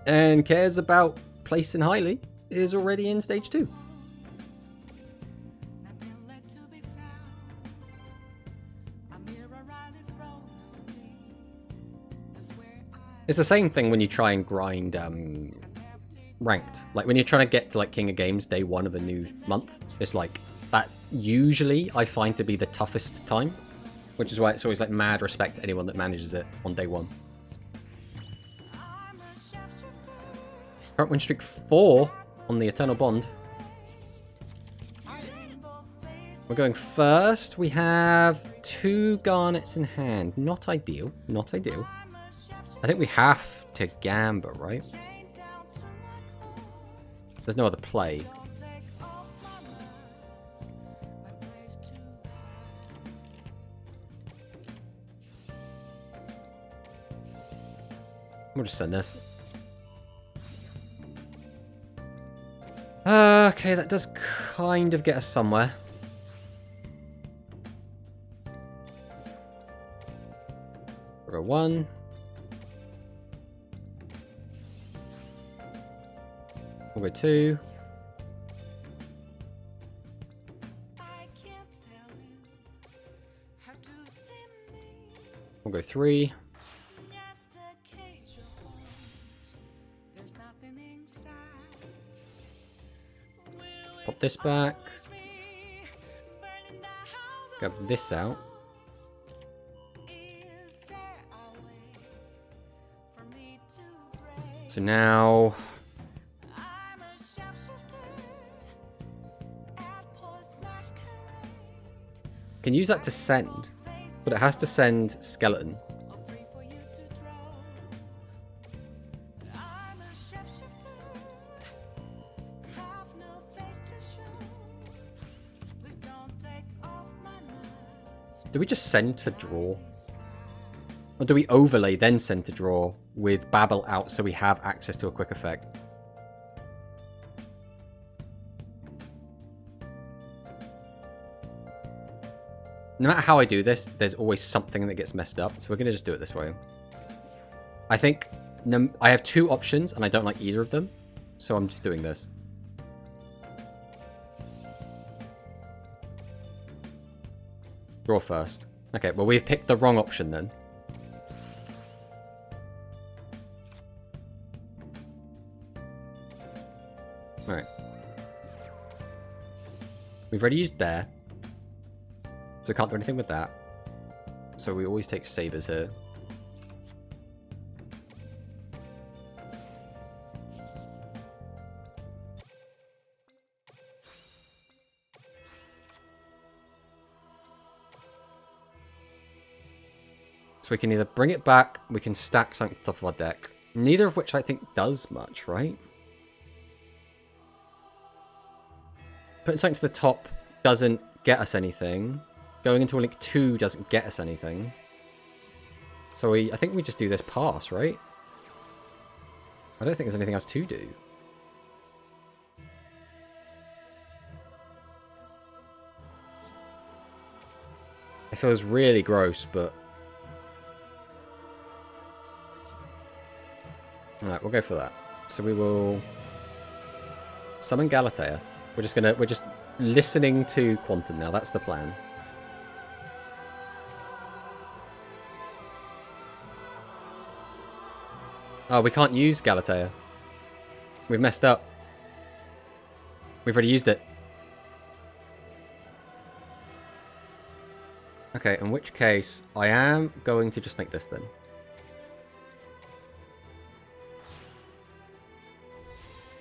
and cares about placing highly is already in stage 2. It's the same thing when you try and grind ranked. Like when you're trying to get to like King of Games day 1 of a new month, it's like that usually I find to be the toughest time, which is why it's always like mad respect to anyone that manages it on day 1. Current win streak 4 on the Eternal Bond. We're going first. We have 2 garnets in hand. Not ideal. Not ideal. I think we have to Gamba, right? There's no other play. We'll just send this. Okay, that does kind of get us somewhere. We'll go 1. We'll go 2. We'll go 3. Pop this back. Grab this out. So now can use that to send, but it has to send Skeleton. Do we just send to draw? Or do we overlay, then send to draw with Babel out so we have access to a quick effect? No matter how I do this, there's always something that gets messed up. So we're going to just do it this way. I think I have two options and I don't like either of them. So I'm just doing this. Draw first. Okay, well we've picked the wrong option then. Alright. We've already used bear. So we can't do anything with that. So we always take sabers here. So we can either bring it back, we can stack something to the top of our deck. Neither of which I think does much, right? Putting something to the top doesn't get us anything. Going into a link 2 doesn't get us anything. So I think we just do this pass, right? I don't think there's anything else to do. It feels really gross, but... Alright, we'll go for that. So we will... summon Galatea. We're just listening to Quantum now, that's the plan. Oh, we can't use Galatea. We've messed up. We've already used it. Okay, in which case, I am going to just make this then.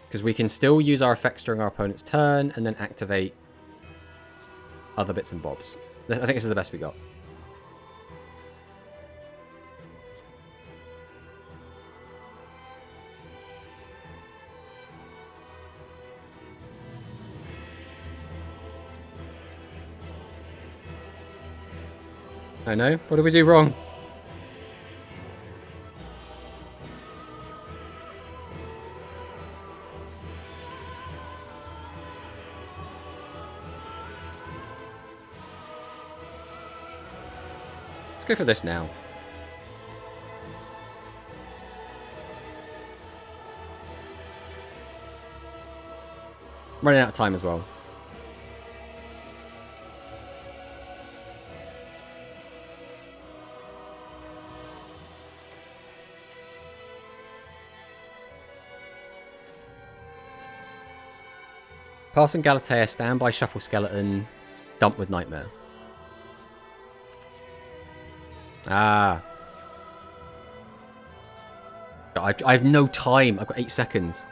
Because we can still use our effects during our opponent's turn and then activate other bits and bobs. I think this is the best we got. I know. What did we do wrong? Let's go for this now. Running out of time as well. Passing Galatea, standby Shuffle Skeleton, dump with Nightmare. Ah. I have no time. I've got 8 seconds.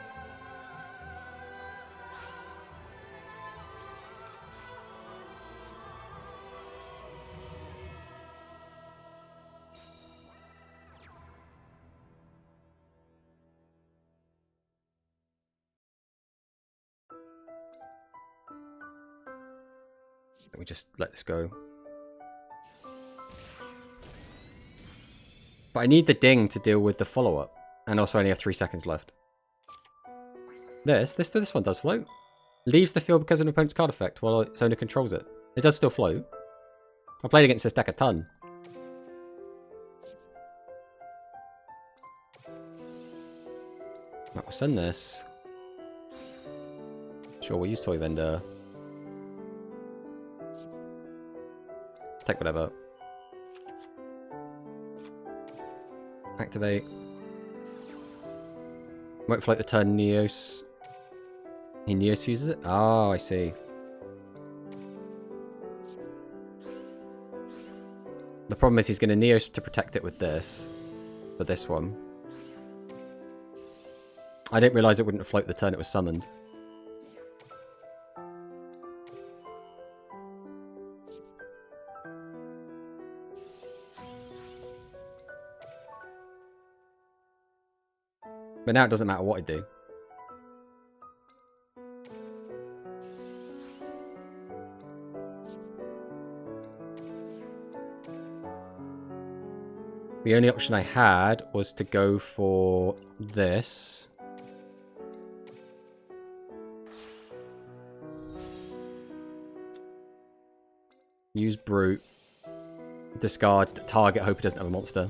Let me just let this go. But I need the ding to deal with the follow-up. And also I only have 3 seconds left. This one does float. Leaves the field because of an opponent's card effect while its owner controls it. It does still float. I played against this deck a ton. Right, we'll send this. Sure, we'll use Toy Vendor. Let's take whatever. Activate. Won't float the turn Neos. He Neos fuses it? Oh, I see. The problem is he's going to Neos to protect it with this. For this one. I didn't realise it wouldn't float the turn it was summoned. But now it doesn't matter what I do. The only option I had was to go for this. Use Brute. Discard target, hope it doesn't have a monster.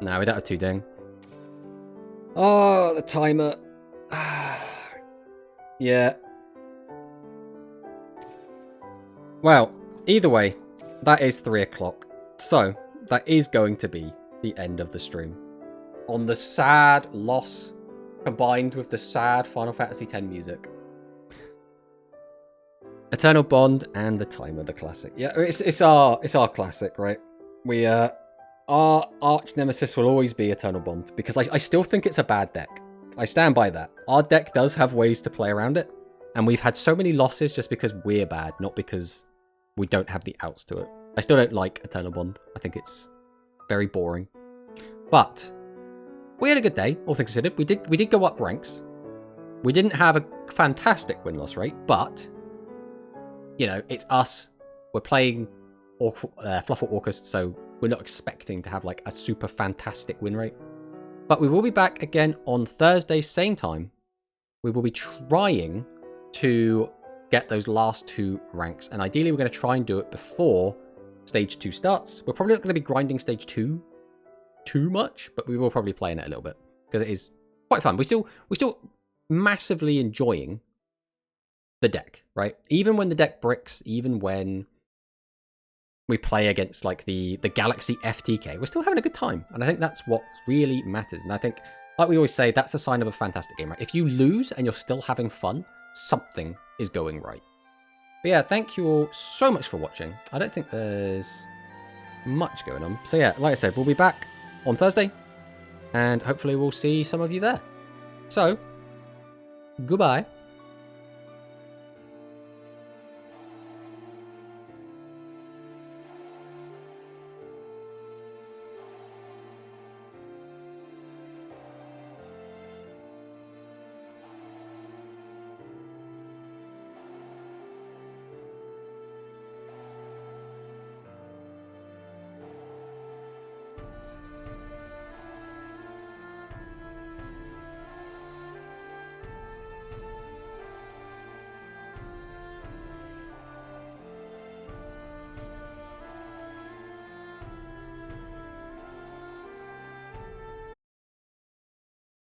No, we don't have 2 ding. Oh, the timer. Yeah. Well, either way, that is 3 o'clock. So, that is going to be the end of the stream. On the sad loss, combined with the sad Final Fantasy X music. Eternal Bond and the timer, the classic. Yeah, it's our classic, right? We our arch nemesis will always be Eternal Bond because I still think it's a bad deck. I stand by that. Our deck does have ways to play around it, and we've had so many losses just because we're bad, not because we don't have the outs to it. I still don't like Eternal Bond. I think it's very boring. But we had a good day, all things considered. We did go up ranks. We didn't have a fantastic win-loss rate, but you know, it's us. We're playing Fluffalcust, so we're not expecting to have like a super fantastic win rate. But we will be back again on Thursday, same time. We will be trying to get those last 2 ranks, and ideally we're going to try and do it before Stage 2 starts. We're probably not going to be grinding Stage 2 too much, but we will probably play in it a little bit because it is quite fun. We're still massively enjoying the deck, right? Even when the deck bricks, even when we play against like the Galaxy FTK, we're still having a good time. And I think that's what really matters. And I think, like we always say, that's the sign of a fantastic game, right? If you lose and you're still having fun, something is going right. But yeah, thank you all so much for watching. I don't think there's much going on. So yeah, like I said, we'll be back on Thursday, and hopefully we'll see some of you there. So, goodbye.